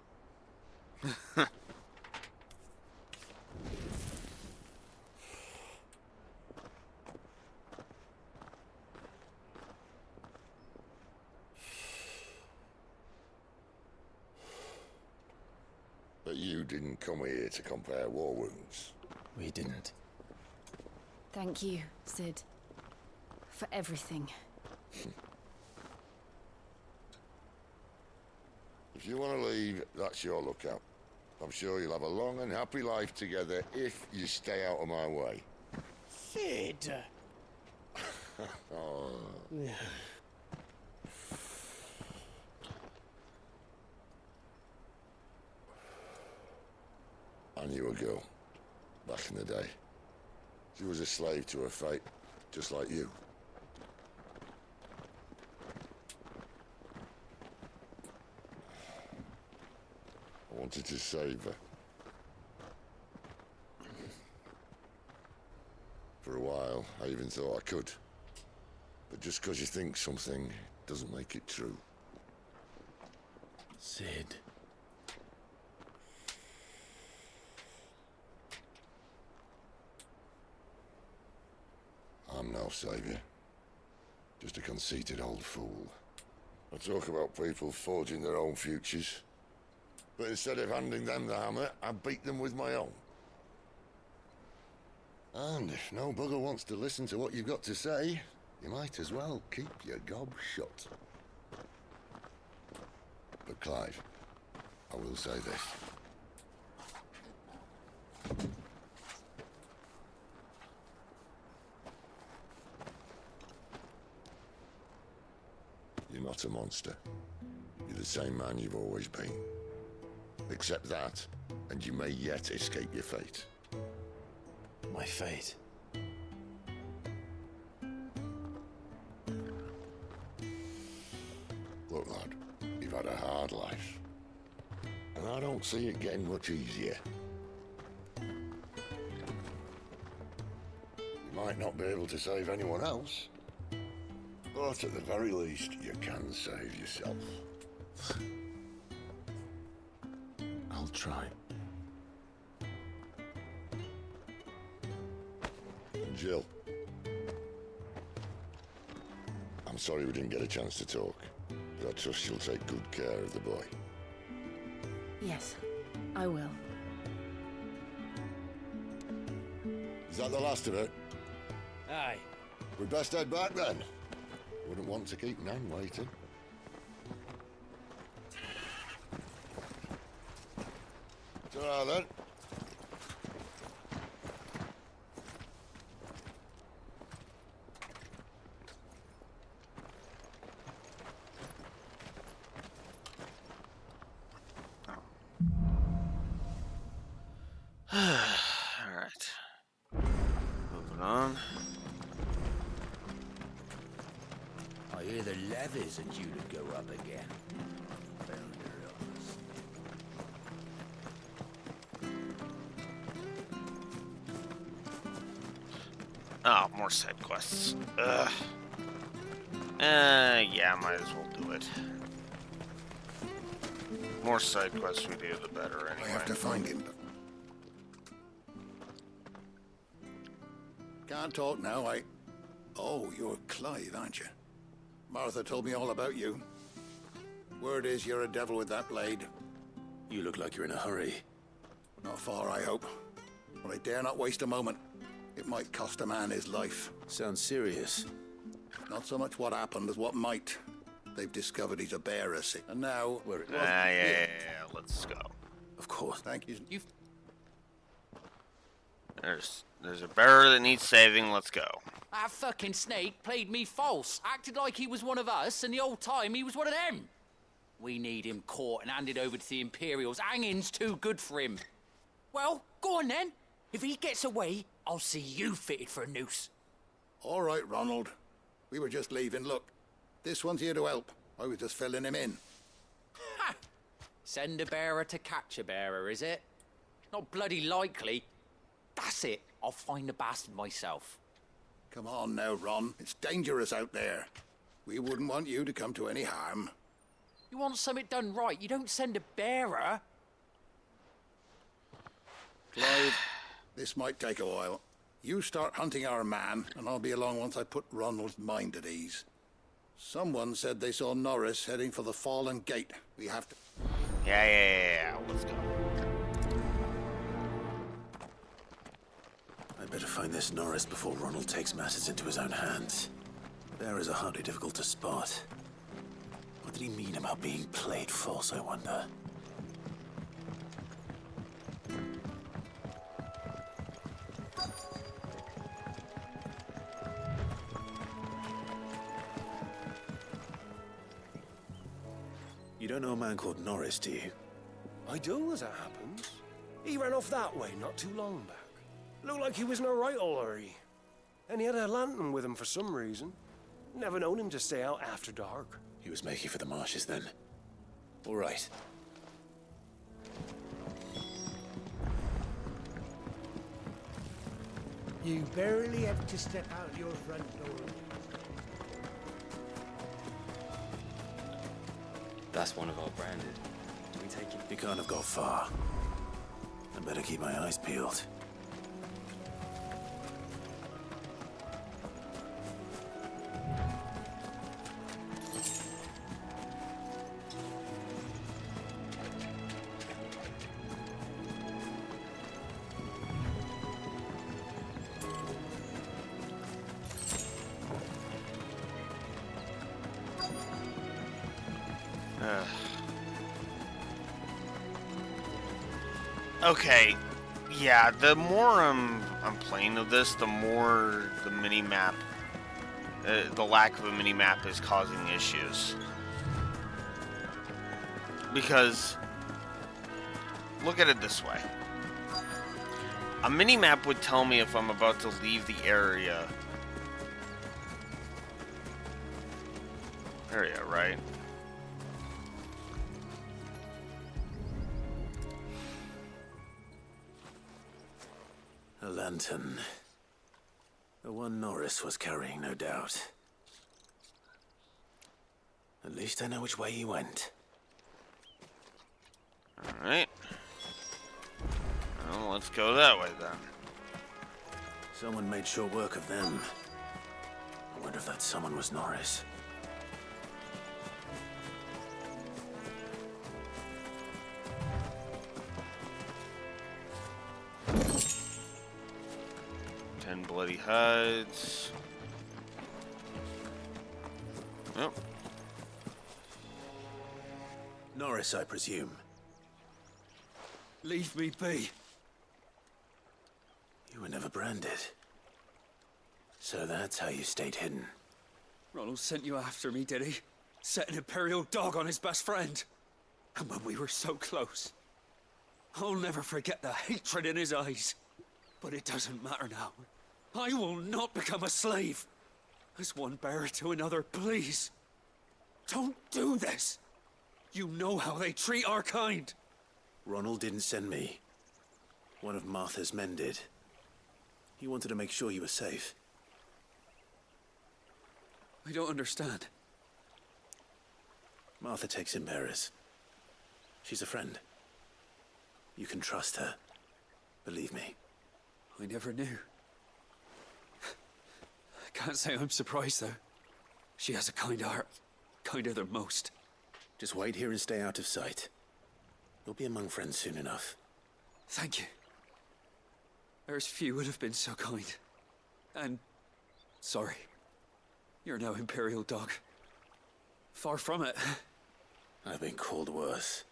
But you didn't come here to compare war wounds. We didn't. Thank you, Sid. For everything. If you want to leave, that's your lookout. I'm sure you'll have a long and happy life together if you stay out of my way. Sid! Oh. I knew a girl, back in the day. She was a slave to her fate, just like you. I wanted to save her. For a while, I even thought I could. But just because you think something doesn't make it true. Sid. I'm no savior. Just a conceited old fool. I talk about people forging their own futures. But instead of handing them the hammer, I beat them with my own. And if no bugger wants to listen to what you've got to say, you might as well keep your gob shut. But Clive, I will say this. You're not a monster. You're the same man you've always been. Accept that, and you may yet escape your fate. My fate? Look, lad, you've had a hard life. And I don't see it getting much easier. You might not be able to save anyone else, but at the very least, you can save yourself. I'll try. And Jill, I'm sorry we didn't get a chance to talk, but I trust you'll take good care of the boy. Yes, I will. Is that the last of it? Aye. We'd best head back then. Wouldn't want to keep Nan waiting. Ta-ra then. Alright. Moving on. I hear the levies are due to go up again. Oh, more side quests. Ugh. Yeah, might as well do it. More side quests we do, the better anyway. I have to find him. Can't talk now, Oh, you're Clive, aren't you? Martha told me all about you. Word is you're a devil with that blade. You look like you're in a hurry. Not far, I hope. But I dare not waste a moment. It might cost a man his life. Sounds serious. Not so much what happened as what might. They've discovered he's a bearer, see. And now, where it was. Yeah, let's go. Of course. Thank you. There's a bearer that needs saving. Let's go. That fucking snake played me false, acted like he was one of us, and the whole time he was one of them. We need him caught and handed over to the Imperials. Hanging's too good for him. Well, go on then. If he gets away, I'll see you fitted for a noose. All right, Ronald. We were just leaving. Look, this one's here to help. I was just filling him in. Ha! Send a bearer to catch a bearer, is it? Not bloody likely. That's it. I'll find the bastard myself. Come on now, Ron. It's dangerous out there. We wouldn't want you to come to any harm. You want something done right, you don't send a bearer. Clive, this might take a while. You start hunting our man, and I'll be along once I put Ronald's mind at ease. Someone said they saw Norris heading for the Fallen Gate. We have to... Yeah. Let's go. I'd better find this Norris before Ronald takes matters into his own hands. Bearers are hardly difficult to spot. What did he mean about being played false, I wonder? You don't know a man called Norris, do you? I do, as it happens. He ran off that way not too long back. Looked like he was in a right old hurry. And he had a lantern with him for some reason. Never known him to stay out after dark. He was making for the marshes then. All right. You barely have to step out your front door. That's one of our branded. Can we take him? He can't have got far. I better keep my eyes peeled. Okay, yeah, the more I'm playing of this, the more the mini-map, the lack of a mini-map is causing issues. Because, look at it this way. A mini-map would tell me if I'm about to leave the area, right? A lantern. The one Norris was carrying, no doubt. At least I know which way he went. Alright. Well, let's go that way then. Someone made short work of them. I wonder if that someone was Norris. Bloody hides. Oh. Norris, I presume. Leave me be. You were never branded. So that's how you stayed hidden. Ronald sent you after me, did he? Set an Imperial dog on his best friend. And when we were so close. I'll never forget the hatred in his eyes. But it doesn't matter now. I will not become a slave. As one bearer to another, please. Don't do this. You know how they treat our kind. Ronald didn't send me. One of Martha's men did. He wanted to make sure you were safe. I don't understand. Martha takes in bearers. She's a friend. You can trust her. Believe me. I never knew. Can't say I'm surprised, though. She has a kind heart. Kinder than most. Just wait here and stay out of sight. You'll be among friends soon enough. Thank you. There's few would have been so kind. And... sorry. You're no Imperial dog. Far from it. I've been called worse.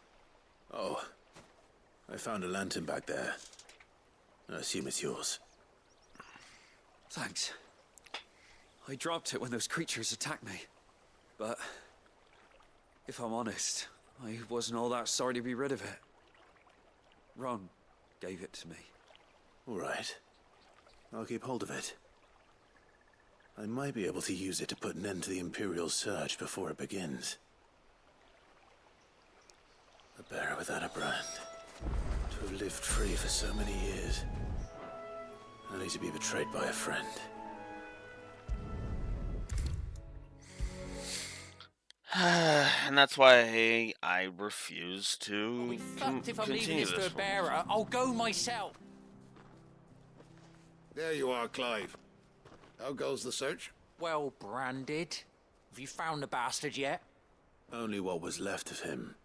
Oh, I found a lantern back there. I assume it's yours. Thanks. I dropped it when those creatures attacked me. But, if I'm honest, I wasn't all that sorry to be rid of it. Ron gave it to me. All right. I'll keep hold of it. I might be able to use it to put an end to the Imperial surge before it begins. A bearer without a brand. To have lived free for so many years. Only to be betrayed by a friend. And that's why I refuse to Fucked if I'm leaving continue this to a this one. bearer. I'll go myself. There you are, Clive. How goes the search? Well branded. Have you found the bastard yet? Only what was left of him.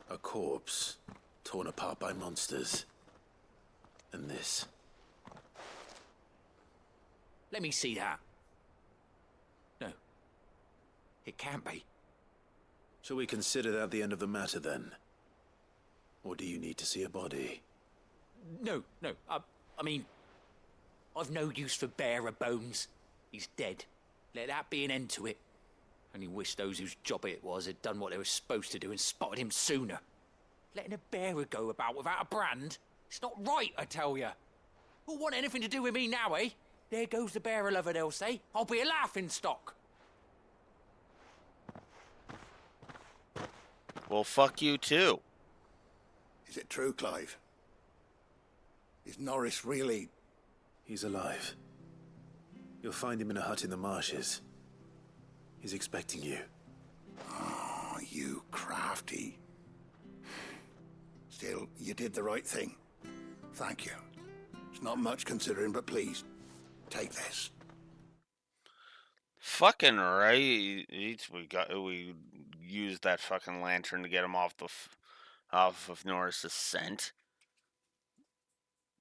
A corpse, torn apart by monsters. And this. Let me see that. No. It can't be. Shall we consider that the end of the matter, then? Or do you need to see a body? No. I mean, I've no use for bearer bones. He's dead. Let that be an end to it. Only wish those whose job it was had done what they were supposed to do and spotted him sooner. Letting a bearer go about without a brand? It's not right, I tell you. Who'll want anything to do with me now, eh? There goes the bearer lover, they'll say. I'll be a laughingstock. Well, fuck you too. Is it true, Clive? Is Norris really... He's alive. You'll find him in a hut in the marshes. He's expecting you. Oh, you crafty. Still, you did the right thing. Thank you. It's not much considering, but please, take this. Fucking right. We used that fucking lantern to get him off of Norris's scent.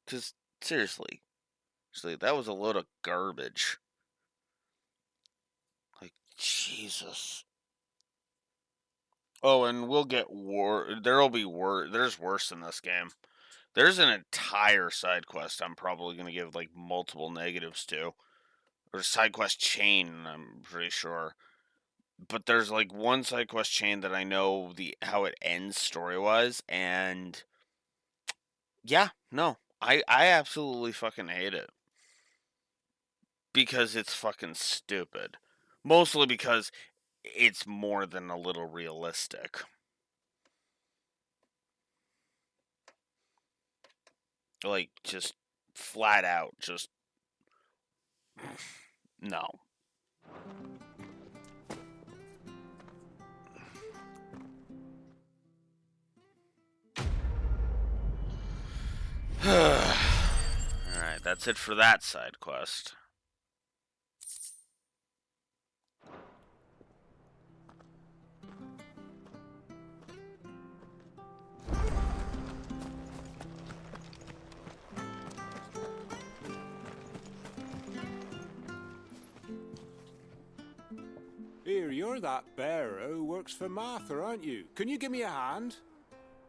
Cause seriously, that was a load of garbage. Like Jesus. Oh, and we'll get there'll be there's worse in this game. There's an entire side quest I'm probably gonna give like multiple negatives to. Or side quest chain, I'm pretty sure. But there's like one side quest chain that I know how it ends story-wise, and yeah, no. I absolutely fucking hate it. Because it's fucking stupid. Mostly because it's more than a little realistic. Like, just flat out, just... no. Alright, that's it for that side quest. Here, you're that bearer who works for Martha, aren't you? Can you give me a hand?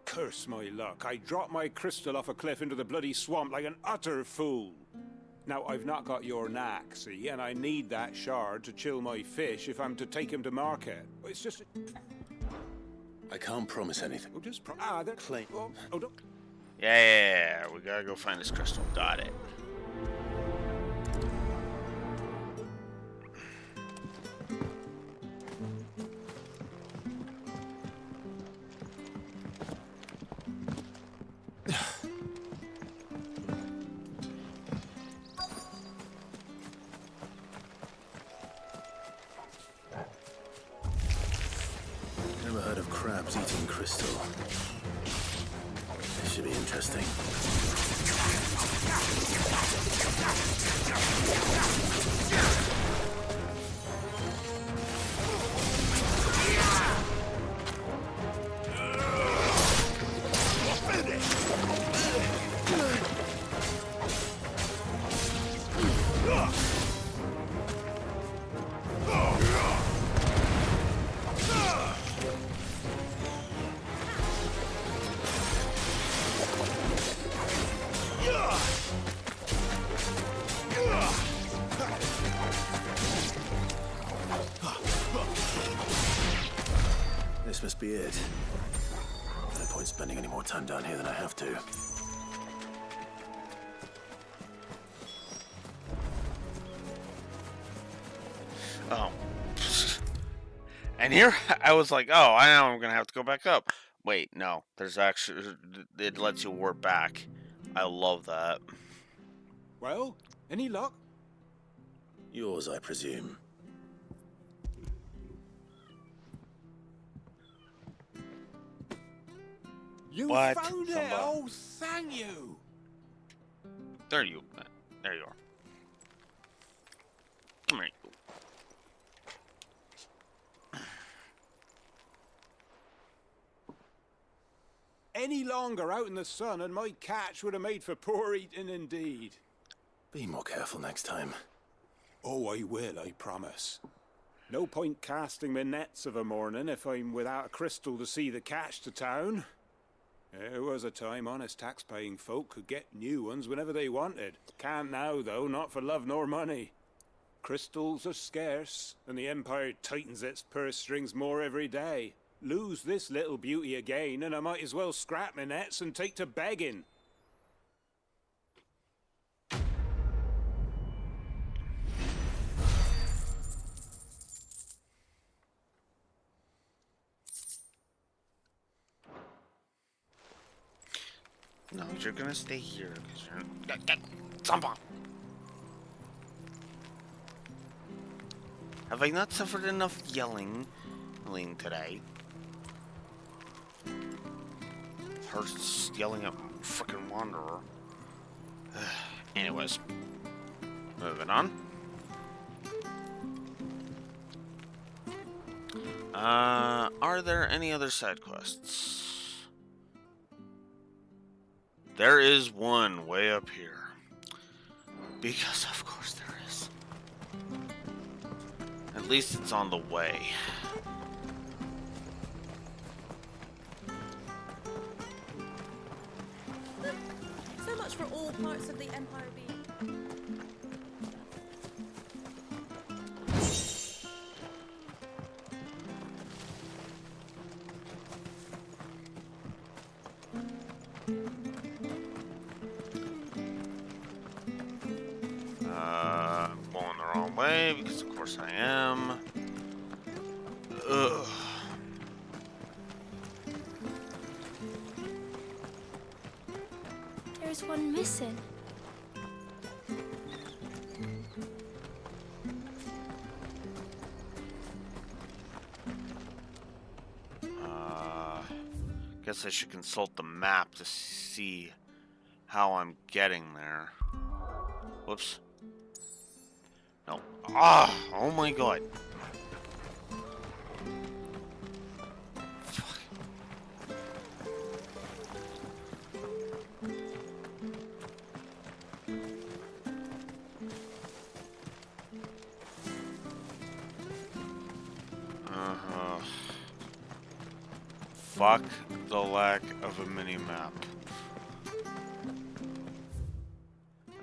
Curse my luck, I dropped my crystal off a cliff into the bloody swamp like an utter fool. Now, I've not got your knack, see, and I need that shard to chill my fish if I'm to take him to market. It's just... I can't promise anything. Oh, just claim. Oh, don't... Yeah, we gotta go find this crystal. Got it. Never heard of crabs eating crystal. This should be interesting. be it. No point spending any more time down here than I have to. Oh. And here, I was like, oh, I know I'm going to have to go back up. Wait, no. There's actually... It lets you warp back. I love that. Well, any luck? Yours, I presume. You What? found it! Somebody. Oh, thank you! There you are. Come here. Any longer out in the sun and my catch would have made for poor eating indeed. Be more careful next time. Oh, I will, I promise. No point casting my nets of a morning if I'm without a crystal to see the catch to town. There was a time honest tax-paying folk could get new ones whenever they wanted. Can't now, though, not for love nor money. Crystals are scarce, and the Empire tightens its purse strings more every day. Lose this little beauty again, and I might as well scrap my nets and take to begging. No, you're gonna stay here because you're. Zomba! Have I not suffered enough yelling today? Hurts yelling at frickin' Wanderer. Anyways, moving on. Are there any other side quests? There is one way up here. Because of course there is. At least it's on the way. So much for all parts of the Empire being... I'm going the wrong way because of course I am. Ugh. There's one missing. Guess I should consult the map to see how I'm getting there. Whoops. No. Ah! Oh my god. Fuck. Fuck the lack of a mini-map.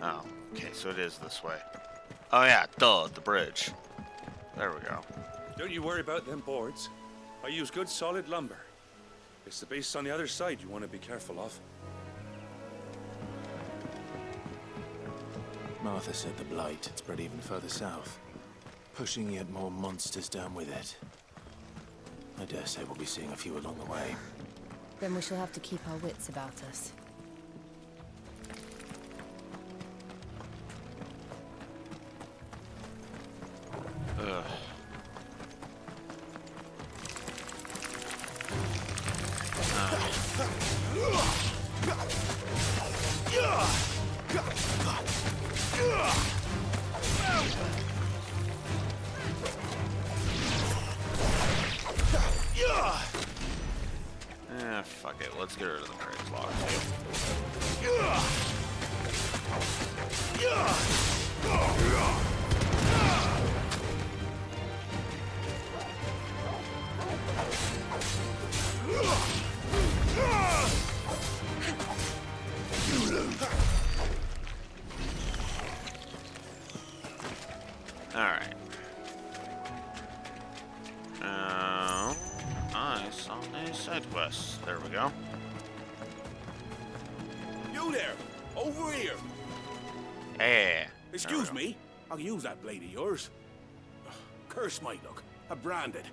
Oh, okay, so it is this way. Oh yeah, duh, the bridge. There we go. Don't you worry about them boards. I use good solid lumber. It's the base on the other side you want to be careful of. Martha said the blight had spread even further south, pushing yet more monsters down with it. I dare say we'll be seeing a few along the way. Then we shall have to keep our wits about us. Ugh. Fuck it. Let's get rid of the trade block. Alright. I saw that. we go. You there! Over here! Yeah. Excuse me. I'll use that blade of yours. Ugh, curse my luck. I'm branded.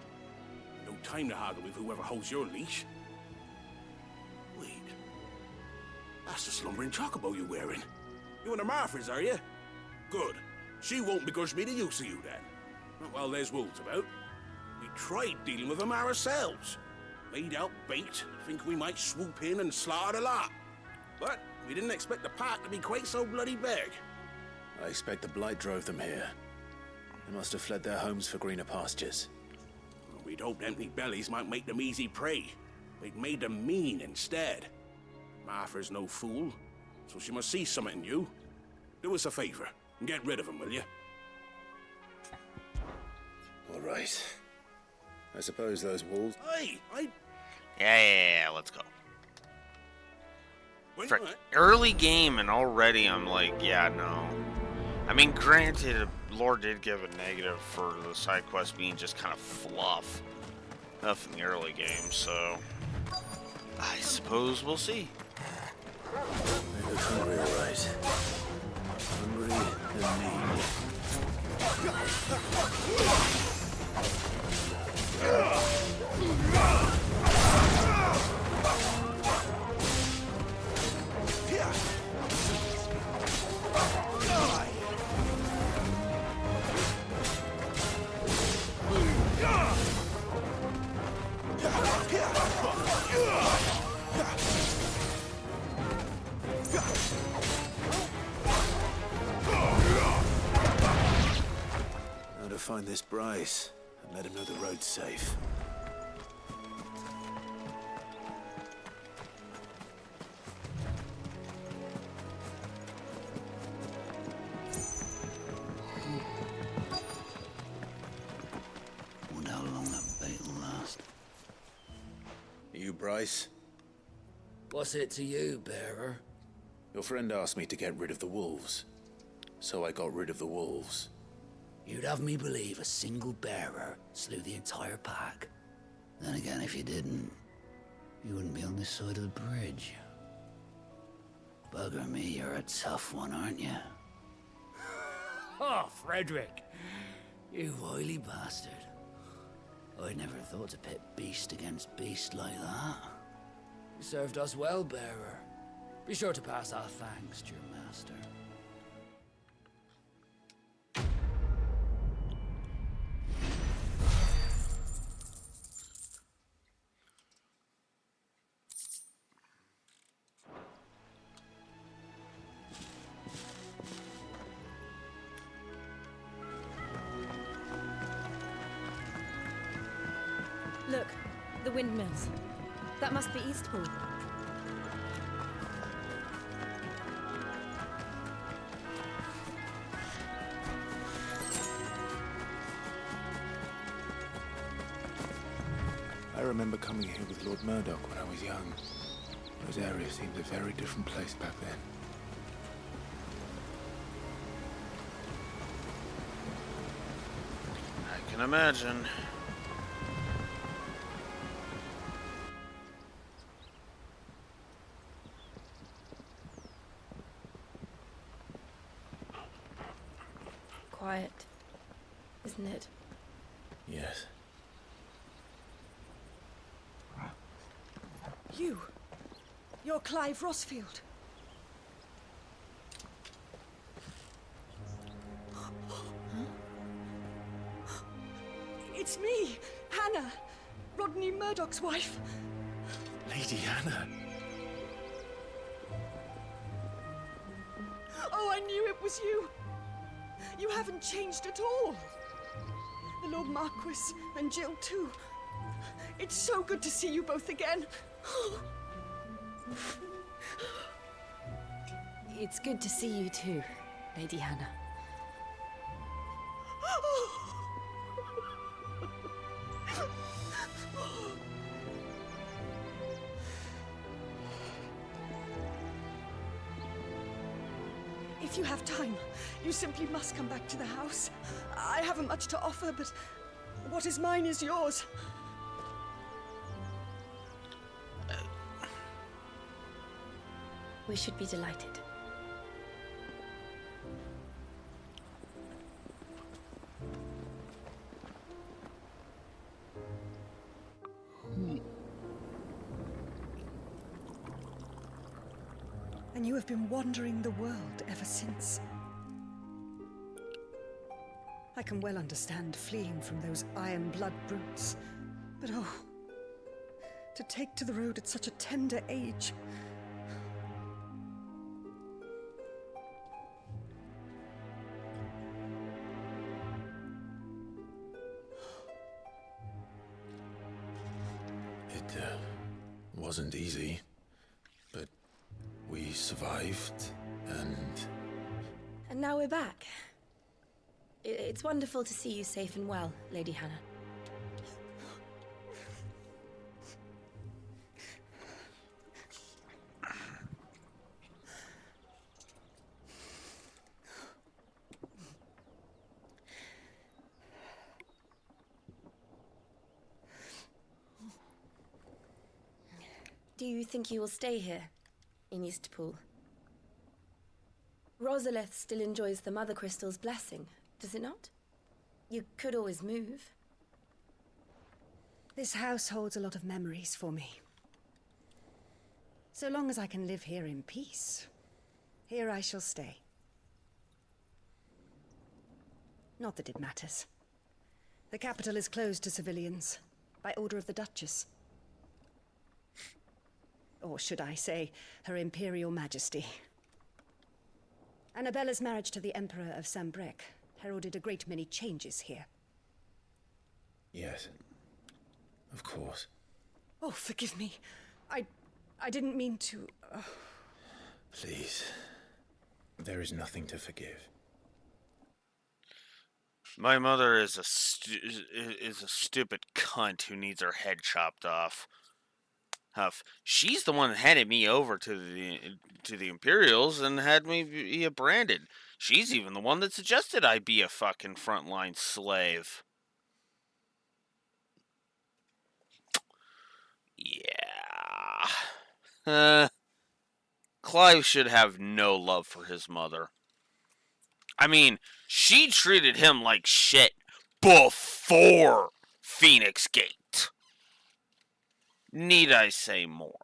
No time to haggle with whoever holds your leash. Wait. That's the slumbering chocobo you're wearing. You and the Marthas, are you? Good. She won't begrudge me the use of you, then. Not while there's wolves about. We tried dealing with them ourselves. Laid out bait, think we might swoop in and slaughter the lot. But we didn't expect the pack to be quite so bloody big. I expect the blight drove them here. They must have fled their homes for greener pastures. Well, we'd hoped empty bellies might make them easy prey. We'd made them mean instead. Martha's no fool, so she must see something in you. Do us a favor and get rid of them, will you? All right. I suppose those wolves... Hey, Yeah, let's go. Early game and already I'm like, yeah, no. I mean, granted, Lord did give a negative for the side quest being just kind of fluff. Enough in the early game, so... I suppose we'll see. They look hungry, all right. Hungry and mean. Now to find this Bryce and let him know the road's safe. Wonder how long that bait will last. You, Bryce? What's it to you, bearer? Your friend asked me to get rid of the wolves. So I got rid of the wolves. You'd have me believe a single bearer slew the entire pack. Then again, if you didn't, you wouldn't be on this side of the bridge. Bugger me, you're a tough one, aren't you? Oh, Frederick! You wily bastard. I'd never thought to pit beast against beast like that. You served us well, bearer. Be sure to pass our thanks to your master. Look, the windmills. That must be Eastpool. I remember coming here with Lord Murdoch when I was young. Those areas seemed a very different place back then. I can imagine. Quiet, isn't it? Yes. You're Clive Rossfield. It's me, Hannah, Rodney Murdoch's wife. Lady Hannah. Oh, I knew it was you. You haven't changed at all. The Lord Marquis and Jill too. It's so good to see you both again. It's good to see you too, Lady Hannah. If you have time, you simply must come back to the house. I haven't much to offer, but what is mine is yours. We should be delighted. And you have been wandering the world ever since. I can well understand fleeing from those iron blood brutes, but oh, to take to the road at such a tender age. It wasn't easy, but we survived, and... And now we're back. It's wonderful to see you safe and well, Lady Hannah. Do you think you will stay here, in Eastpool? Rosalith still enjoys the Mother Crystal's blessing, does it not? You could always move. This house holds a lot of memories for me. So long as I can live here in peace, here I shall stay. Not that it matters. The capital is closed to civilians, by order of the Duchess. Or should I say, Her Imperial Majesty. Annabella's marriage to the Emperor of Sambrec heralded a great many changes here. Yes, of course. Oh, forgive me. I didn't mean to... Please. There is nothing to forgive. My mother is a stupid cunt who needs her head chopped off. Huff. She's the one that handed me over to the Imperials and had me be branded. She's even the one that suggested I be a fucking frontline slave. Yeah. Clive should have no love for his mother. I mean, she treated him like shit before Phoenix Gate. Need I say more?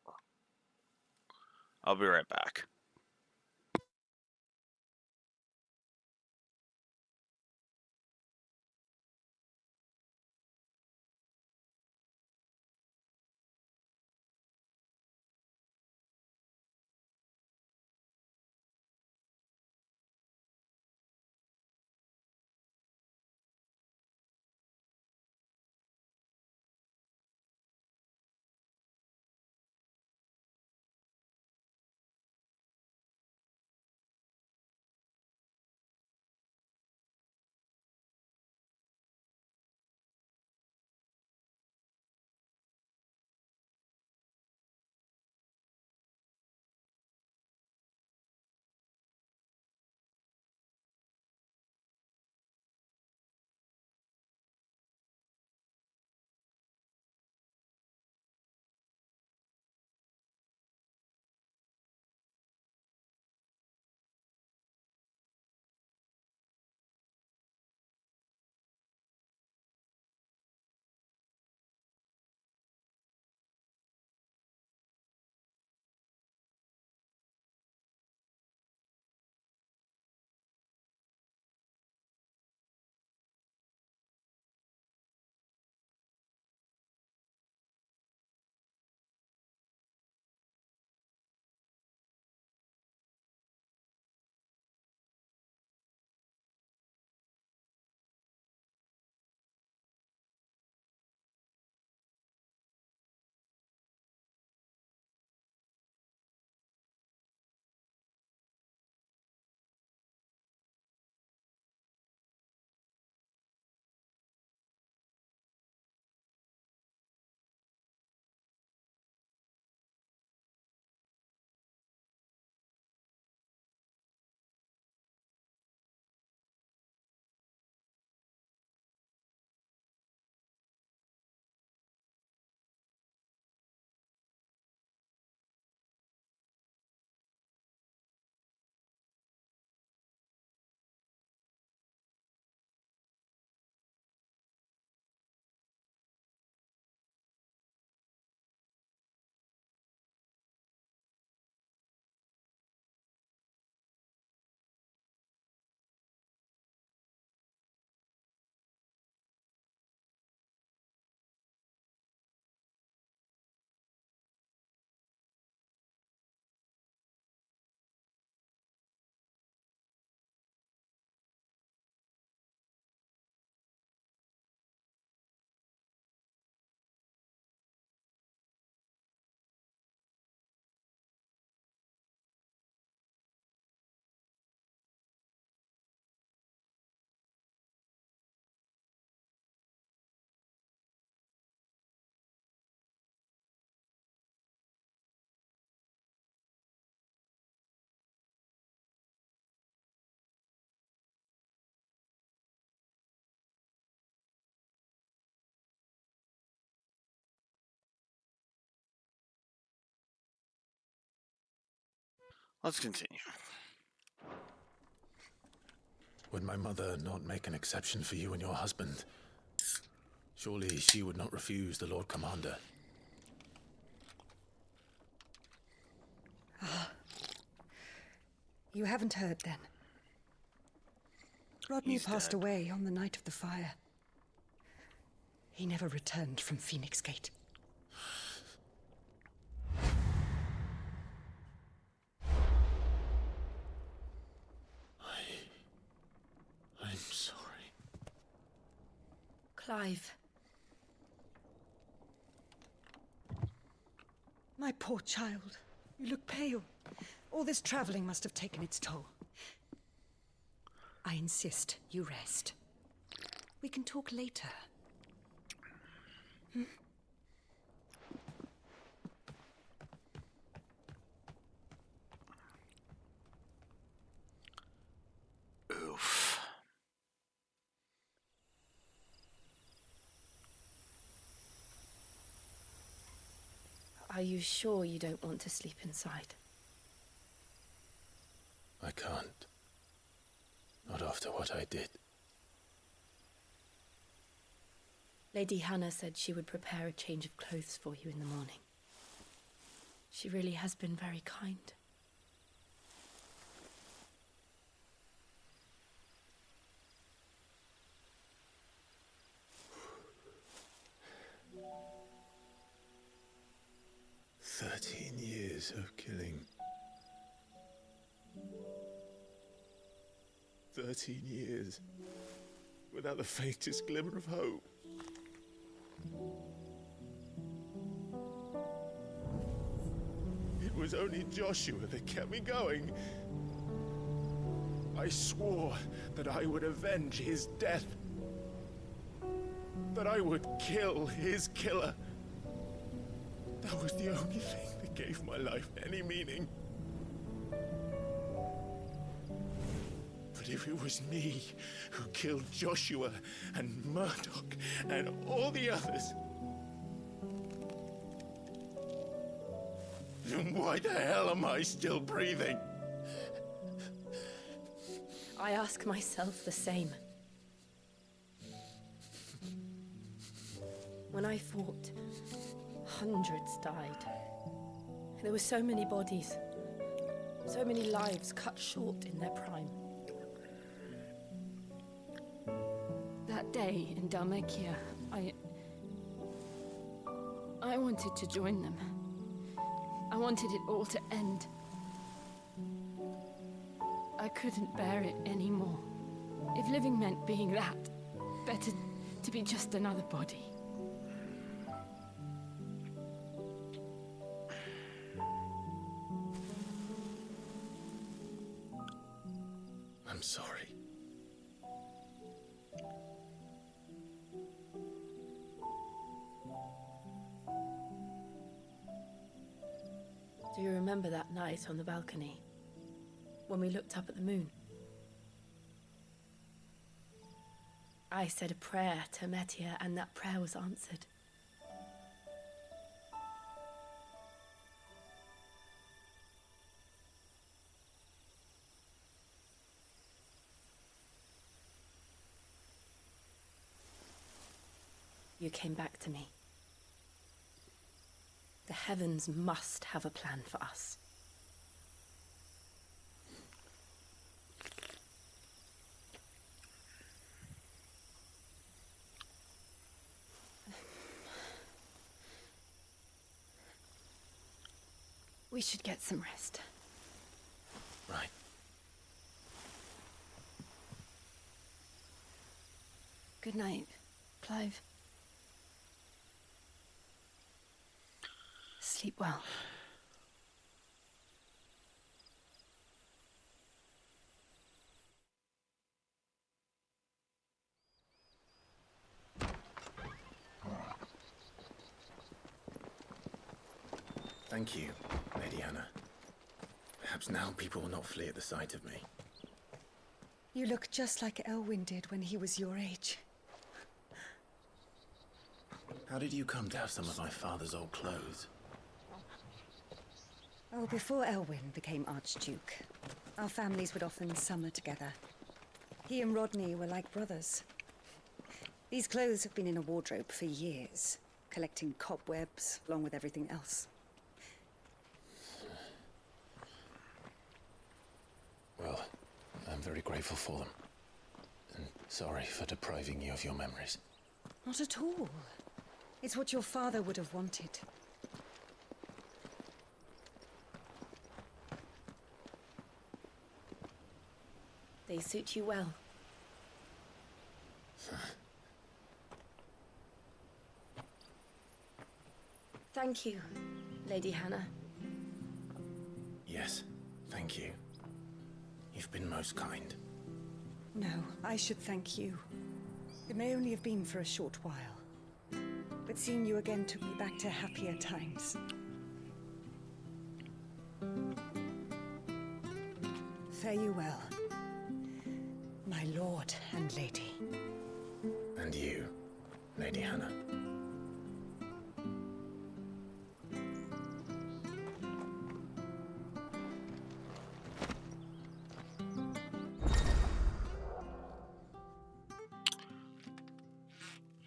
I'll be right back. Let's continue. Would my mother not make an exception for you and your husband? Surely she would not refuse the Lord Commander. Ah. You haven't heard then. Rodney passed away on the night of the fire. He never returned from Phoenix Gate. I'm sorry. Clive. My poor child. You look pale. All this traveling must have taken its toll. I insist you rest. We can talk later. Hmm? Oof. Are you sure you don't want to sleep inside? I can't. Not after what I did. Lady Hannah said she would prepare a change of clothes for you in the morning. She really has been very kind. Years of killing. 13 years without the faintest glimmer of hope. It was only Joshua that kept me going. I swore that I would avenge his death. That I would kill his killer. That was the only thing that gave my life any meaning. But if it was me who killed Joshua and Murdoch and all the others, then why the hell am I still breathing? I ask myself the same. When I fought, hundreds died. There were so many bodies, so many lives cut short in their prime. That day in Dalmekia, I wanted to join them. I wanted it all to end. I couldn't bear it anymore. If living meant being that, better to be just another body. I'm sorry. Do you remember that night on the balcony, when we looked up at the moon? I said a prayer to Metia, and that prayer was answered. You came back to me. The heavens must have a plan for us. We should get some rest. Right. Good night, Clive. Sleep well. Thank you, Lady Hannah. Perhaps now people will not flee at the sight of me. You look just like Elwyn did when he was your age. How did you come to have some of my father's old clothes? Oh, before Elwyn became Archduke, our families would often summer together. He and Rodney were like brothers. These clothes have been in a wardrobe for years, collecting cobwebs along with everything else. Well, I'm very grateful for them. And sorry for depriving you of your memories. Not at all. It's what your father would have wanted. They suit you well. Thank you, Lady Hannah. Yes, thank you. You've been most kind. No, I should thank you. It may only have been for a short while, but seeing you again took me back to happier times. Fare you well, my lord and lady. And you, Lady Hannah.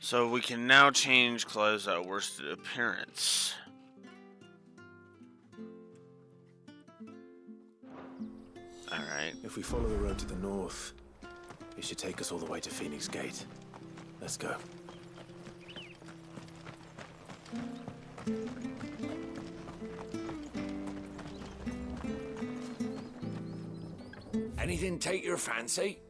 So we can now change clothes at worsted appearance. Alright. If we follow the road to the north, it should take us all the way to Phoenix Gate. Let's go. Anything take your fancy?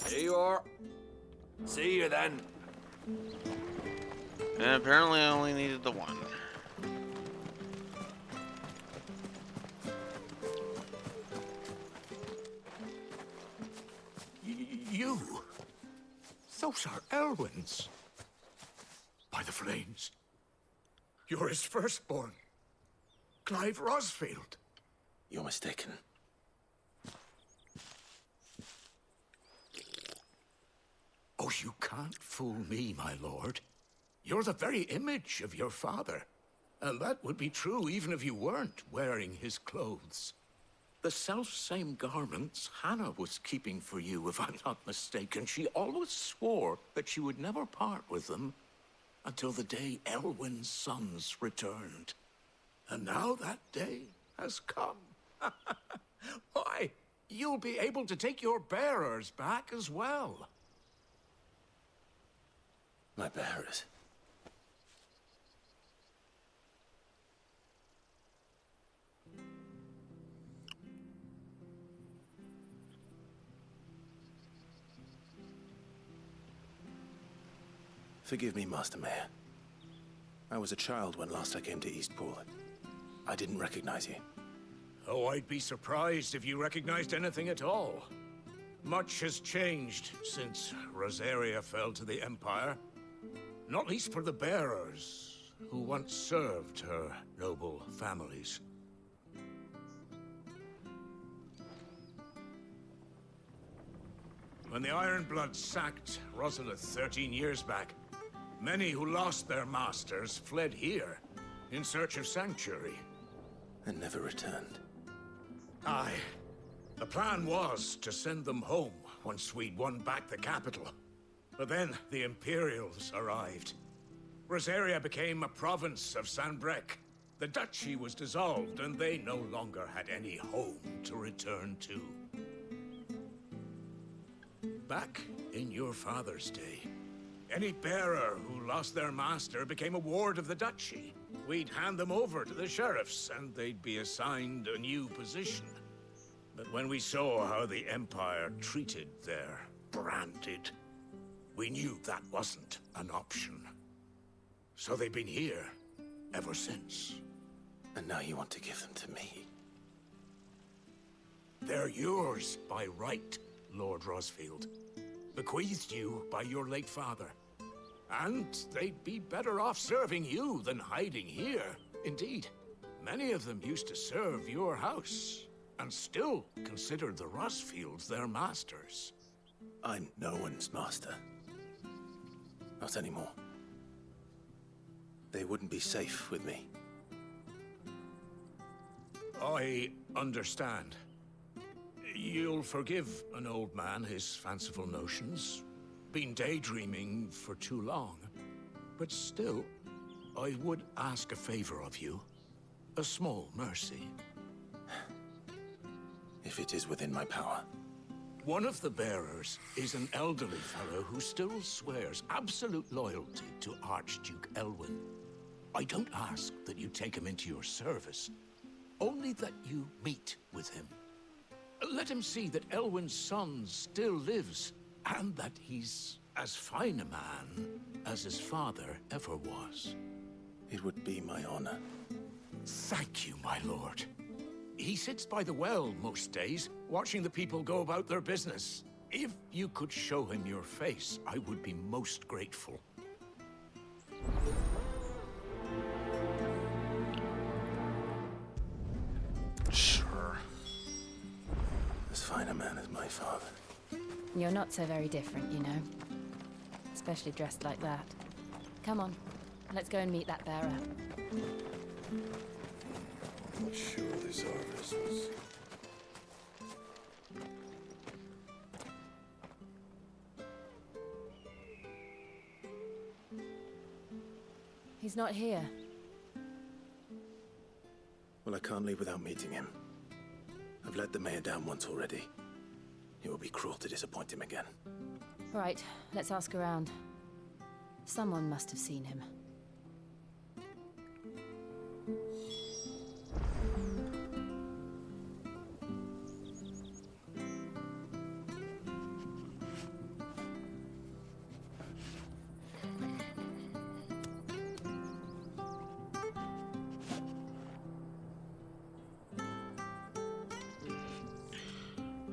Here you are. See you then. And apparently I only needed the one. You? Those are Elwyn's. By the flames. You're his firstborn. Clive Rosfield. You're mistaken. Oh, you can't fool me, my lord. You're the very image of your father. And that would be true even if you weren't wearing his clothes. The self-same garments Hannah was keeping for you, if I'm not mistaken. She always swore that she would never part with them until the day Elwyn's sons returned. And now that day has come. Why, you'll be able to take your bearers back as well. My bearers. Forgive me, Master Mayor. I was a child when last I came to Eastpool. I didn't recognize you. Oh, I'd be surprised if you recognized anything at all. Much has changed since Rosaria fell to the Empire. Not least for the bearers, who once served her noble families. When the Ironbloods sacked Rosalith 13 years back, many who lost their masters fled here in search of sanctuary. And never returned. Aye. The plan was to send them home once we'd won back the capital. But then the Imperials arrived. Rosaria became a province of Sanbreque. The duchy was dissolved, and they no longer had any home to return to. Back in your father's day, any bearer who lost their master became a ward of the duchy. We'd hand them over to the sheriffs, and they'd be assigned a new position. But when we saw how the Empire treated their branded, we knew that wasn't an option. So they've been here ever since. And now you want to give them to me? They're yours by right, Lord Rosfield. bequeathed you by your late father. And they'd be better off serving you than hiding here. Indeed, many of them used to serve your house, and still considered the Rosfields their masters. I'm no one's master. Not anymore. They wouldn't be safe with me. I understand. You'll forgive an old man his fanciful notions. Been daydreaming for too long. But still, I would ask a favor of you. A small mercy. If it is within my power. One of the bearers is an elderly fellow who still swears absolute loyalty to Archduke Elwyn. I don't ask that you take him into your service, only that you meet with him. Let him see that Elwyn's son still lives, and that he's as fine a man as his father ever was. It would be my honor. Thank you, my lord. He sits by the well most days, watching the people go about their business. If you could show him your face, I would be most grateful. Sure. As fine a man as my father. You're not so very different, you know. Especially dressed like that. Come on, let's go and meet that bearer. Surely Zarvis was... He's not here. Well, I can't leave without meeting him. I've let the mayor down once already. It will be cruel to disappoint him again. Right, let's ask around. Someone must have seen him.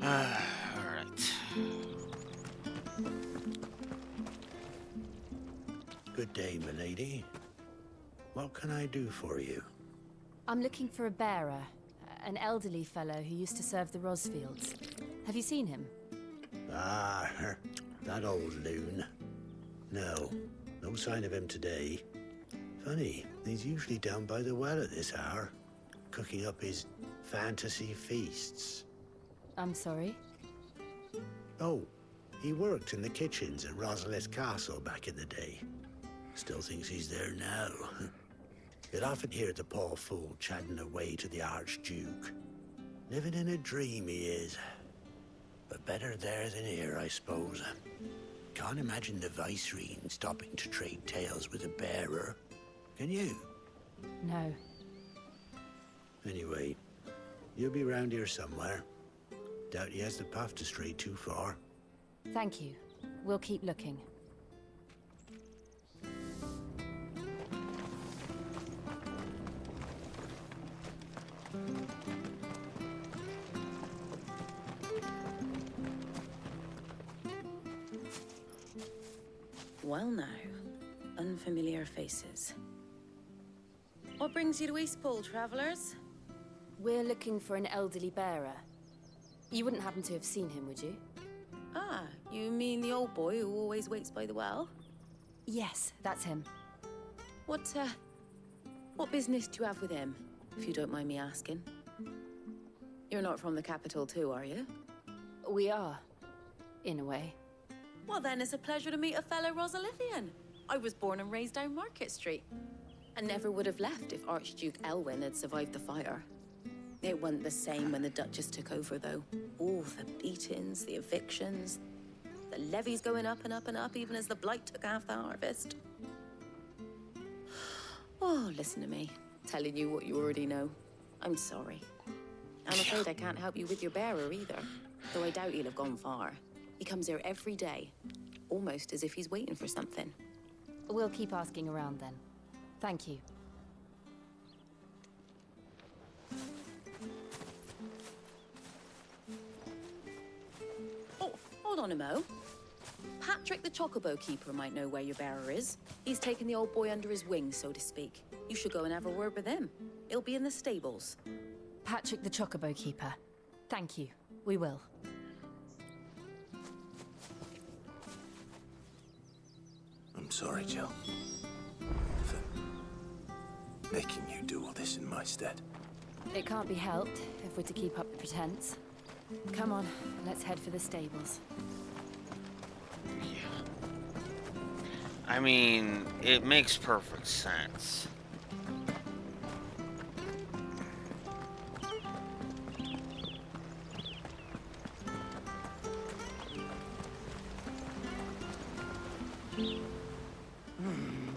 Alright. Good day, milady. What can I do for you? I'm looking for a bearer. An elderly fellow who used to serve the Rosfields. Have you seen him? Ah, that old loon. No, no sign of him today. Funny, he's usually down by the well at this hour, cooking up his fantasy feasts. I'm sorry? Oh, he worked in the kitchens at Rosalith Castle back in the day. Still thinks he's there now. You'd often hear the poor fool chatting away to the Archduke. Living in a dream he is. But better there than here, I suppose. Can't imagine the Viceroy stopping to trade tales with a bearer. Can you? No. Anyway, you'll be round here somewhere. Doubt he has the path to stray too far. Thank you. We'll keep looking. Well now, unfamiliar faces. What brings you to Eastpool, travelers? We're looking for an elderly bearer. You wouldn't happen to have seen him, would you? Ah, you mean the old boy who always waits by the well? Yes, that's him. What business do you have with him, if you don't mind me asking? You're not from the capital too, are you? We are, in a way. Well then, it's a pleasure to meet a fellow Rosalithian. I was born and raised down Market Street. And never would have left if Archduke Elwyn had survived the fire. It wasn't the same when the Duchess took over, though. All the beatings, the evictions, the levies going up and up and up, even as the blight took half the harvest. Oh, listen to me, telling you what you already know. I'm sorry. I'm afraid I can't help you with your bearer either, though I doubt he'll have gone far. He comes here every day, almost as if he's waiting for something. We'll keep asking around then. Thank you. Oh, hold on a mo. Patrick the Chocobo Keeper might know where your bearer is. He's taken the old boy under his wing, so to speak. You should go and have a word with him. He'll be in the stables. Patrick the Chocobo Keeper. Thank you. We will. I'm sorry, Jill. For making you do all this in my stead. It can't be helped if we're to keep up the pretense. Come on, let's head for the stables. I mean, it makes perfect sense.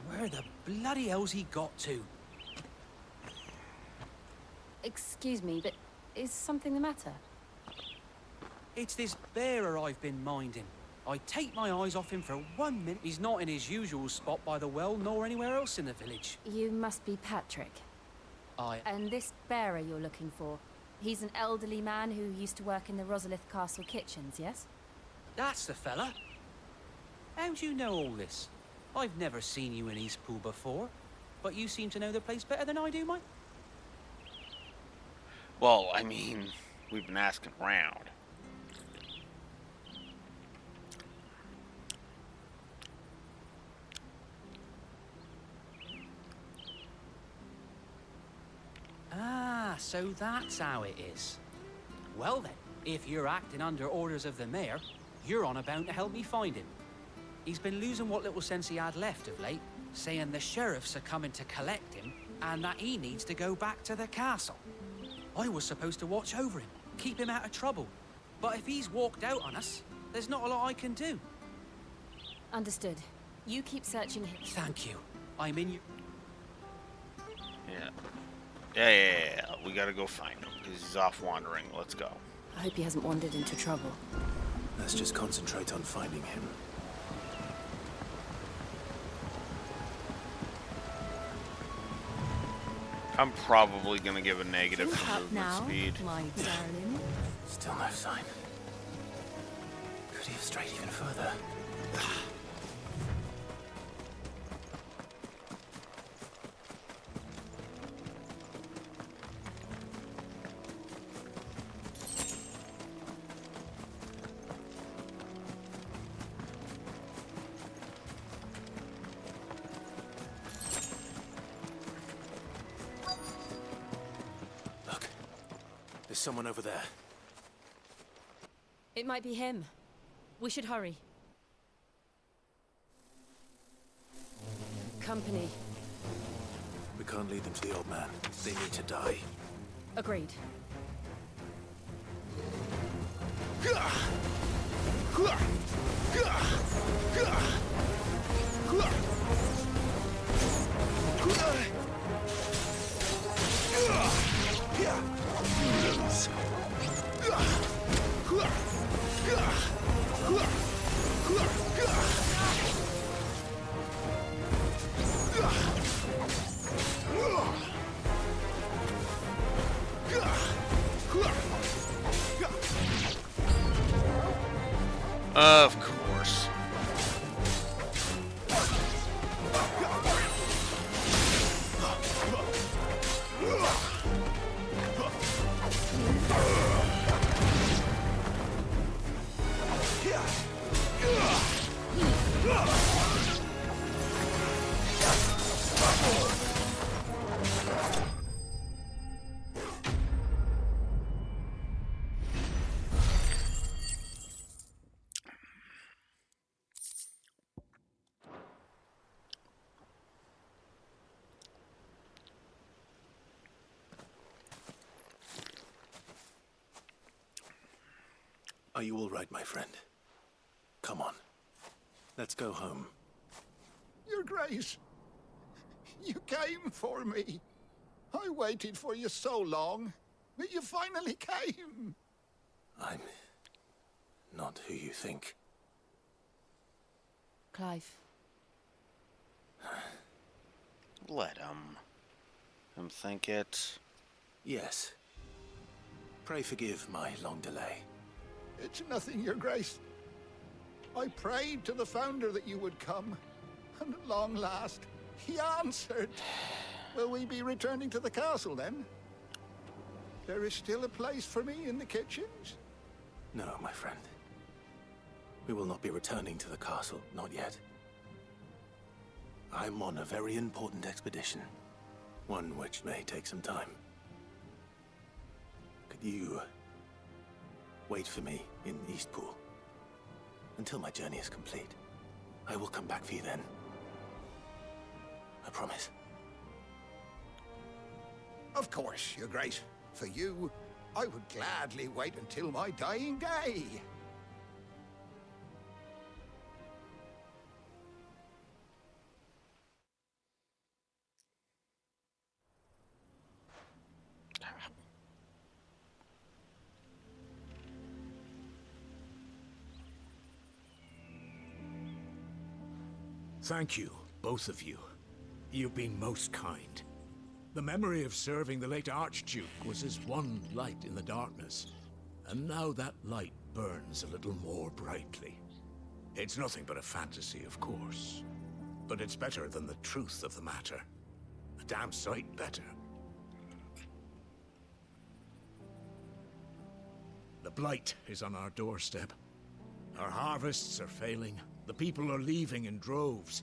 Where the bloody hell's he got to? Excuse me, but is something the matter? It's this bearer I've been minding. I take my eyes off him for 1 minute. He's not in his usual spot by the well, nor anywhere else in the village. You must be Patrick. And this bearer you're looking for, he's an elderly man who used to work in the Rosalith Castle kitchens, yes? That's the fella. How do you know all this? I've never seen you in Eastpool before, but you seem to know the place better than I do, mate. Well, I mean, we've been asking around. Ah, so that's how it is. Well then, if you're acting under orders of the mayor, you're on about to help me find him. He's been losing what little sense he had left of late, saying the sheriffs are coming to collect him, and that he needs to go back to the castle. I was supposed to watch over him, keep him out of trouble. But if he's walked out on us, there's not a lot I can do. Understood. You keep searching him. Thank you. I'm in you. Yeah. We gotta go find him, because he's off wandering. Let's go. I hope he hasn't wandered into trouble. Let's just concentrate on finding him. I'm probably gonna give a negative for Up movement now, speed. my darling. Still no sign. Could he have strayed even further? There's someone over there. It might be him. We should hurry. Company. We can't lead them to the old man. They need to die. Agreed. Of course. Are you all right, my friend? Come on. Let's go home. Your Grace, you came for me. I waited for you so long, but you finally came. I'm not who you think. Clive. Let him think it. Yes. Pray forgive my long delay. It's nothing, Your Grace. I prayed to the Founder that you would come, and at long last, he answered. Will we be returning to the castle, then? There is still a place for me in the kitchens? No, my friend. We will not be returning to the castle, not yet. I'm on a very important expedition, one which may take some time. Could you wait for me in Eastpool until my journey is complete? I will come back for you then. I promise. Of course, Your Grace. For you, I would gladly wait until my dying day. Thank you, both of you. You've been most kind. The memory of serving the late Archduke was as one light in the darkness, and now that light burns a little more brightly. It's nothing but a fantasy, of course, but it's better than the truth of the matter. A damn sight better. The blight is on our doorstep. Our harvests are failing. The people are leaving in droves.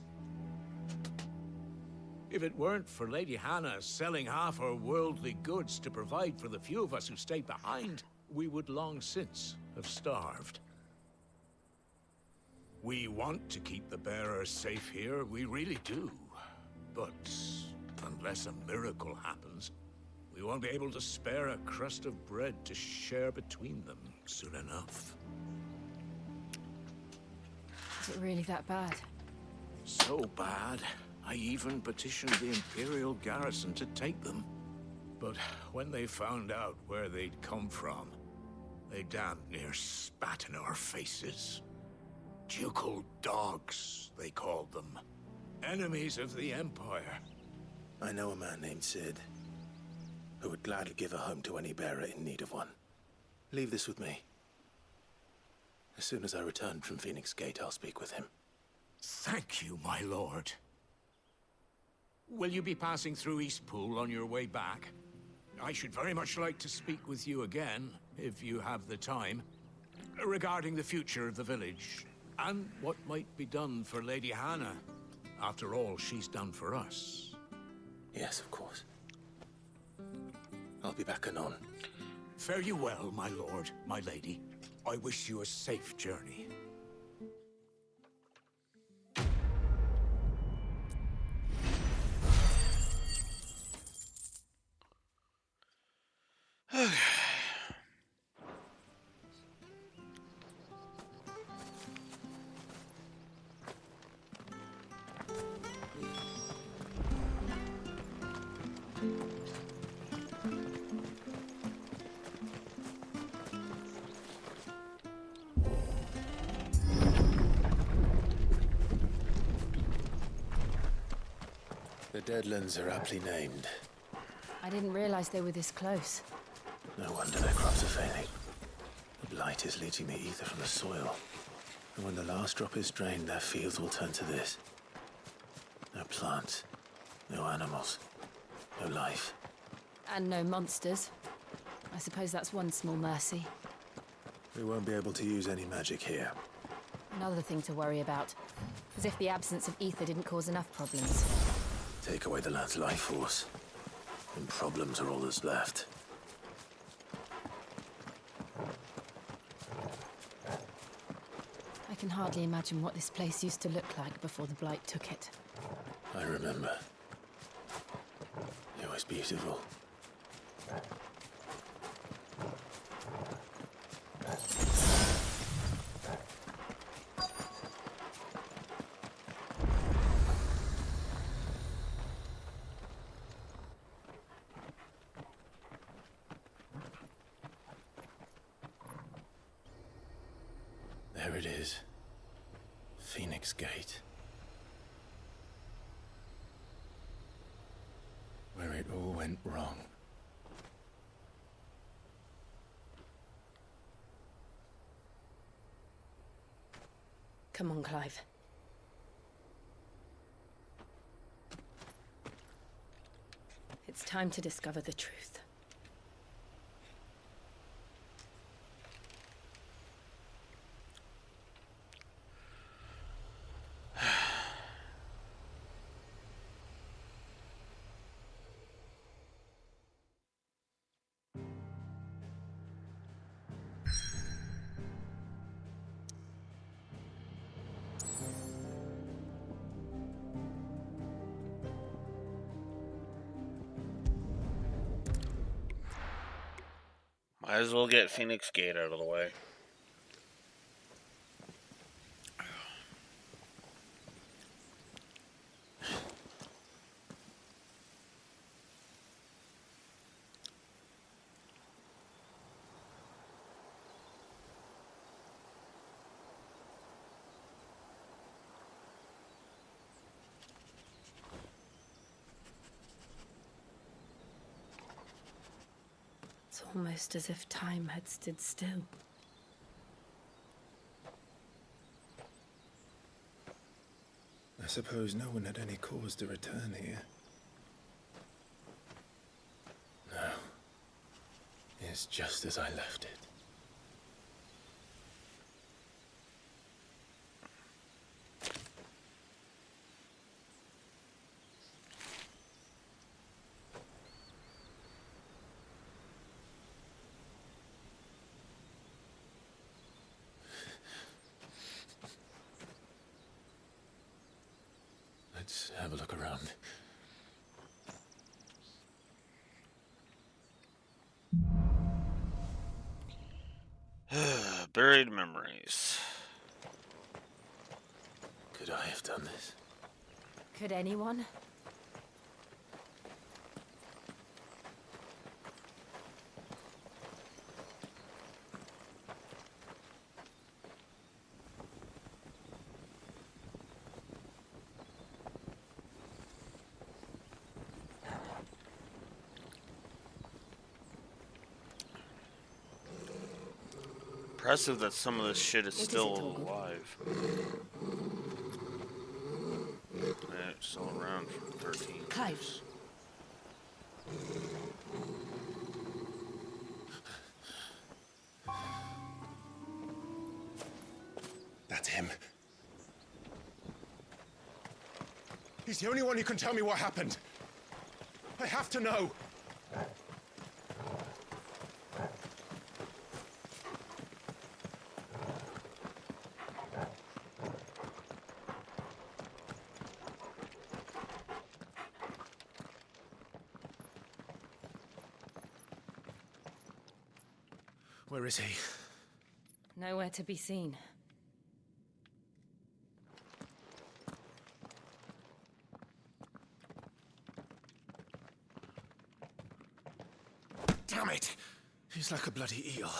If it weren't for Lady Hannah selling half her worldly goods to provide for the few of us who stayed behind, we would long since have starved. We want to keep the bearers safe here, we really do. But unless a miracle happens, we won't be able to spare a crust of bread to share between them soon enough. Is it really that bad? So bad, I even petitioned the Imperial garrison to take them. But when they found out where they'd come from, they damn near spat in our faces. Ducal dogs, they called them. Enemies of the Empire. I know a man named Sid, who would gladly give a home to any bearer in need of one. Leave this with me. As soon as I return from Phoenix Gate, I'll speak with him. Thank you, my lord. Will you be passing through Eastpool on your way back? I should very much like to speak with you again, if you have the time, regarding the future of the village, and what might be done for Lady Hannah. After all she's done for us. Yes, of course. I'll be back anon. Fare you well, my lord, my lady. I wish you a safe journey. The Deadlands are aptly named. I didn't realize they were this close. No wonder their crops are failing. The blight is leaching the ether from the soil. And when the last drop is drained, their fields will turn to this. No plants, no animals, no life. And no monsters. I suppose that's one small mercy. We won't be able to use any magic here. Another thing to worry about. As if the absence of ether didn't cause enough problems. Take away the lad's life force, and problems are all that's left. I can hardly imagine what this place used to look like before the blight took it. I remember. It was beautiful. There it is. Phoenix Gate. Where it all went wrong. Come on, Clive. It's time to discover the truth. Might as well get Phoenix Gate out of the way. It's almost as if time had stood still. I suppose no one had any cause to return here. No. It's just as I left it. Let's have a look around. Buried memories. Could I have done this? Could anyone? Impressive that some of this shit is still alive. Yeah, it's still around for 13 years. That's him. He's the only one who can tell me what happened. I have to know. Where is he? Nowhere to be seen. Damn it! He's like a bloody eel.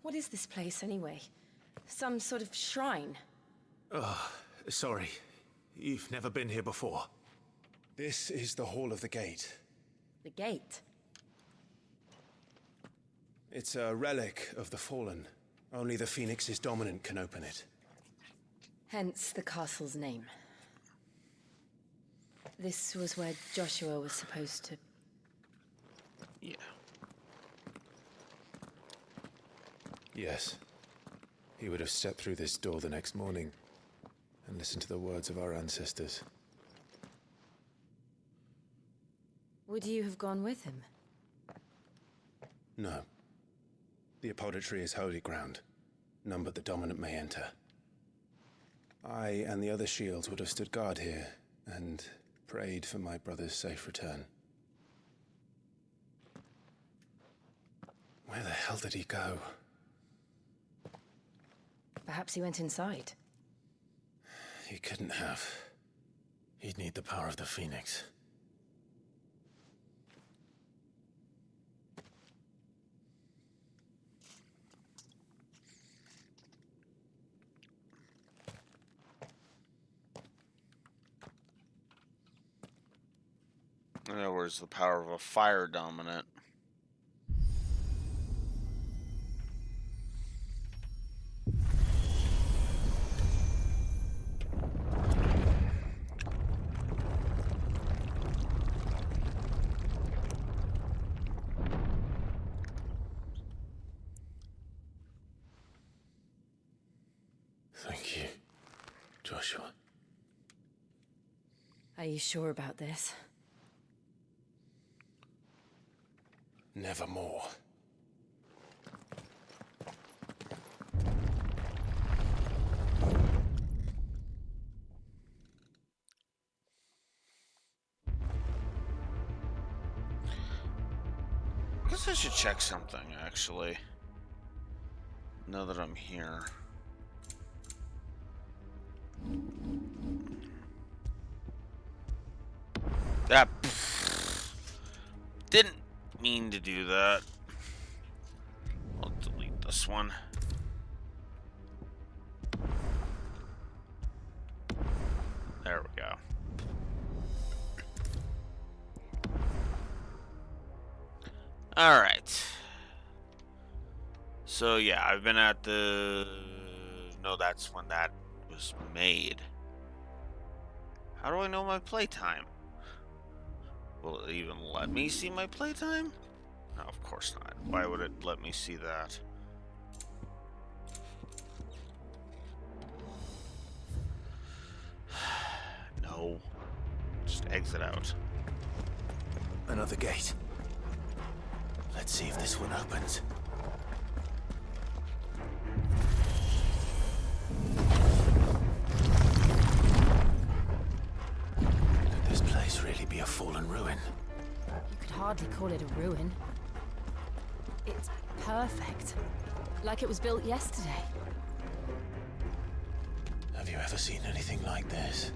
What is this place, anyway? Some sort of shrine? Oh, sorry. You've never been here before. This is the Hall of the Gate. The gate? It's a relic of the Fallen. Only the Phoenix's dominant can open it. Hence the castle's name. This was where Joshua was supposed to... Yeah. Yes. He would have stepped through this door the next morning and listened to the words of our ancestors. Would you have gone with him? No. The apodatory is holy ground. None but the dominant may enter. I and the other shields would have stood guard here and prayed for my brother's safe return. Where the hell did he go? Perhaps he went inside. He couldn't have. He'd need the power of the Phoenix. In other words, the power of a fire dominant. Thank you, Joshua. Are you sure about this? Nevermore. I guess I should check something, actually. Now that I'm here. That didn't mean to do that. I'll delete this one. There we go. All right. So yeah, I've been at the... No, that's when that was made. How do I know my playtime? Will it even let me see my playtime? No, of course not. Why would it let me see that? No. Just exit out. Another gate. Let's see if this one opens. Could this place really be a fallen ruin? You could hardly call it a ruin. It's perfect. Like it was built yesterday. Have you ever seen anything like this?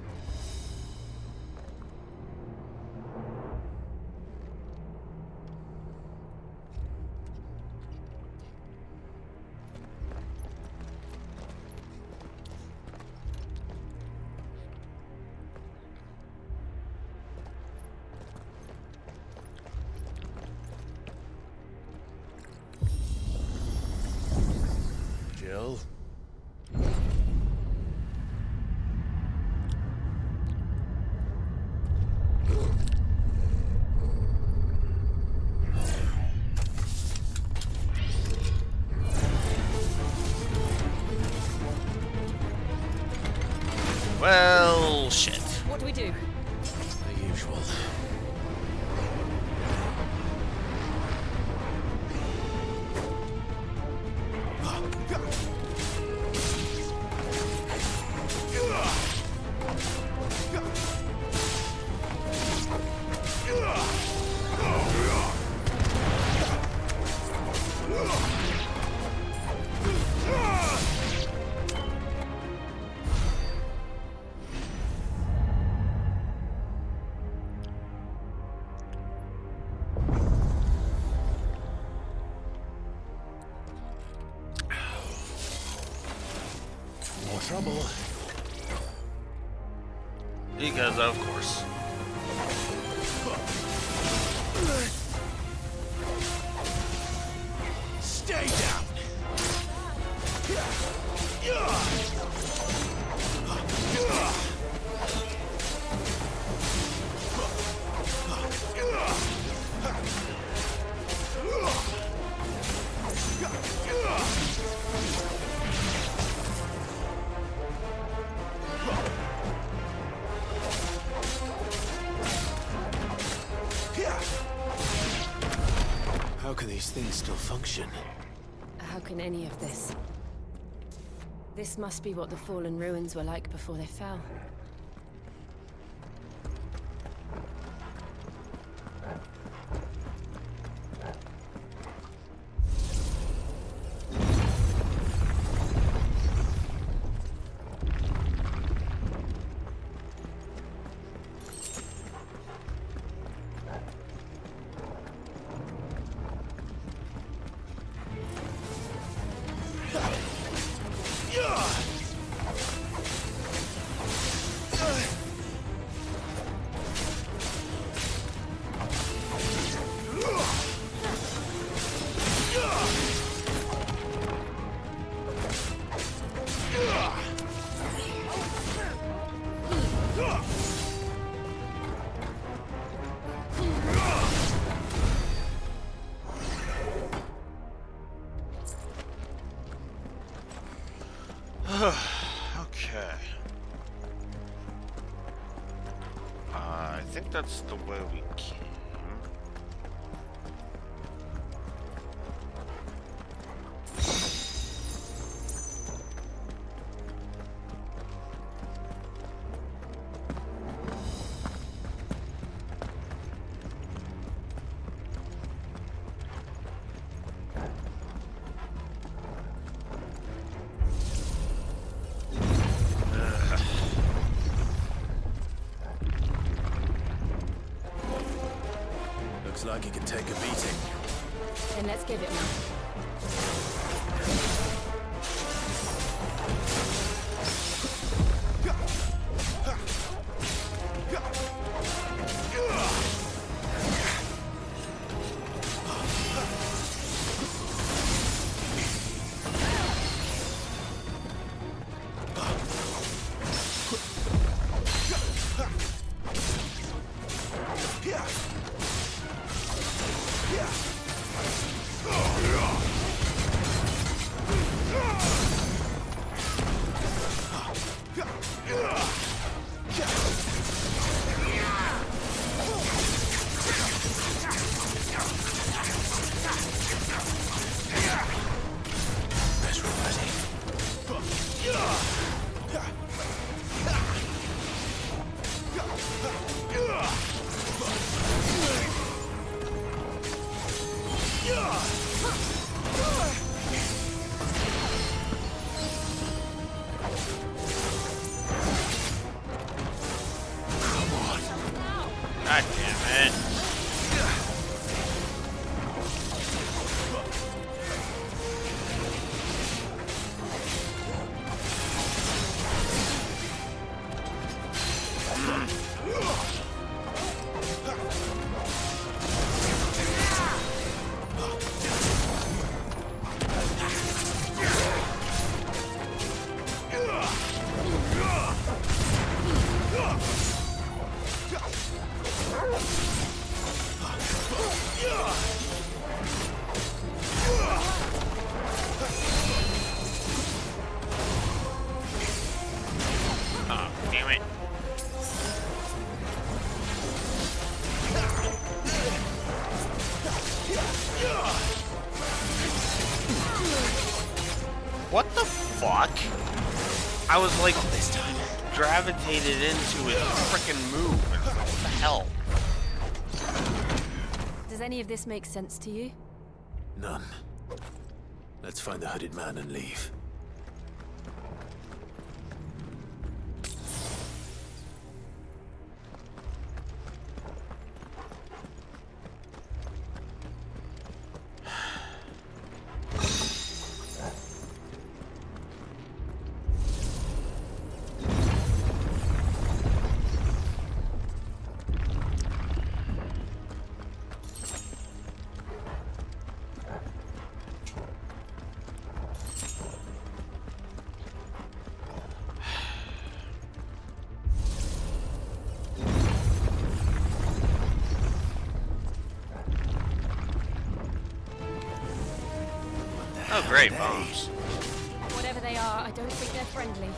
Jill? Well, shit. What do we do? The usual. More trouble. Because of course. Stay down! How can these things still function? How can any of this? This must be what the fallen ruins were like before they fell. Okay. I think that's the way we came. Looks like he can take a beating. Then let's give it one. God damn it. Oh, damn it. What the fuck? I was like this time gravitated into his frickin' move. It's like, what the hell? Does any of this make sense to you? None. Let's find the hooded man and leave. Oh, great bombs. Whatever they are, I don't think they're friendly.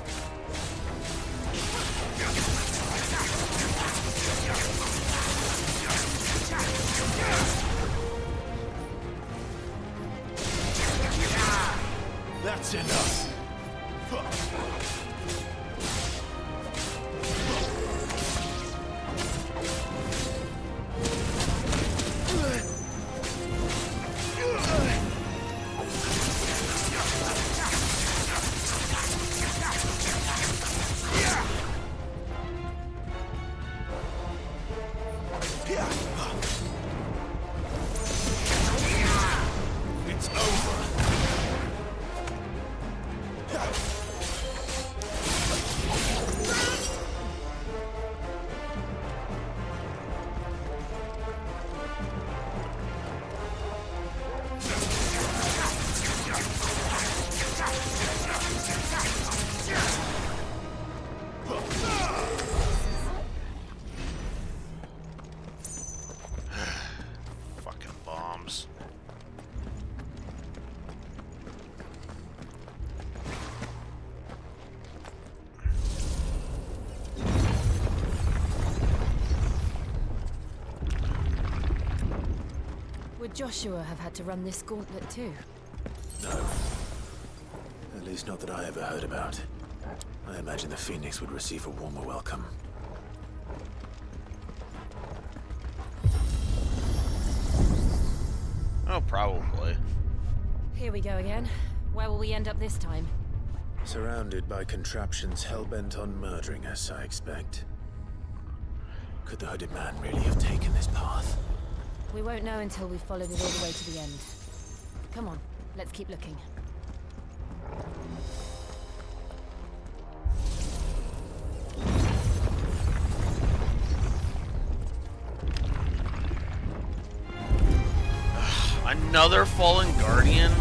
That's enough. Would Joshua have had to run this gauntlet too? No. At least not that I ever heard about. I imagine the Phoenix would receive a warmer welcome. Oh, probably. Here we go again. Where will we end up this time? Surrounded by contraptions hell-bent on murdering us, I expect. Could the hooded man really have taken this path? We won't know until we've followed it all the way to the end. Come on, let's keep looking. Another fallen guardian?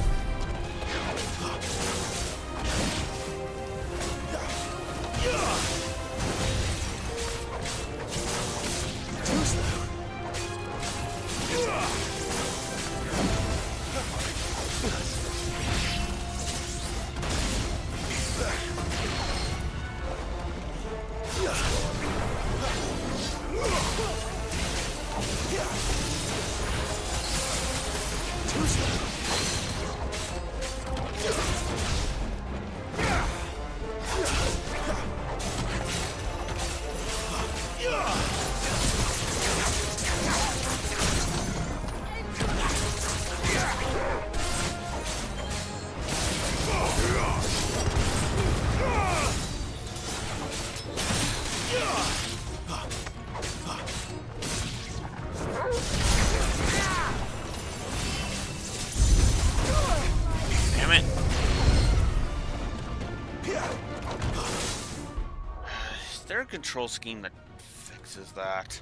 Damn it. Is there a control scheme that fixes that?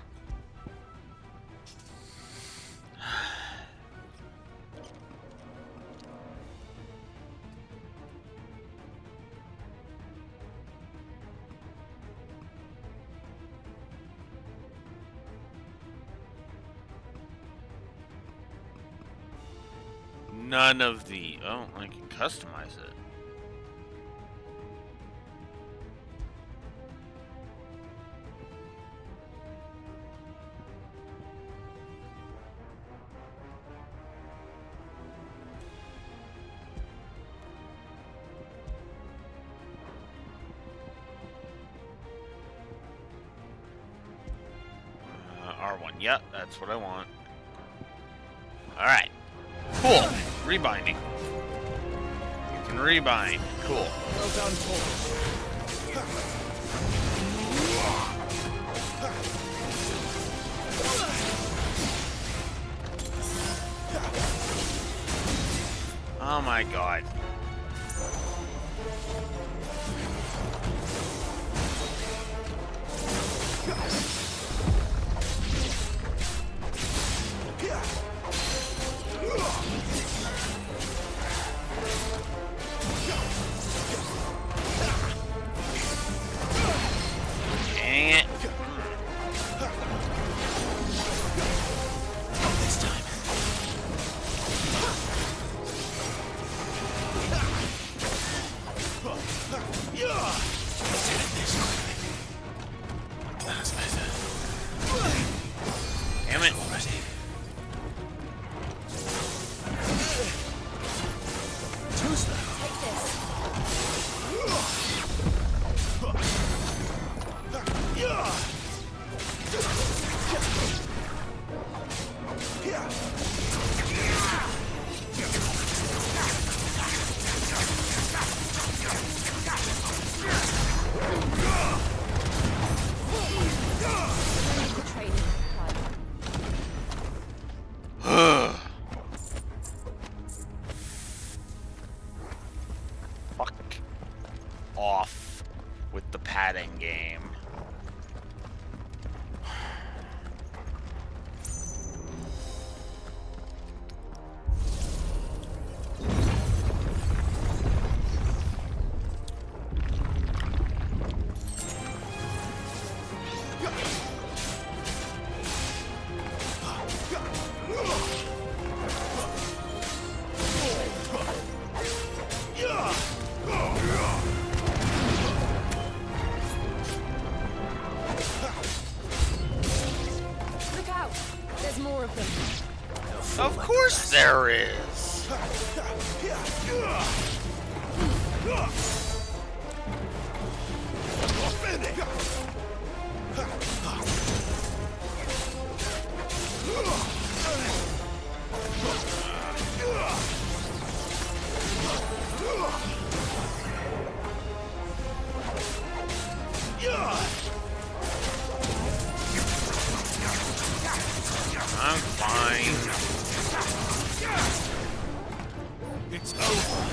None of the... Oh, I can customize it. R1. Yep, that's what I want. Alright. Cool. Rebinding. You can rebind. Cool. Well done, Paul. Oh my god. Dang it. This time. That's better. Damn it. Already. Too slow. Fuck off with the padding game. course there is. I'm fine. It's over.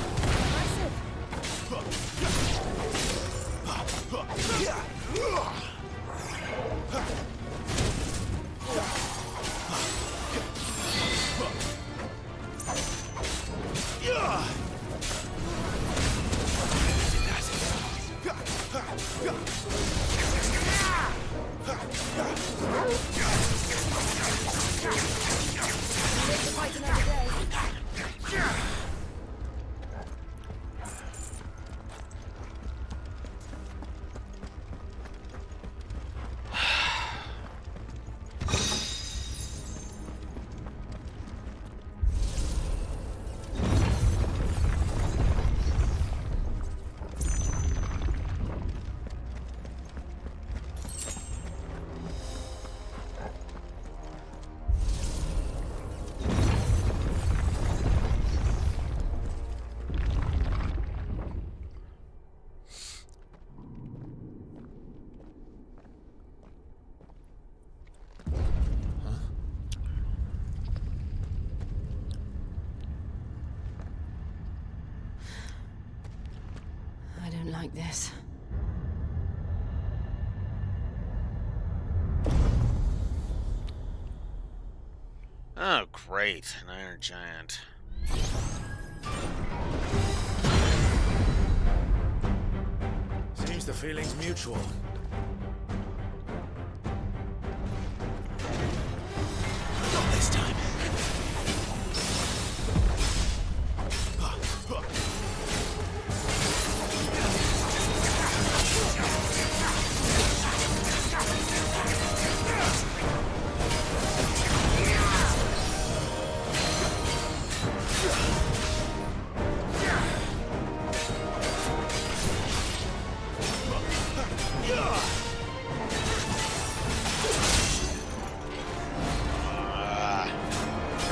I don't like this. Oh, great. An iron giant. Seems the feeling's mutual. Not this time.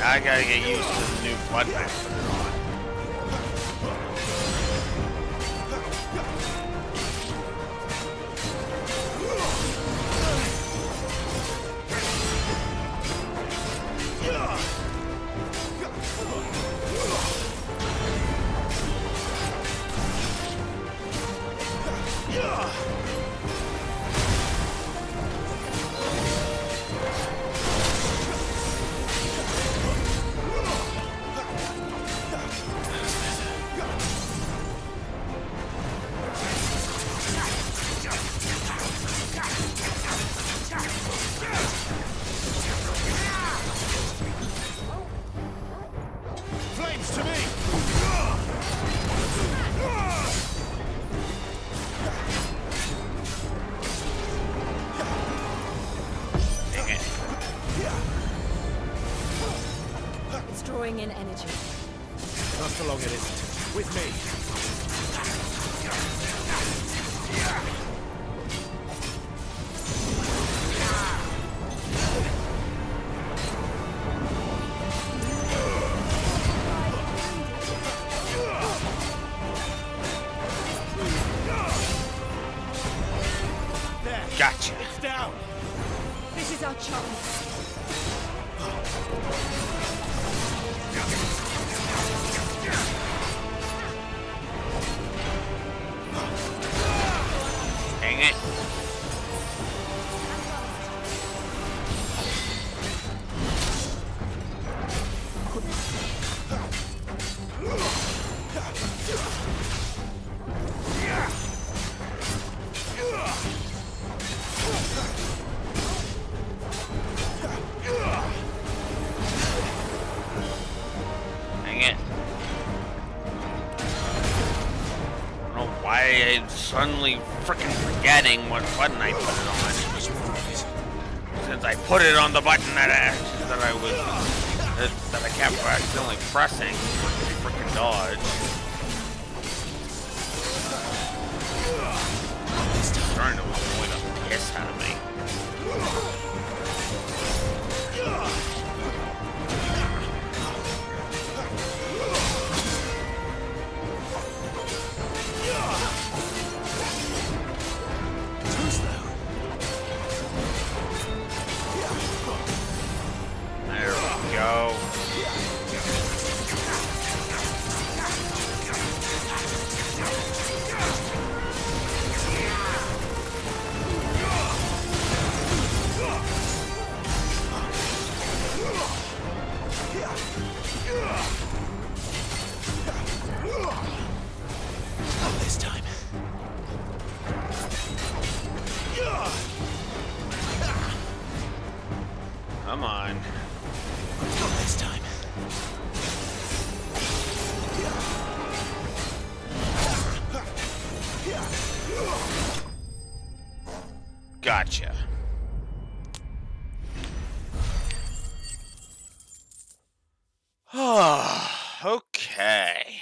I gotta get used to the new button. Flames to me! It's drawing in energy. Not for long it isn't. With me. Gotcha. It's down. This is our chance. Dang it. Dang it. I don't know why I'm suddenly freaking forgetting what button I put it on. Since I put it on the button that I was that I kept accidentally pressing. Freaking dodge. He's trying to avoid a piss out of me. Too slow. There we go. Not this time. Come on. Not this time. Gotcha. Okay.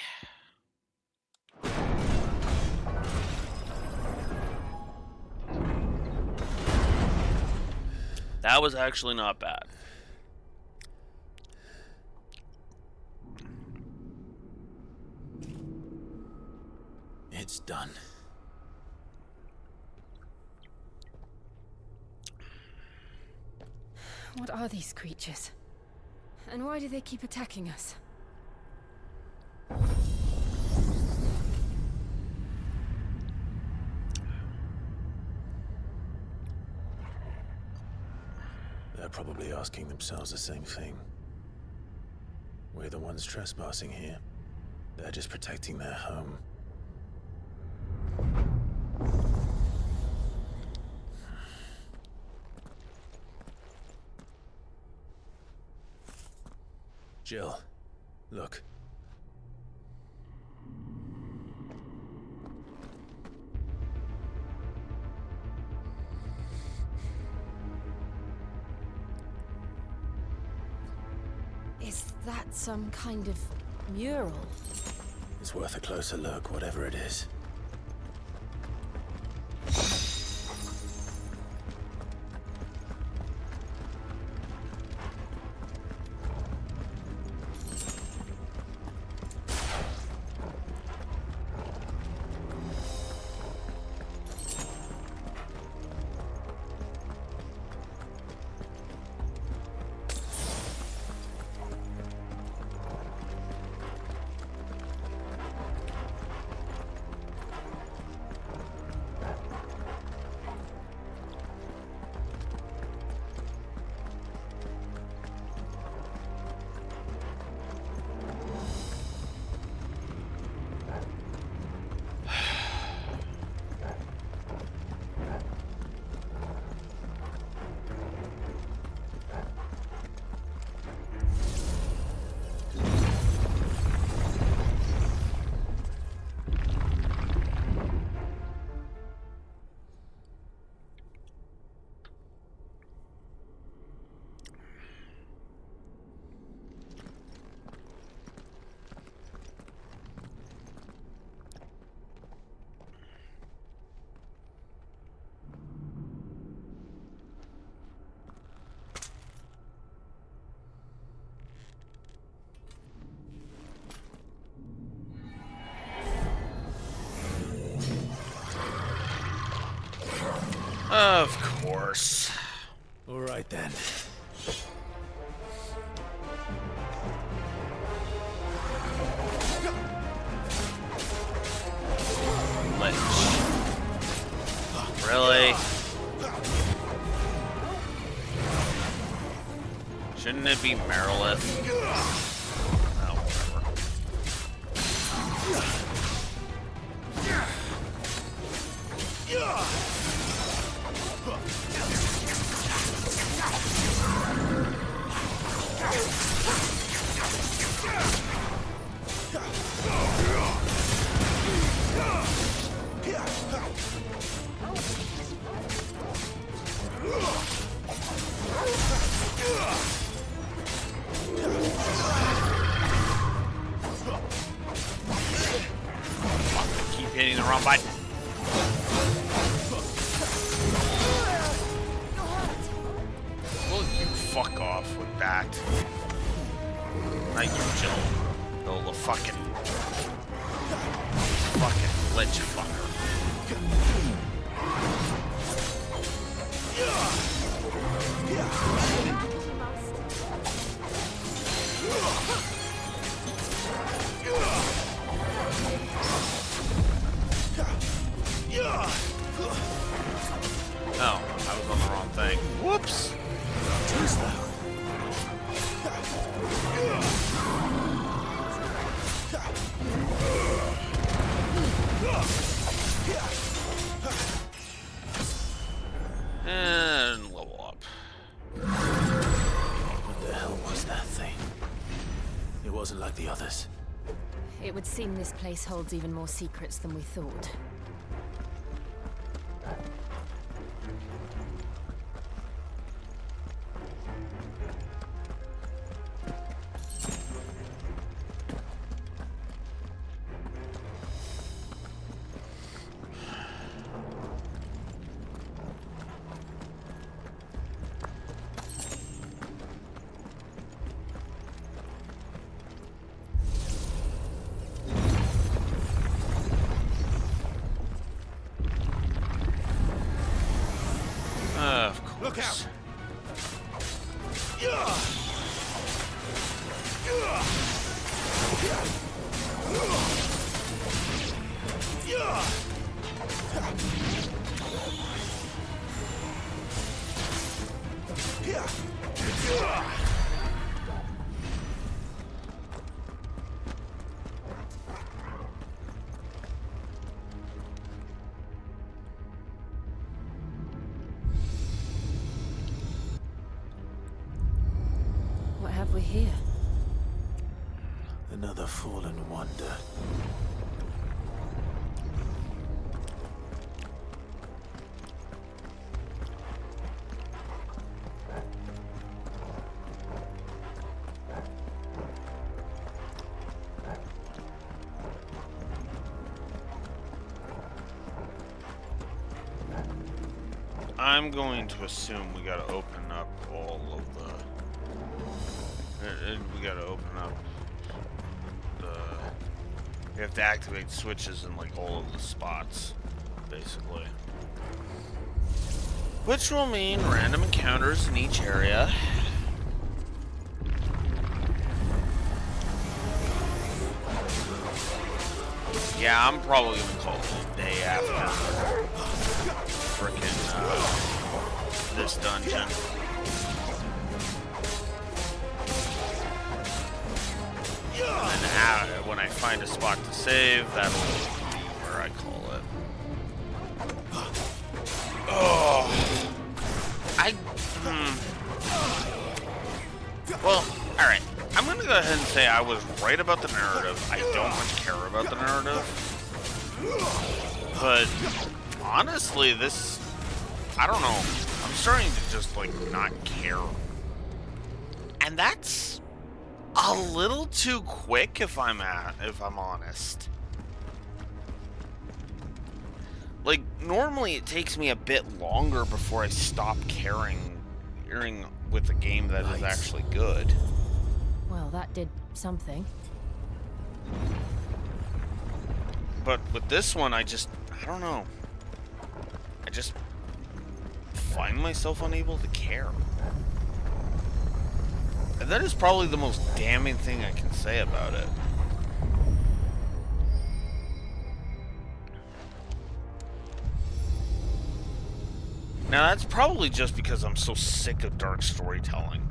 That was actually not bad. It's done. What are these creatures? And why do they keep attacking us? They're probably asking themselves the same thing. We're the ones trespassing here. They're just protecting their home. Jill, look. Is that some kind of mural? It's worth a closer look, whatever it is. Of course. All right then. Lich. Really? Shouldn't it be Merilith? Oh, whatever. the others? It would seem this place holds even more secrets than we thought. Of course. Look out! What have we here? Another fallen wonder. I'm going to assume we gotta open up all of the... We gotta open up the... We have to activate switches in like all of the spots, basically. Which will mean random encounters in each area. Yeah, I'm probably gonna call it a day after frickin' this dungeon. And then when I find a spot to save, that'll be where I call it. Oh, Well, all right. I'm gonna go ahead and say I was right about the narrative. I don't much care about the narrative, but honestly, this, I don't know. I'm starting to just like not care, and that's a little too quick if I'm honest. Like, normally it takes me a bit longer before I stop caring with a game that is actually good. Well, that did something. But with this one, I don't know. I just find myself unable to care. And that is probably the most damning thing I can say about it. Now, that's probably just because I'm so sick of dark storytelling.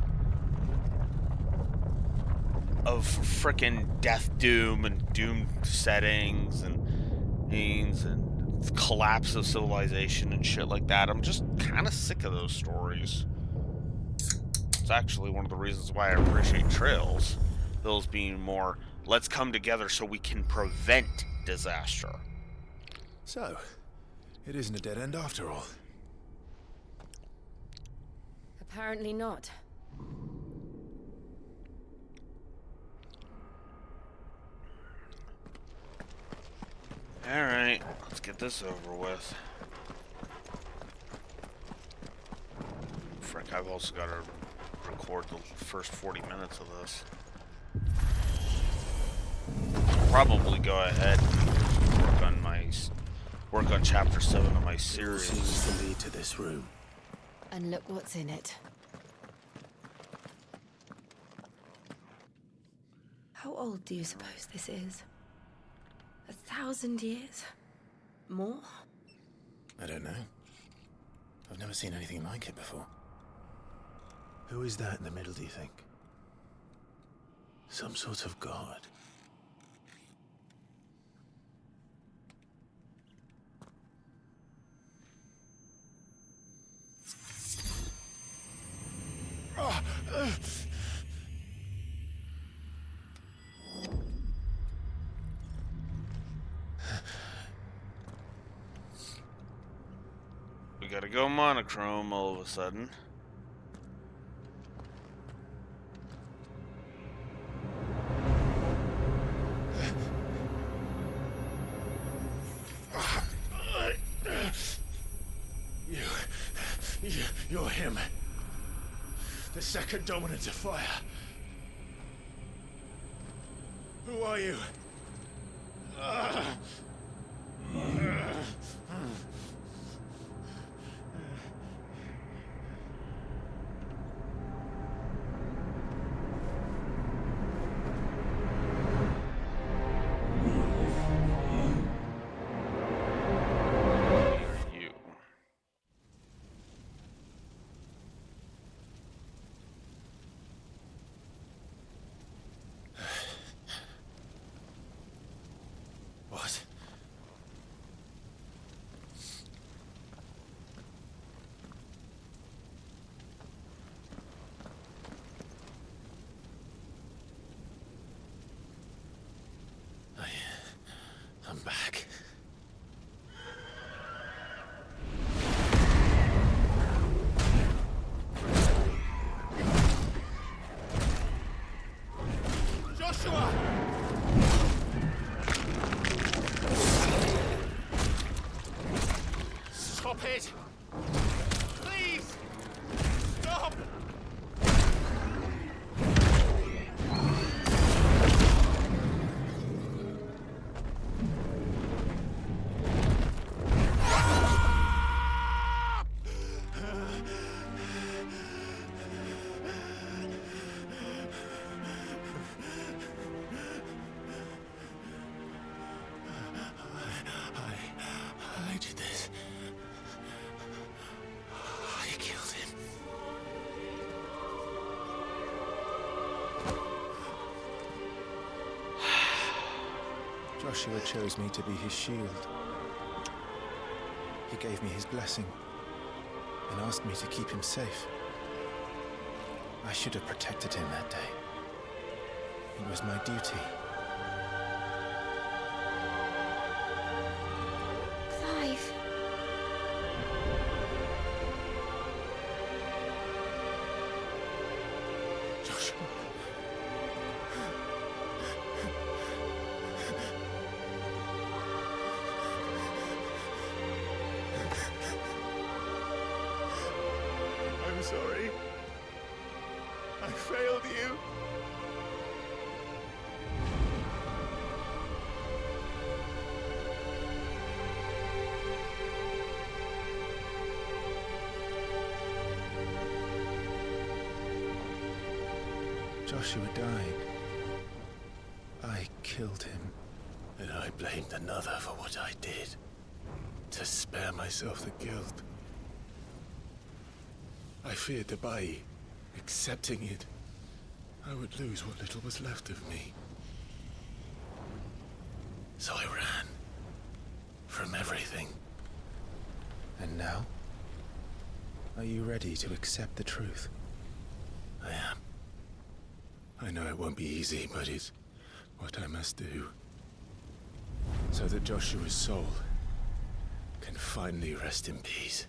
Of frickin' Death Doom and Doom settings and means and collapse of civilization and shit like that. I'm just kind of sick of those stories. It's actually one of the reasons why I appreciate Trails. Those being more, let's come together so we can prevent disaster. So, it isn't a dead end after all. Apparently not. Alright, let's get this over with. Frick, I've also got to record the first 40 minutes of this. I'll probably go ahead and work on chapter 7 of my series. Seems to lead to this room. And look what's in it. How old do you suppose this is? 1,000 years? More? I don't know. I've never seen anything like it before. Who is that in the middle, do you think? Some sort of god. We gotta go monochrome all of a sudden. You're him. The second dominant of fire. Who are you? What? I'm back. Joshua! Stop it! Please! Stop! I did this. I killed him. Joshua chose me to be his shield. He gave me his blessing and asked me to keep him safe. I should have protected him that day. It was my duty. Clive. Joshua. I'm sorry. I failed you. Joshua died. I killed him. And I blamed another for what I did. To spare myself the guilt. I feared that by accepting it, I would lose what little was left of me. So I ran. From everything. And now? Are you ready to accept the truth? I am. I know it won't be easy, but it's what I must do. So that Joshua's soul can finally rest in peace.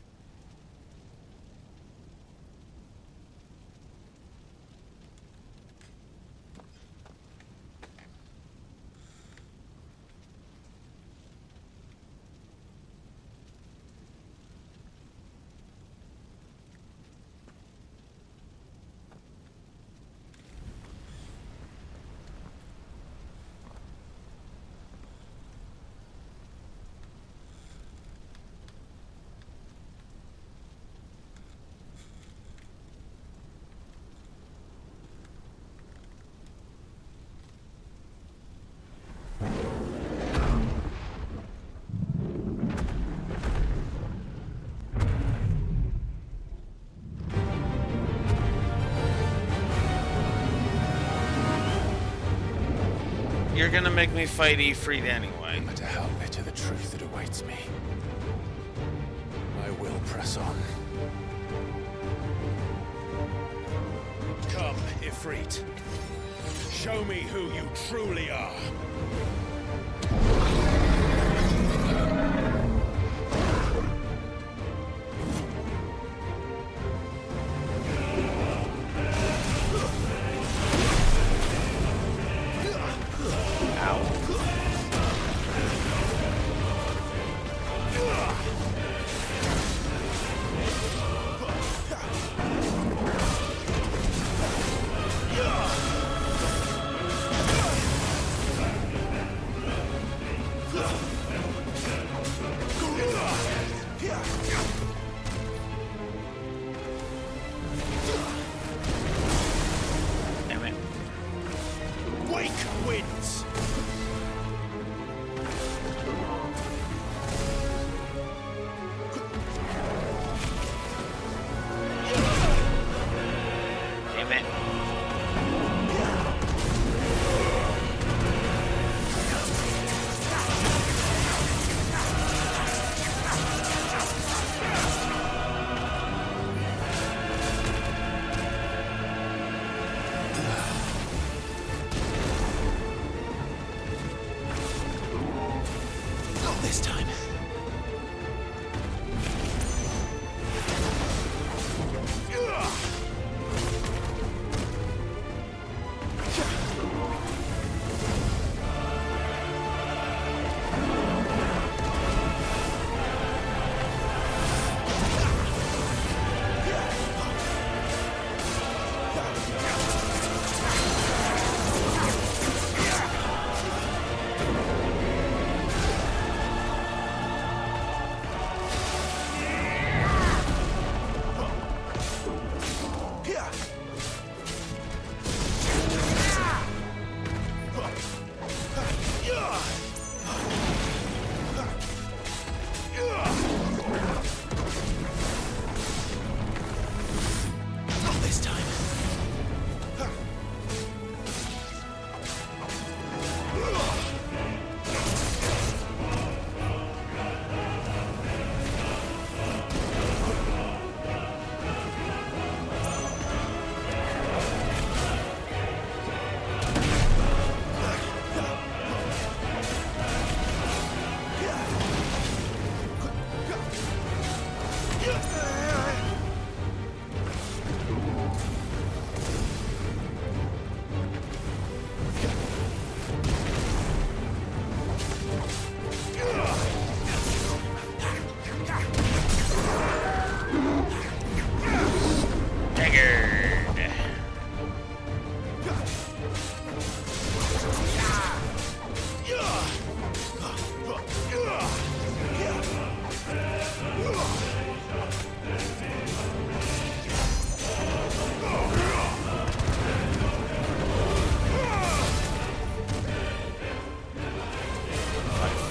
You're gonna make me fight Ifrit anyway. No matter how bitter the truth that awaits me, I will press on. Come, Ifrit. Show me who you truly are.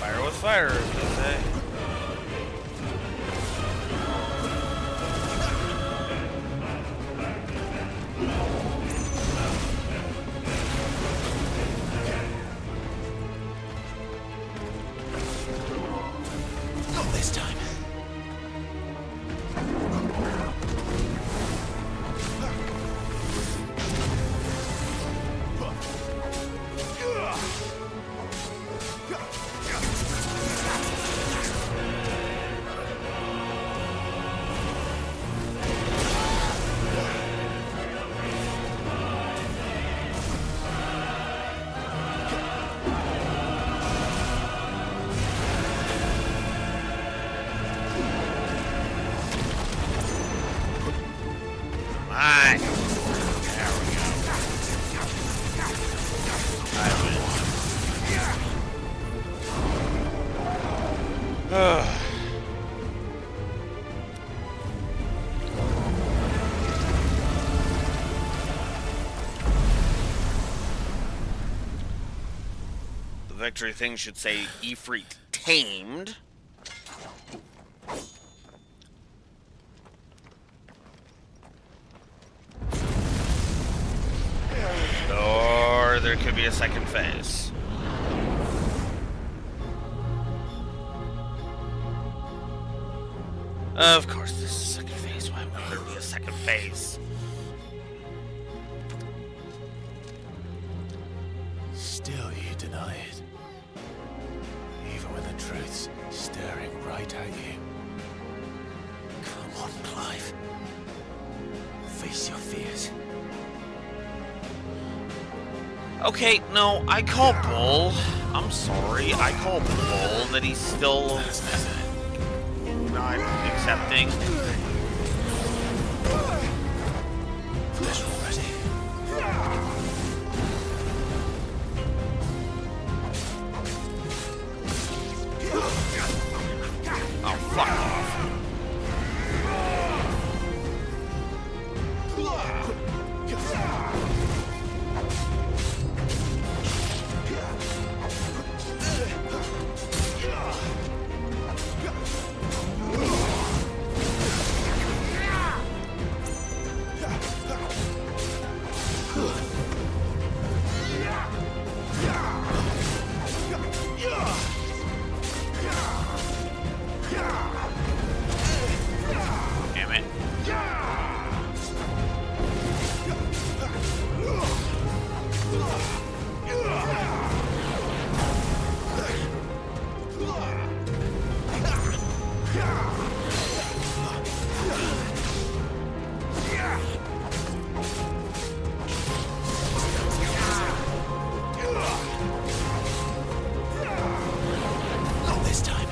Fire with fire, as they say. Not this time. Alright. There we go. I win. The victory thing should say Ifrit tamed. Or there could be a second phase. Of course, this is a second phase. Why would there be a second phase? Still you deny it. Even when the truth's staring right at you. Come on, Clive. Face your fears. Okay, no, I call bull. I'm sorry. I call bull that he's still not accepting. Pleasure already. Oh, fuck off. Damn it. Not this time.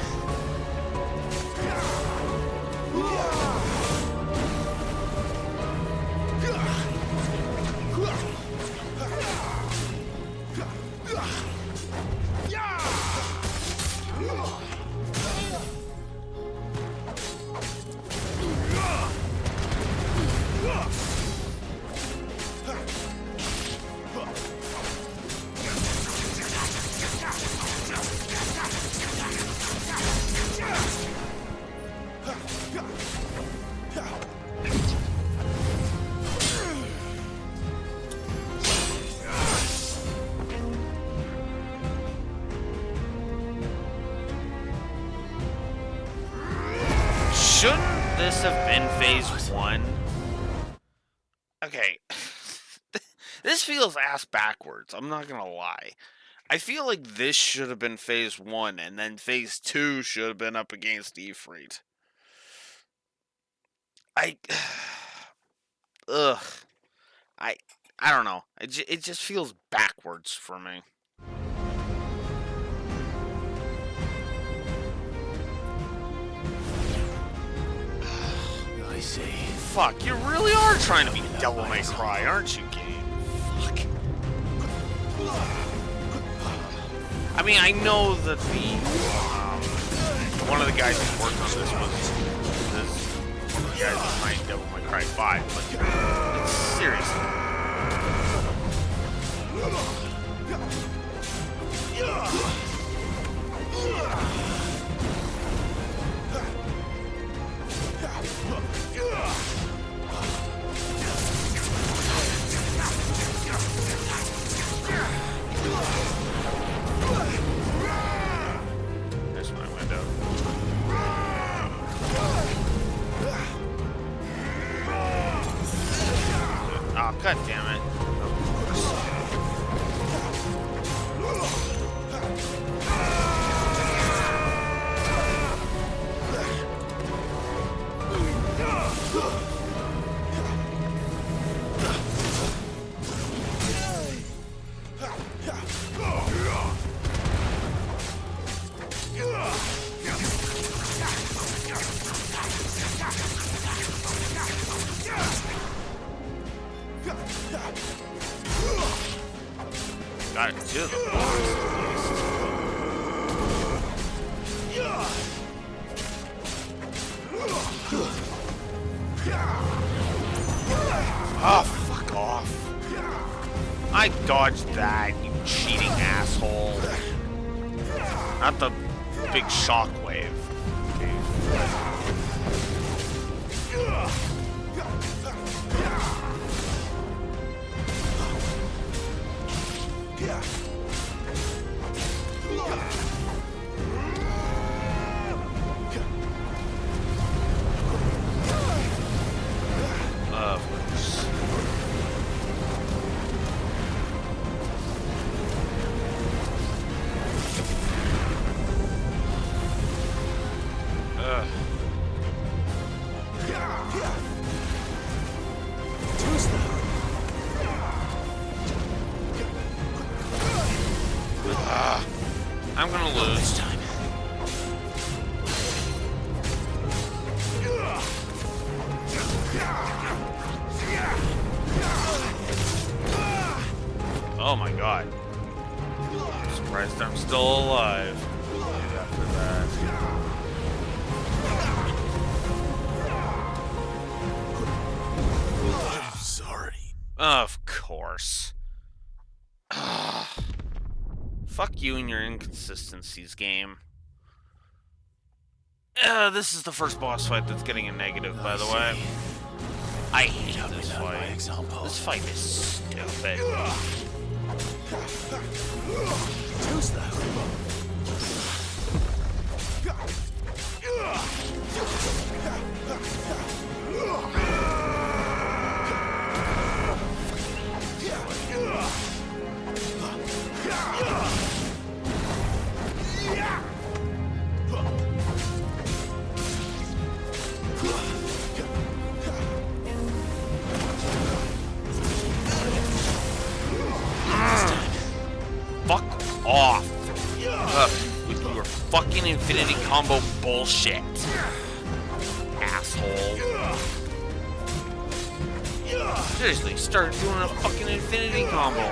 Shouldn't this have been phase one? Okay. This feels ass backwards. I'm not gonna lie. I feel like this should have been phase one, and then phase two should have been up against Ifrit. I, ugh, I, I don't know. It just feels backwards for me. I see. Fuck, you really are trying to be Devil May Cry, aren't you, game? Fuck. I mean, I know that one of the guys who worked on this was one of the guys behind Devil May Cry 5, but it's seriously. There's my window. Oh, god damn it. Got it to the box. Oh, fuck off. I dodged that, you cheating asshole. Not the big shockwave. Of course. I'm gonna lose this time. Oh my god. I'm surprised I'm still alive. After that. I'm sorry. Of course. Fuck you and your inconsistencies, game. This is the first boss fight that's getting a negative, by the way. I hate this fight. This fight is stupid. Too slow. Fuck off. With your fucking infinity combo bullshit. Asshole. Seriously, start doing a fucking infinity combo.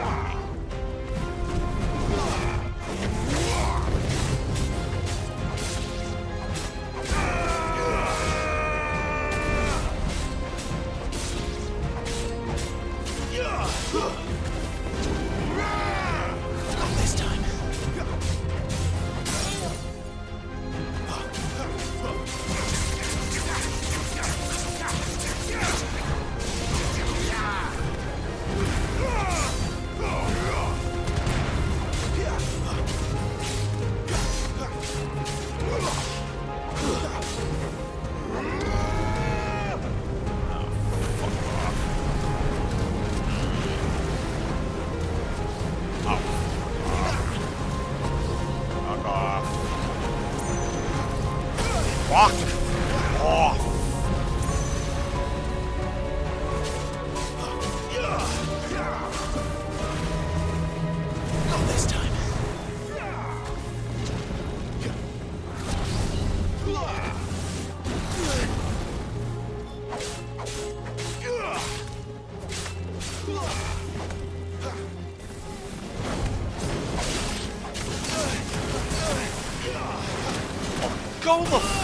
This time.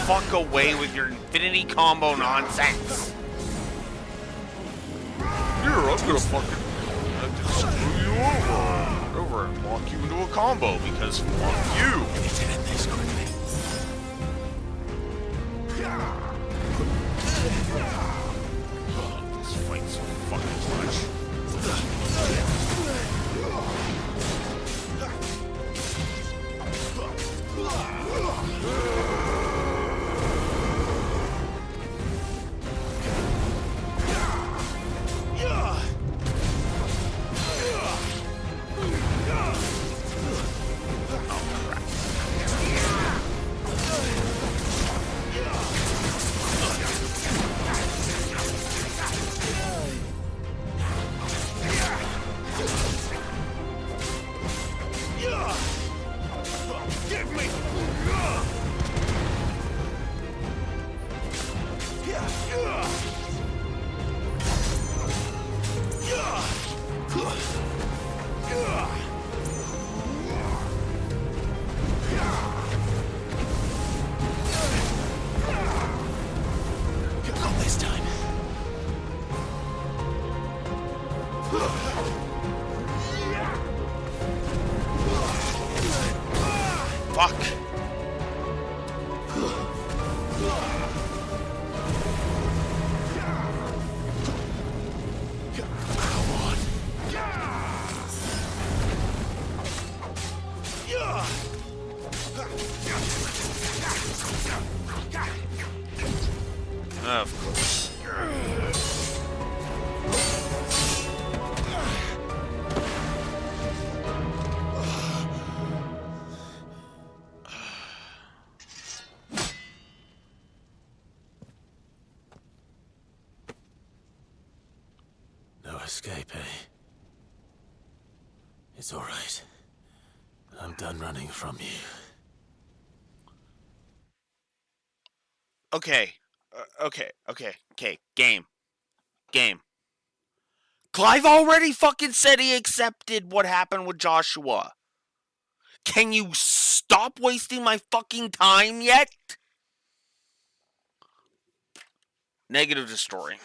fuck away with your infinity combo nonsense. Here, I'm gonna fucking screw you over and lock you into a combo because fuck you. We need to end this quickly. This fight's so fucking much. Give me! Not this time. Fuck. Of course. No escape, eh? It's all right. I'm done running from you. Okay. Okay. Game. Clive already fucking said he accepted what happened with Joshua. Can you stop wasting my fucking time yet? Negative to story.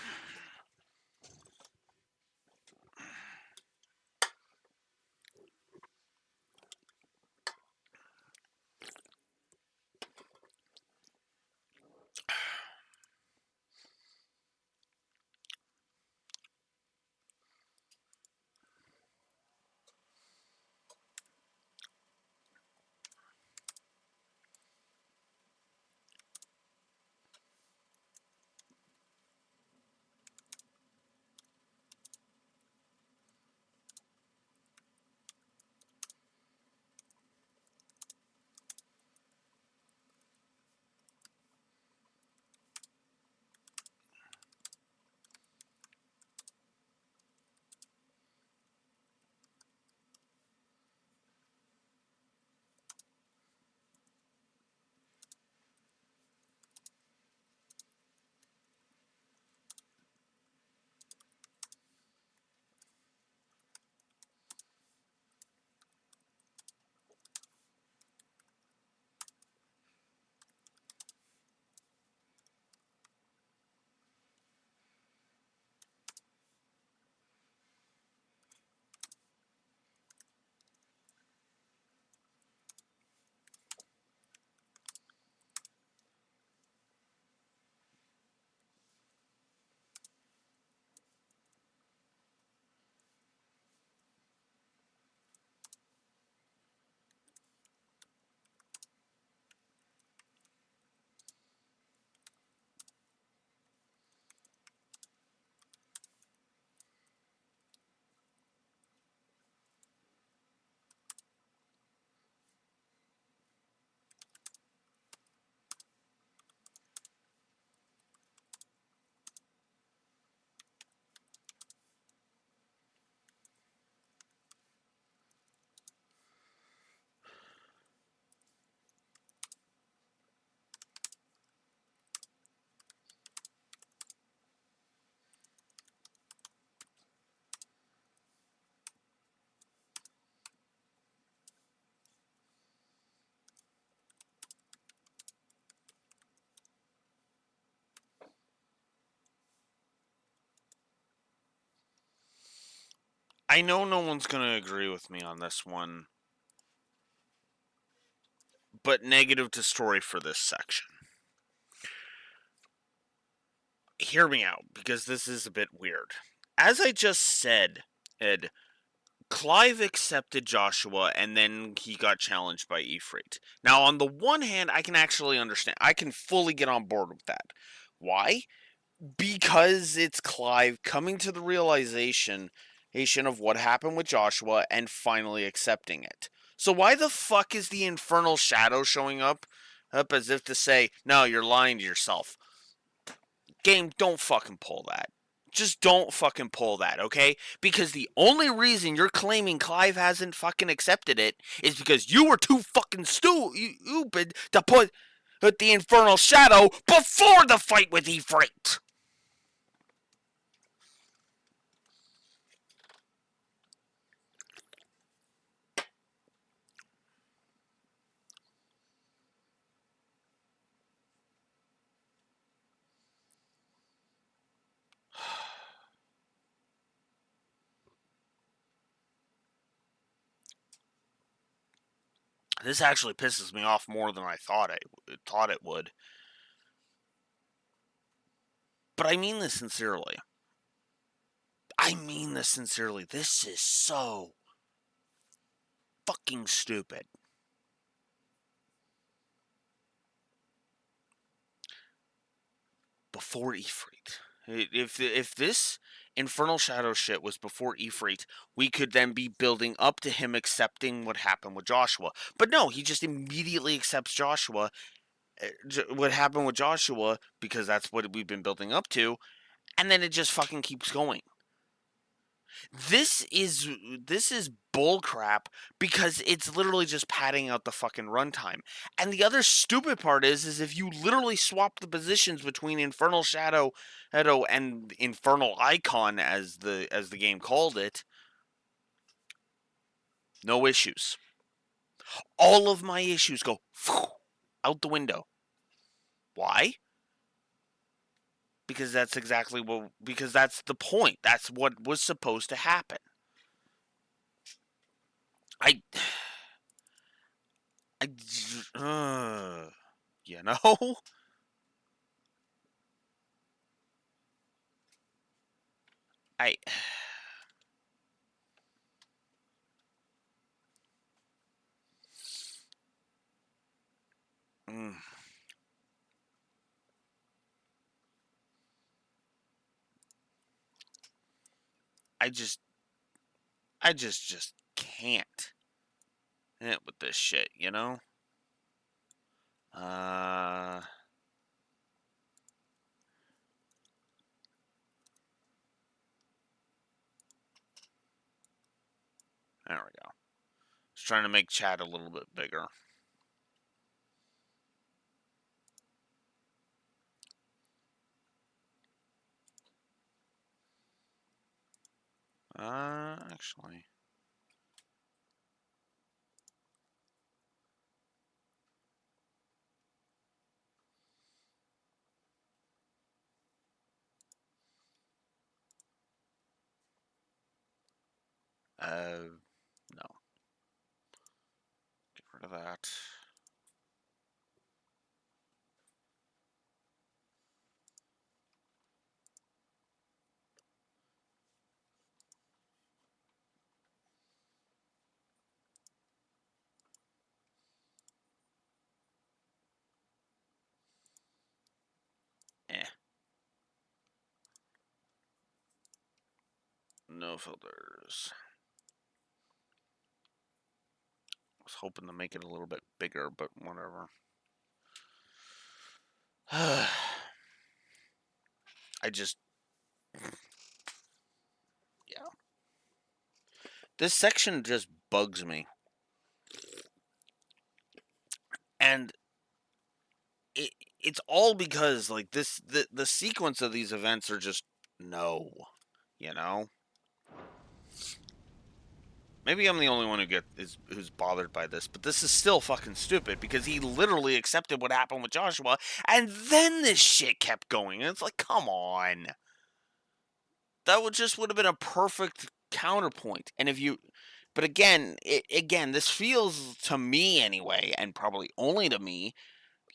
I know no one's going to agree with me on this one, but negative to story for this section. Hear me out, because this is a bit weird. As I just said, Ed, Clive accepted Joshua, and then he got challenged by Ifrit. Now, on the one hand, I can actually understand. I can fully get on board with that. Why? Because it's Clive coming to the realization of what happened with Joshua and finally accepting it. So why the fuck is the Infernal Shadow showing up as if to say, no, you're lying to yourself? Game, don't fucking pull that. Just don't fucking pull that, okay? Because the only reason you're claiming Clive hasn't fucking accepted it is because you were too fucking stupid to put the Infernal Shadow before the fight with Ifrit. This actually pisses me off more than I thought it would. But I mean this sincerely. This is so fucking stupid. Before Ifrit. If this Infernal Shadow shit was before Ifrit, we could then be building up to him accepting what happened with Joshua. But no, he just immediately accepts Joshua. What happened with Joshua, because that's what we've been building up to, and then it just fucking keeps going. This is bullcrap because it's literally just padding out the fucking runtime. And the other stupid part is if you literally swap the positions between Infernal Shadow and Infernal Icon, as the game called it, no issues. All of my issues go out the window. Why? Because that's the point. That's what was supposed to happen. You know? I mm. I just can't with this shit, you know? There we go. Just trying to make chat a little bit bigger. Actually. No. Get rid of that. No filters. I was hoping to make it a little bit bigger, but whatever. I just... Yeah. This section just bugs me. And it's all because, like, the sequence of these events are just no. You know? Maybe I'm the only one who's bothered by this, but this is still fucking stupid because he literally accepted what happened with Joshua, and then this shit kept going. And it's like, come on. That would have been a perfect counterpoint. And if you, but again, this feels to me anyway, and probably only to me,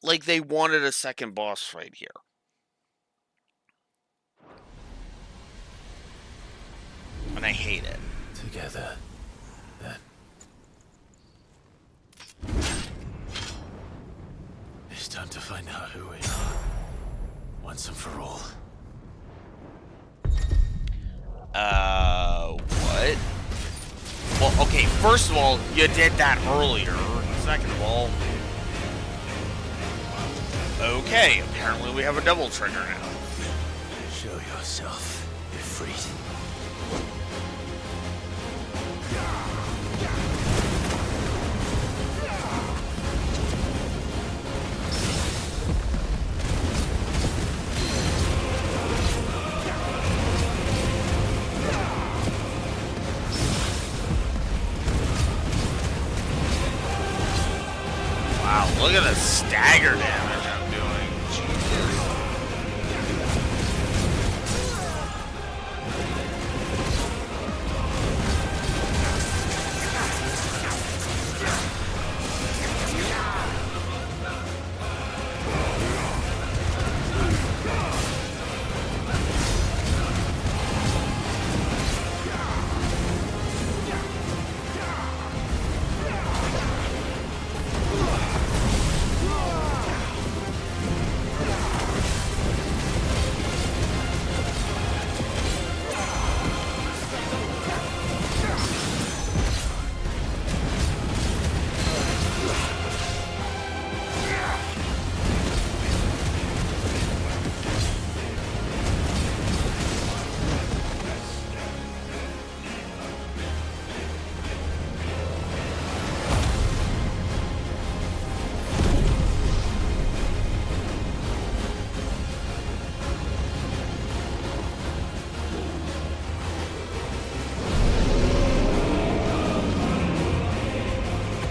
like they wanted a second boss fight here. And I hate it. Together, then. It's time to find out who we are. Once and for all. What? Well, okay, first of all, you did that earlier. Second of all, okay, apparently we have a double trigger now. Show yourself, Ifrit. Wow, look at the stagger damage I'm doing. Jesus.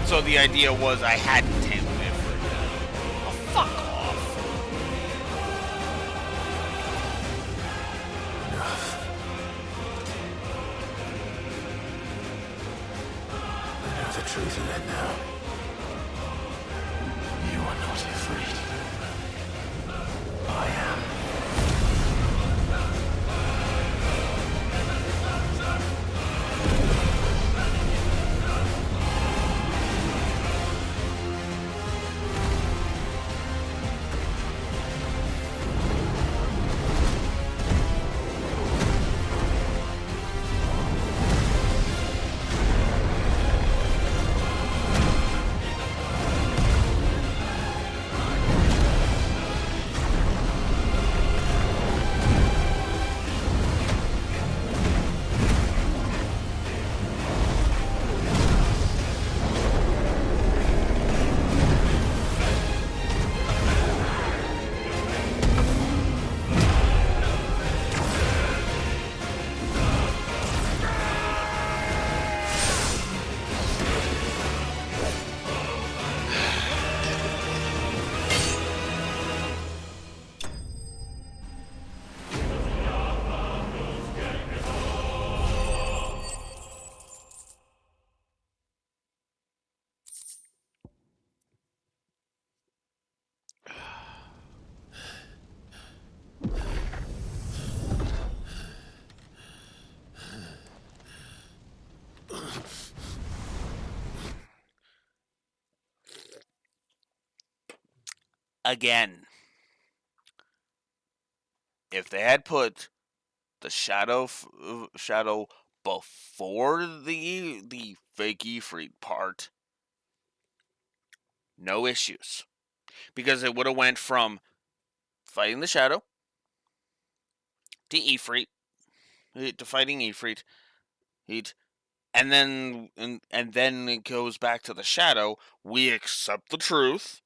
So the idea was I hadn't tamed it. Oh, fuck off. I know the truth in it now. You are not Ifrit. I am. Again, if they had put the shadow before the fake Ifrit part, no issues, because it would have went from fighting the shadow to Ifrit to fighting Ifrit, and then it goes back to the shadow. We accept the truth.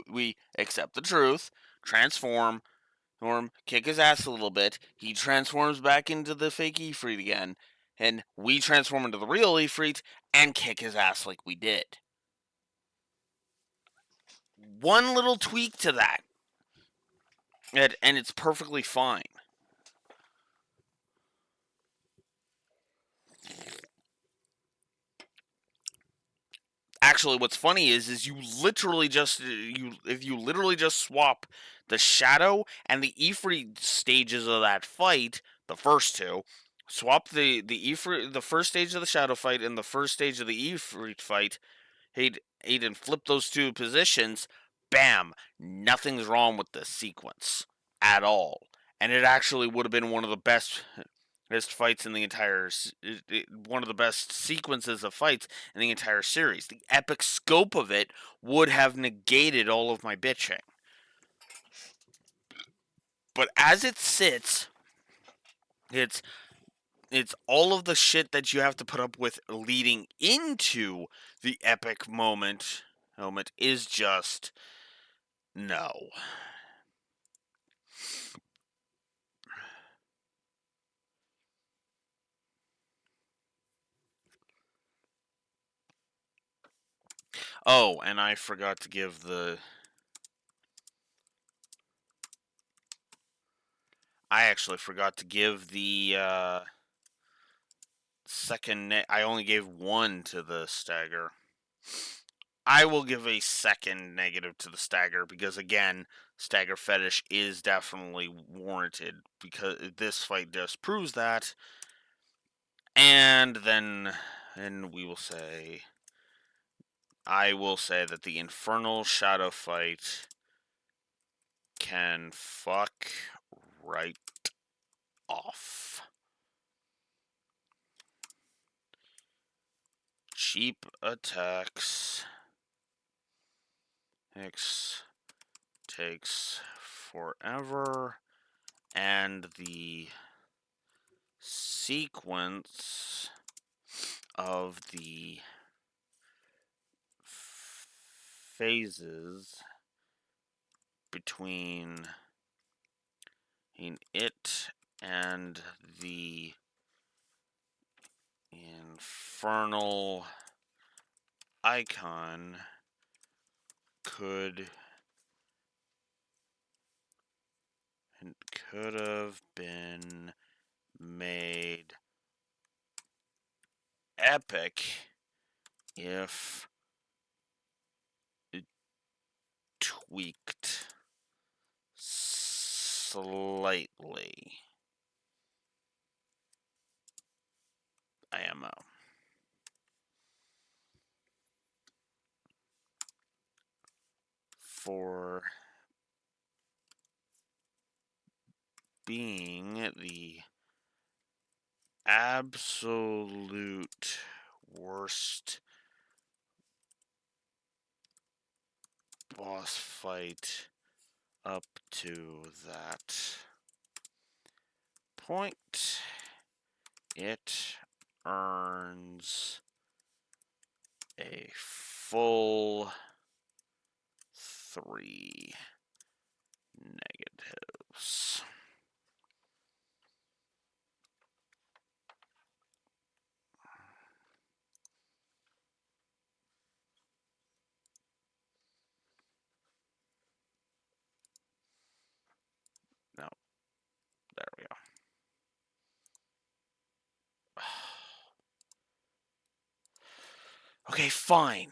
We accept the truth. Transform. Kick his ass a little bit. He transforms back into the fake Ifrit again, and we transform into the real Ifrit and kick his ass like we did. One little tweak to that, and it's perfectly fine. actually, what's funny is you literally just if you literally just swap the shadow and the Ifrit stages of that fight, the first two, swap the Ifrit, the first stage of the shadow fight and the first stage of the Ifrit fight, Aiden flip those two positions, bam, nothing's wrong with this sequence at all, and it actually would have been one of the best fights in the entire one of the best sequences of fights in the entire series. The epic scope of it would have negated all of my bitching. But as it sits, it's it's all of the shit that you have to put up with leading into the epic moment is just no. Oh, and I forgot to give the I actually forgot to give the I only gave one to the stagger. I will give a second negative to the stagger because, again, stagger fetish is definitely warranted because this fight just proves that. And then we will say, I will say that the Infernal Shadow fight can fuck right off. Cheap attacks. X takes forever. And the sequence of the phases between it and the infernal icon could have been made epic if it tweaked slightly. IMO. For being the absolute worst boss fight up to that point, it earns a full 3 negatives. No, there we go. Okay, fine.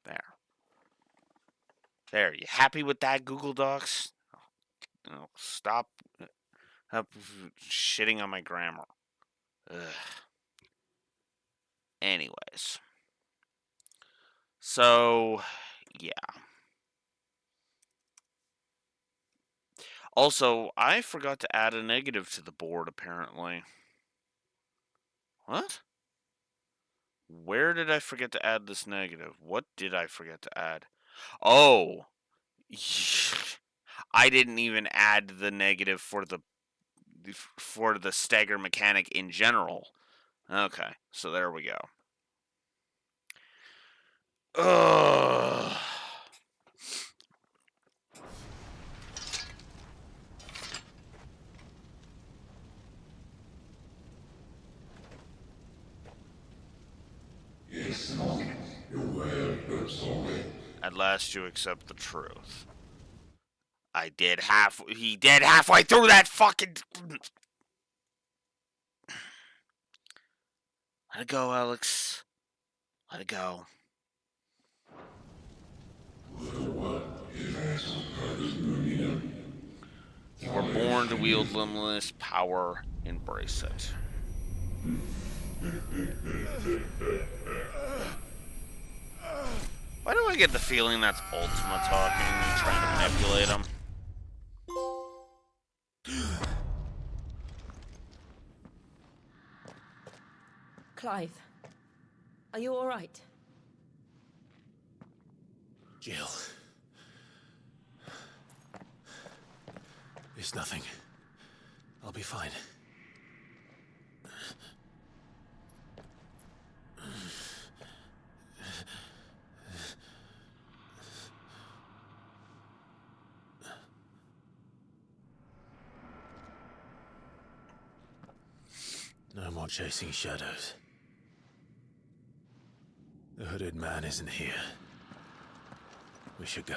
There. There, you happy with that, Google Docs? Oh, stop shitting on my grammar. Ugh. Anyways. So, yeah. Also, I forgot to add a negative to the board, apparently. What? Where did I forget to add this negative? What did I forget to add? Oh! I didn't even add the negative for the stagger mechanic in general. Okay, so there we go. Ugh. At last you accept the truth. He did halfway through that fucking... Let it go, Alex. Let it go. We're born to wield limitless power. Embrace it. Why do I get the feeling that's Ultima talking and trying to manipulate him? Clive, are you all right? Jill. It's nothing. I'll be fine. No more chasing shadows. The hooded man isn't here. We should go.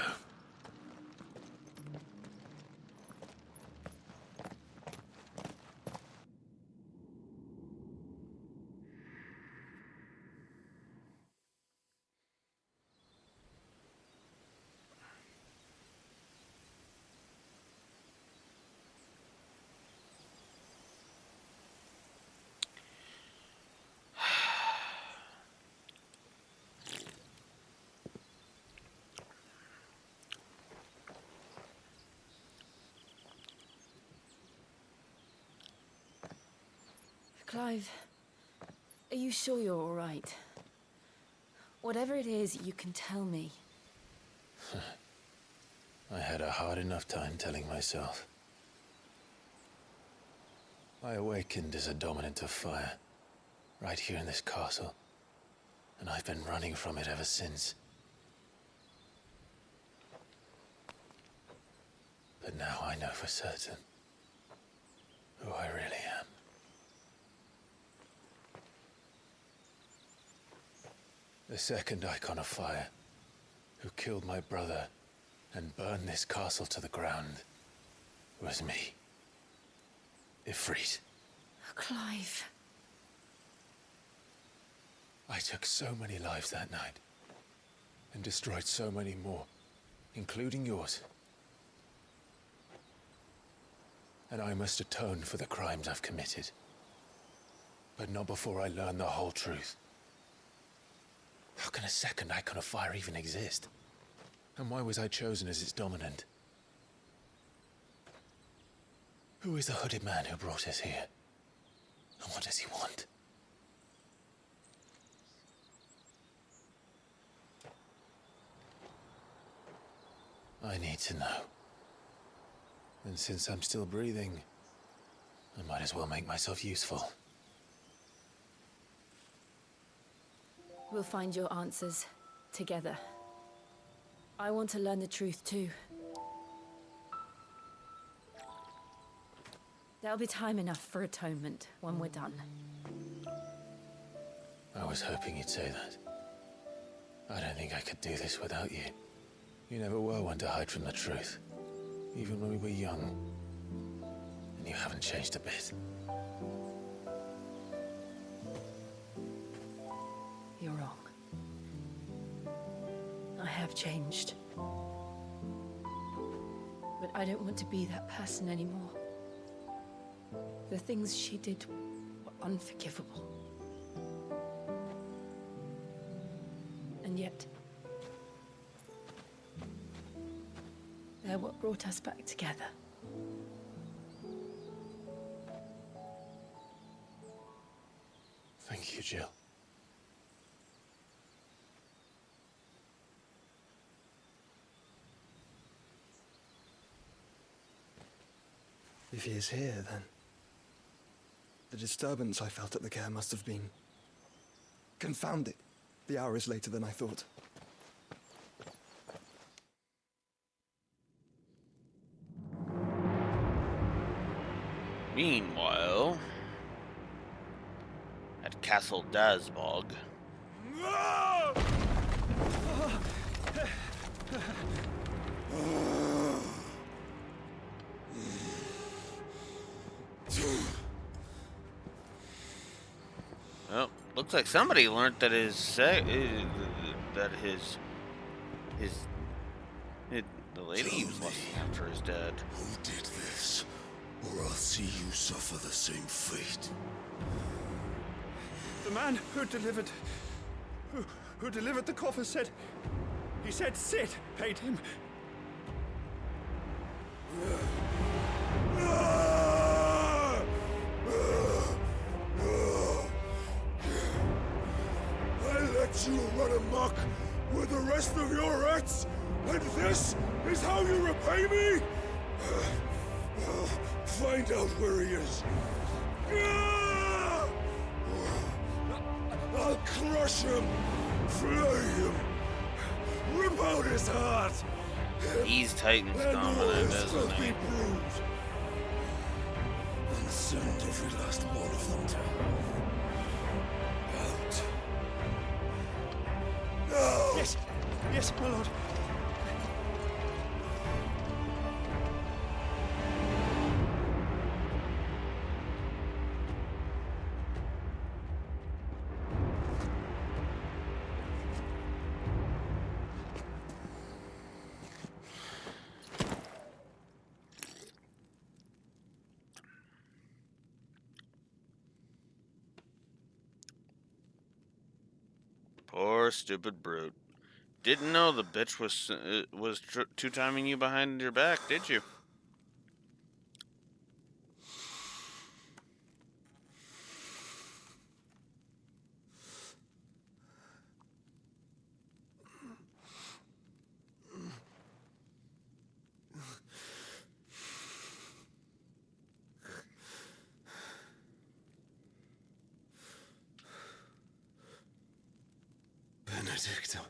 Clive, are you sure you're all right? Whatever it is, you can tell me. I had a hard enough time telling myself. I awakened as a dominant of fire, right here in this castle, and I've been running from it ever since. But now I know for certain who I really am. The second icon of fire, who killed my brother and burned this castle to the ground, was me. Ifrit. Clive. I took so many lives that night, and destroyed so many more, including yours. And I must atone for the crimes I've committed. But not before I learn the whole truth. How can a second icon of fire even exist? And why was I chosen as its dominant? Who is the hooded man who brought us here? And what does he want? I need to know. And since I'm still breathing, I might as well make myself useful. We'll find your answers together. I want to learn the truth too. There'll be time enough for atonement when we're done. I was hoping you'd say that. I don't think I could do this without you. You never were one to hide from the truth, even when we were young. And you haven't changed a bit. You're wrong. I have changed. But I don't want to be that person anymore. The things she did were unforgivable. And yet, they're what brought us back together. Thank you, Jill. If he is here, then the disturbance I felt at the care must have been confounded. The hour is later than I thought. Meanwhile, at Castle Dazbog. Looks like somebody learned that the lady he was lusting after is dead. Who did this? Or I'll see you suffer the same fate. The man who delivered the coffer said... He said Sid paid him. I let you run amok with the rest of your rats, and this is how you repay me? Find out where he is. I'll crush him, flay him, rip out his heart. He's Titan's dominant, isn't he? And send every last one of them to out. No! Yes, yes, my lord. Poor stupid brute. Didn't know the bitch was two-timing you behind your back, did you? Benedicta.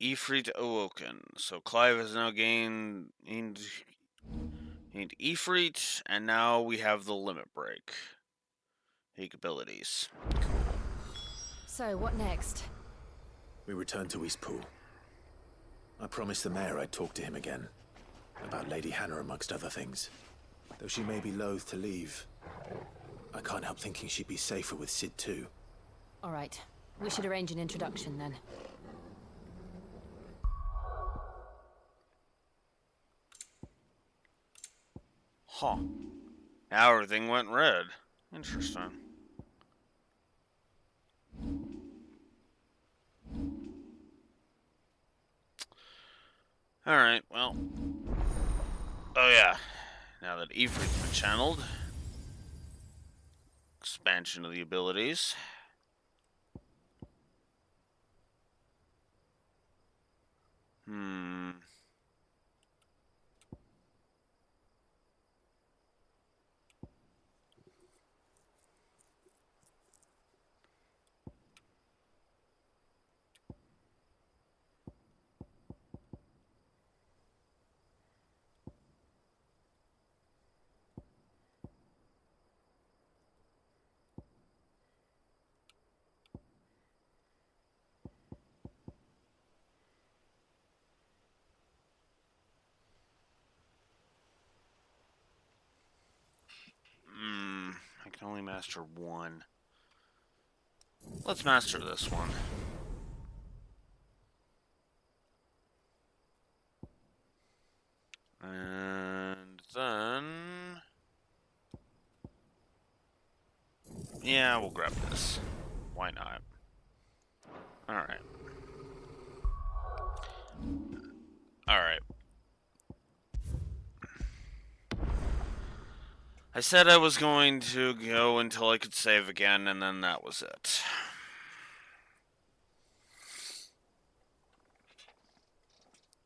Ifrit awoken. So Clive has now gained Ifrit, and now we have the limit break. Abilities. So, what next? We return to Eastpool. I promised the mayor I'd talk to him again. About Lady Hannah, amongst other things. Though she may be loath to leave, I can't help thinking she'd be safer with Sid too. All right. We should arrange an introduction then. Huh. Now everything went red. Interesting. Alright, well. Oh yeah. Now that Ifrit's been channeled. Expansion of the abilities. I can only master one. Let's master this one. And then... yeah, we'll grab this. Why not? Alright. Alright. I said I was going to go until I could save again, and then that was it.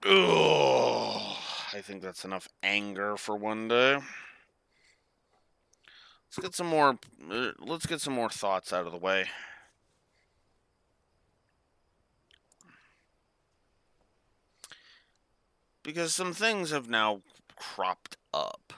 Ugh. I think that's enough anger for one day. Let's get some more. Let's get some more thoughts out of the way. Because some things have now cropped up.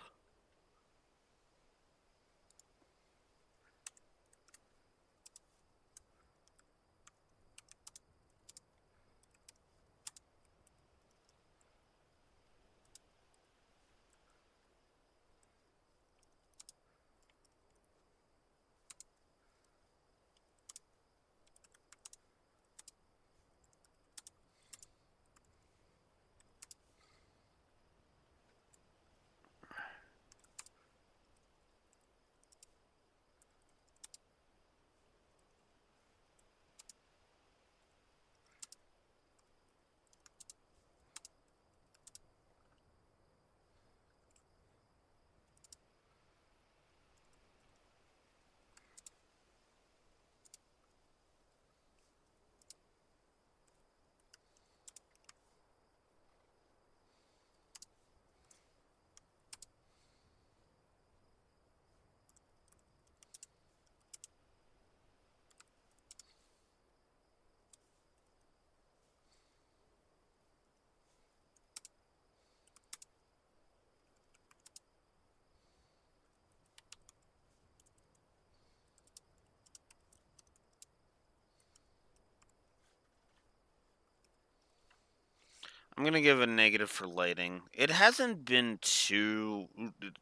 I'm gonna give a negative for lighting. It hasn't been too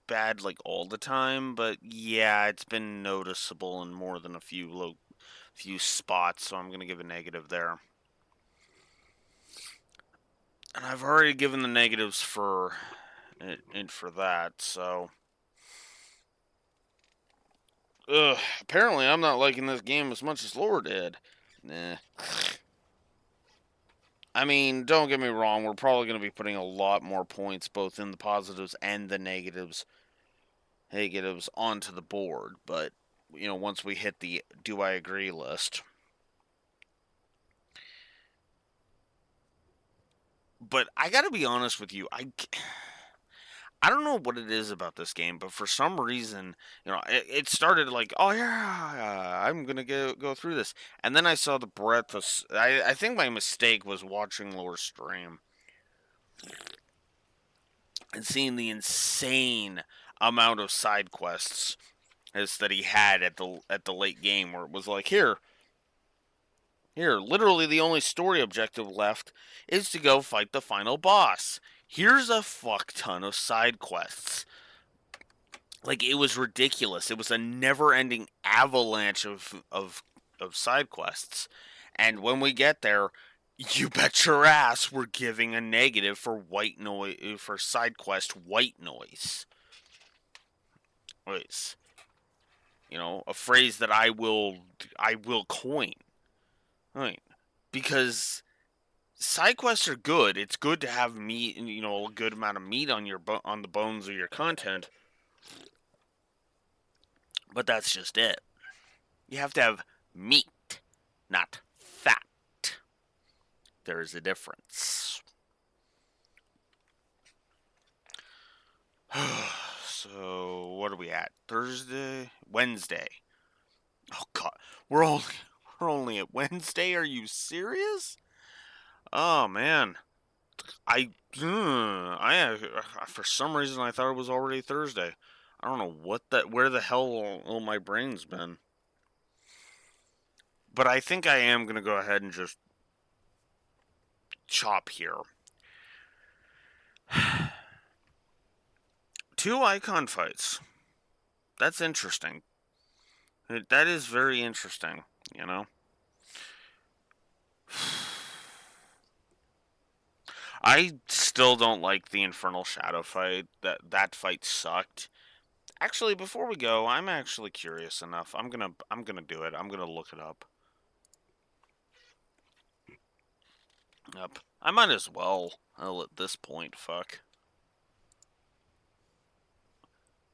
bad like all the time, but yeah, it's been noticeable in more than a few spots, so I'm gonna give a negative there. And I've already given the negatives for for that, so apparently I'm not liking this game as much as Laura did. Nah. I mean, don't get me wrong, we're probably going to be putting a lot more points both in the positives and the negatives onto the board, but once we hit the do I agree list. But I got to be honest with you, I don't know what it is about this game, but for some reason, it started like, oh yeah, I'm gonna go through this, and then I saw the breadth of. I think my mistake was watching Laura's stream and seeing the insane amount of side quests as that he had at the late game, where it was like, here, literally the only story objective left is to go fight the final boss. Here's a fuck ton of side quests. Like, it was ridiculous. It was a never-ending avalanche of side quests. And when we get there, you bet your ass we're giving a negative for white noise for side quest white noise. A phrase that I will coin. Right. Because side quests are good. It's good to have meat, a good amount of meat on on the bones of your content. But that's just it. You have to have meat, not fat. There is a difference. So, what are we at? Thursday? Wednesday. Oh god. We're only at Wednesday? Are you serious? Oh man. For some reason I thought it was already Thursday. I don't know where the hell all my brain's been. But I think I am going to go ahead and just chop here. 2 icon fights. That's interesting. That is very interesting, I still don't like the Infernal Shadow fight. That fight sucked. Actually, before we go, I'm actually curious enough. I'm gonna do it. I'm gonna look it up. Yep. I might as well. At this point, fuck.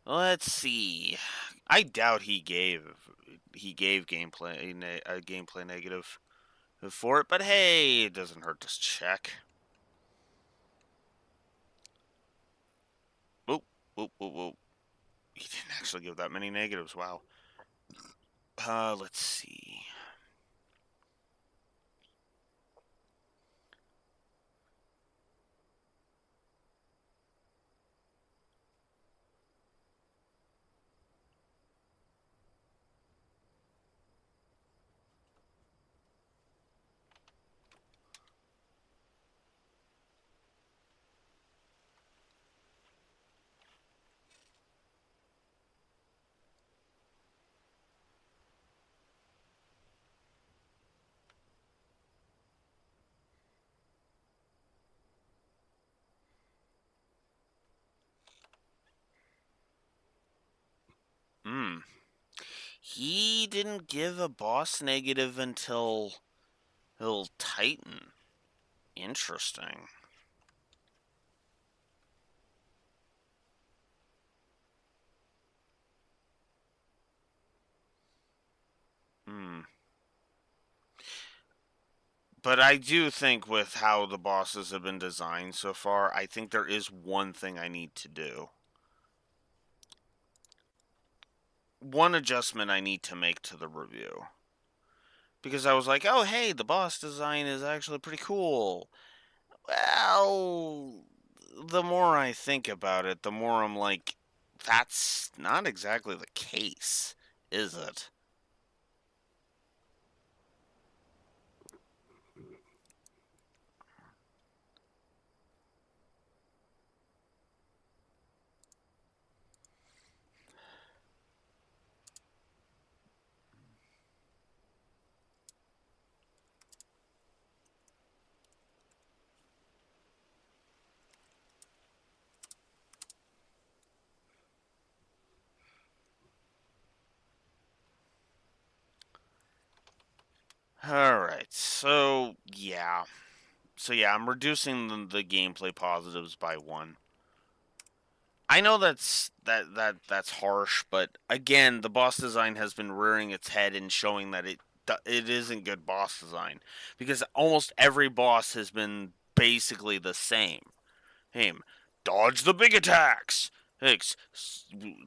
Let's see. I doubt he gave a gameplay negative for it, but hey, it doesn't hurt to check. Whoop, whoop, whoop, whoop. He didn't actually give that many negatives. Wow. Let's see. He didn't give a boss negative until Titan. Interesting. But I do think with how the bosses have been designed so far, I think there is one thing I need to do. One adjustment I need to make to the review. Because I was like, oh, hey, the boss design is actually pretty cool. Well, the more I think about it, the more I'm like, that's not exactly the case, is it? Alright, so yeah. So yeah, I'm reducing the gameplay positives by 1. I know that's harsh, but again, the boss design has been rearing its head and showing that it isn't good boss design because almost every boss has been basically the same. Hey, dodge the big attacks.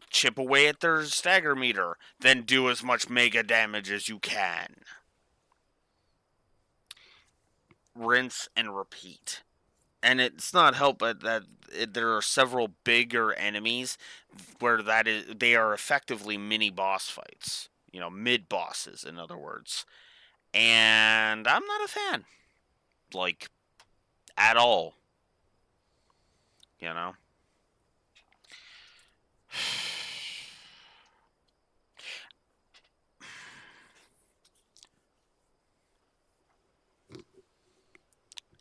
Chip away at their stagger meter, then do as much mega damage as you can. Rinse and repeat. And it's not helped but that there are several bigger enemies where they are effectively mini boss fights. Mid bosses, in other words. And I'm not a fan, like, at all. You know.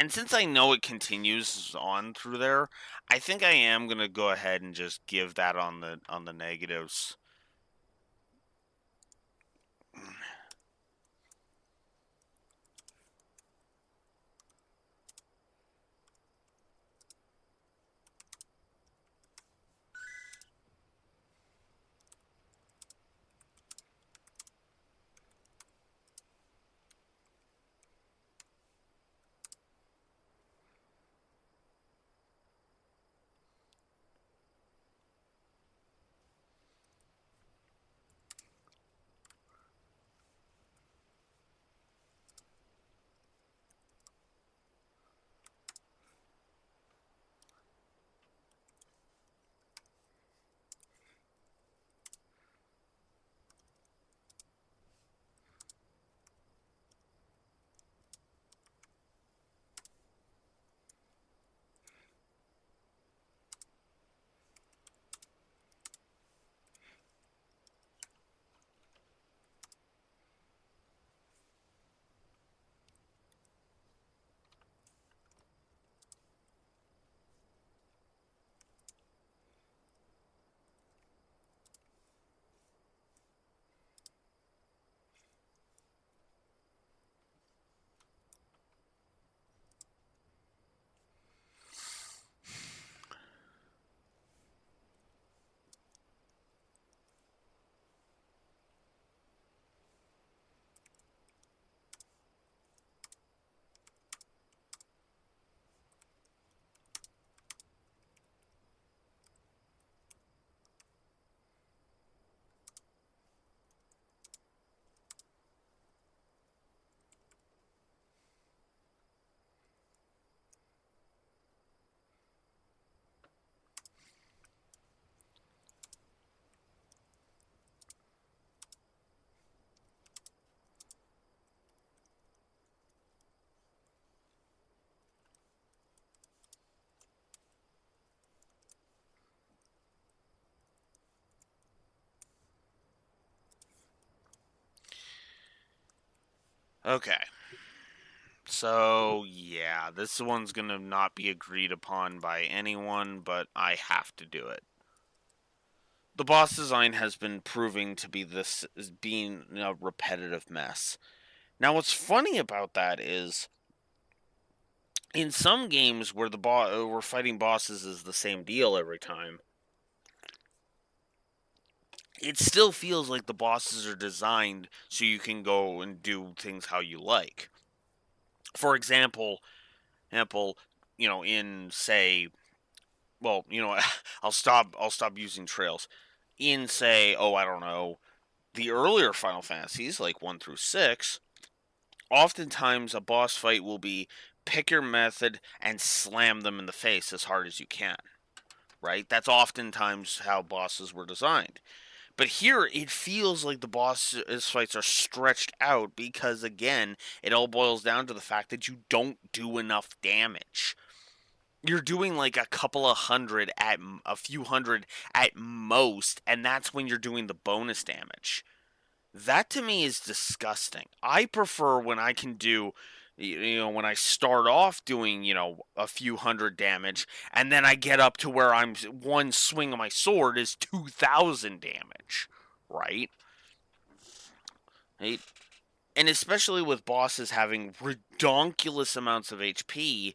And since I know it continues on through there, I think I am gonna go ahead and just give that on the negatives. Okay. So, yeah, this one's gonna not be agreed upon by anyone, but I have to do it. The boss design has been proving to be being a repetitive mess. Now, what's funny about that is, in some games where we're fighting bosses is the same deal every time, it still feels like the bosses are designed so you can go and do things how you like. For example, in say, well, I'll stop using trails. In say, oh, I don't know, the earlier Final Fantasies like 1 through 6, oftentimes a boss fight will be pick your method and slam them in the face as hard as you can, right? That's oftentimes how bosses were designed. But here, it feels like the boss fights are stretched out because, again, it all boils down to the fact that you don't do enough damage. You're doing like a few hundred at most, and that's when you're doing the bonus damage. That to me is disgusting. I prefer when I can do, when I start off doing, a few hundred damage, and then I get up to where one swing of my sword is 2,000 damage, right? Right? And especially with bosses having redonkulous amounts of HP,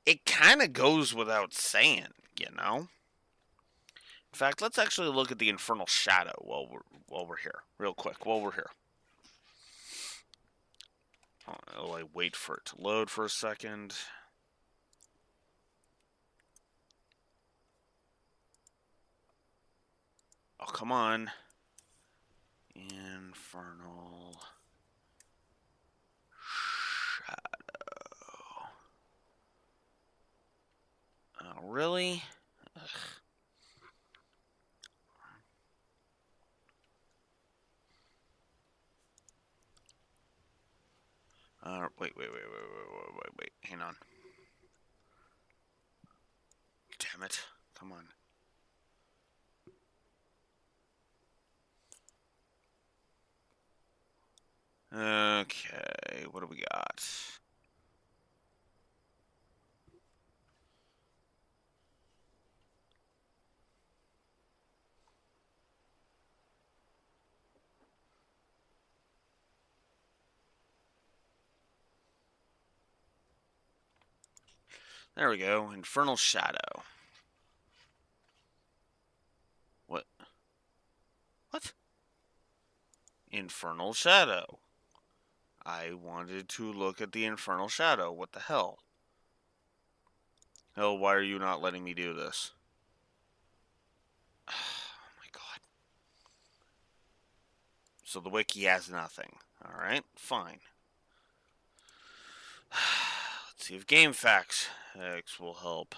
it kind of goes without saying, you know? In fact, let's actually look at the Infernal Shadow while we're here, real quick, while we're here. I'll like, wait for it to load for a second. Oh, come on. Infernal Shadow. Oh, really? Ugh. Wait. Hang on. Damn it. Come on. Okay, what do we got? There we go. Infernal Shadow. What? What? Infernal Shadow. I wanted to look at the Infernal Shadow. What the hell? Hell, why are you not letting me do this? Oh my god. So the wiki has nothing. Alright, fine. Let's see if GameFAQs X will help.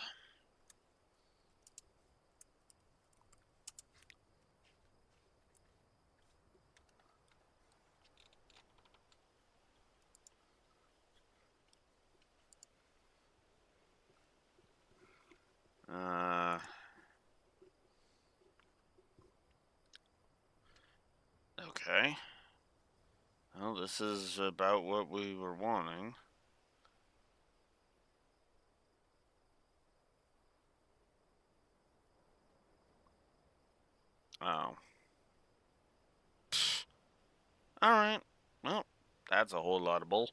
Okay. Well, this is about what we were wanting. Oh. Alright. Well, that's a whole lot of bull.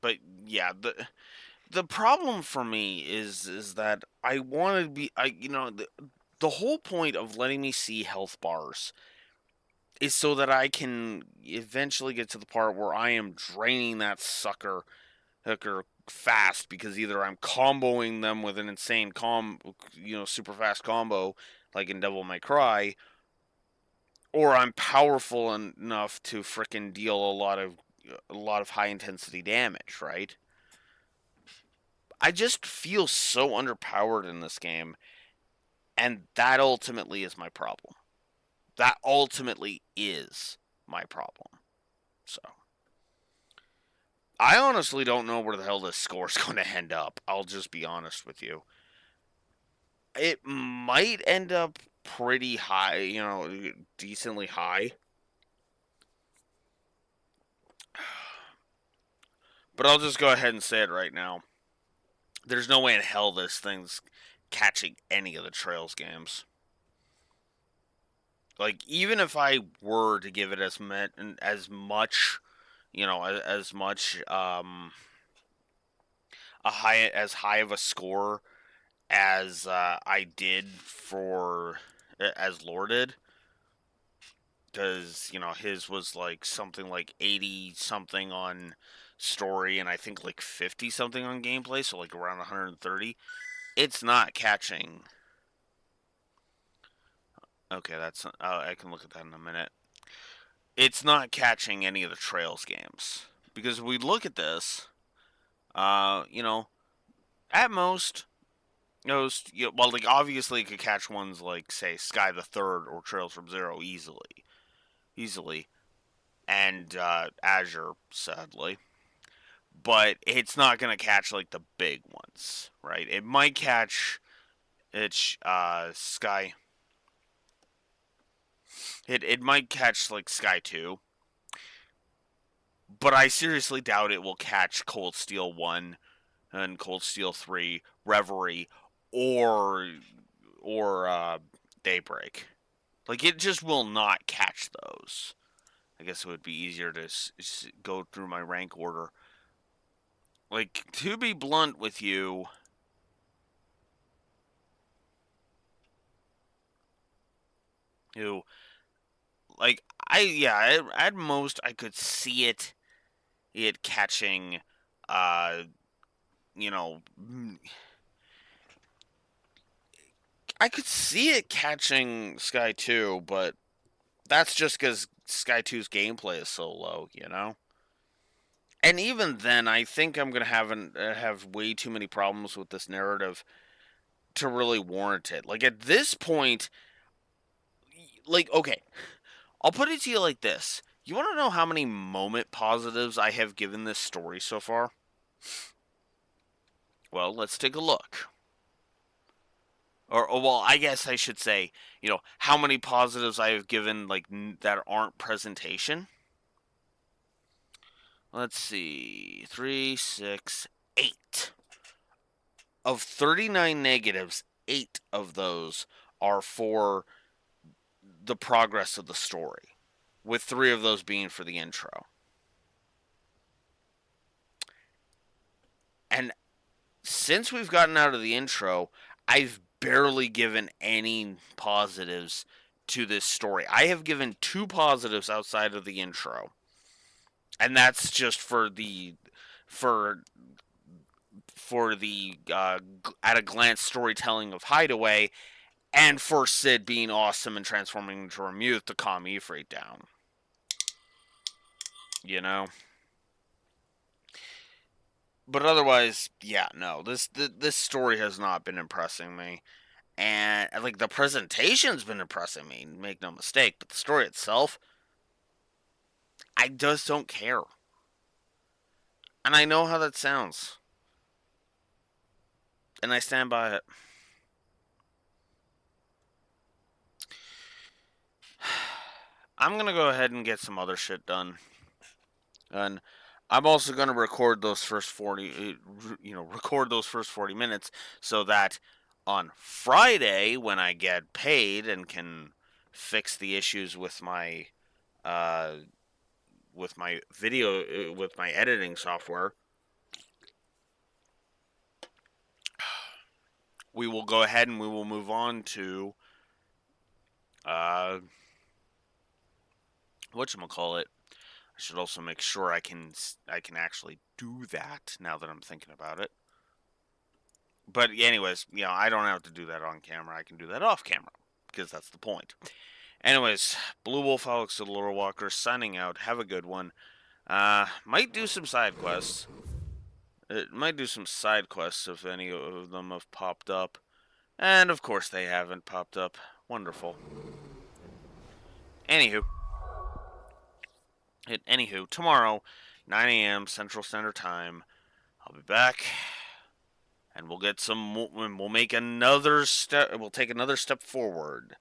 But yeah, the problem for me is that I want to be the whole point of letting me see health bars is so that I can eventually get to the part where I am draining that hooker fast, because either I'm comboing them with an insane super fast combo like in Devil May Cry, or I'm powerful enough to frickin' deal a lot of high intensity damage, right? I just feel so underpowered in this game, and that ultimately is my problem. That ultimately is my problem. So, I honestly don't know where the hell this score's going to end up. I'll just be honest with you. It might end up pretty high, decently high. But I'll just go ahead and say it right now. There's no way in hell this thing's catching any of the Trails games. Like, even if I were to give it as much, as much as high of a score as I did for as Lore did, because his was like something like 80 something on story and I think like 50 something on gameplay, so like around 130. It's not catching. Okay, that's I can look at that in a minute. It's not catching any of the Trails games, because we look at this, at most, well, like obviously it could catch ones like say Sky the Third or Trails from Zero easily, and Azure, sadly. But it's not gonna catch like the big ones, right? It might catch Sky. It might catch like Sky 2, but I seriously doubt it will catch Cold Steel 1 and Cold Steel 3, Reverie, or Daybreak. Like, it just will not catch those. I guess it would be easier to go through my rank order. Like, to be blunt with you, like, at most I could see it catching, you know, I could see it catching Sky 2, but that's just because Sky 2's gameplay is so low, you know? And even then, I think I'm going to have way too many problems with this narrative to really warrant it. Like, at this point, like, okay, I'll put it to you like this. You want to know how many moment positives I have given this story so far? Well, let's take a look. Or well, I guess I should say, how many positives I have given, like, that aren't presentation. Let's see. 3, 6, 8. Of 39 negatives, 8 of those are for the progress of the story, with 3 of those being for the intro. And since we've gotten out of the intro, I've barely given any positives to this story. I have given 2 positives outside of the intro. And that's just for the at a glance storytelling of Hideaway, and for Sid being awesome and transforming into Remuth to calm Ifrit down. You know? But otherwise, yeah, no. This story has not been impressing me. And, like, the presentation's been impressing me, make no mistake. But the story itself, I just don't care. And I know how that sounds. And I stand by it. I'm going to go ahead and get some other shit done. And I'm also going to record those first 40, record those first 40 minutes so that on Friday, when I get paid and can fix the issues with my video, with my editing software, we will go ahead and we will move on to whatchamacallit. I should also make sure I can actually do that now that I'm thinking about it. But anyways, I don't have to do that on camera. I can do that off camera, because that's the point. Anyways, Blue Wolf Alex the Lore Walker signing out. Have a good one. Might do some side quests. It might do some side quests if any of them have popped up. And of course they haven't popped up. Wonderful. Anywho, tomorrow, 9 a.m. Central Standard Time, I'll be back, and we'll get some. We'll make another step. We'll take another step forward.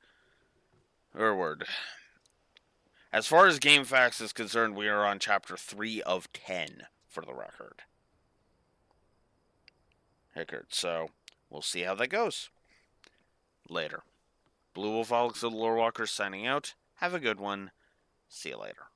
As far as GameFAQs is concerned, we are on chapter 3 of 10 for the record. So we'll see how that goes. Later. Blue Wolf Alex of the Lore Walker signing out. Have a good one. See you later.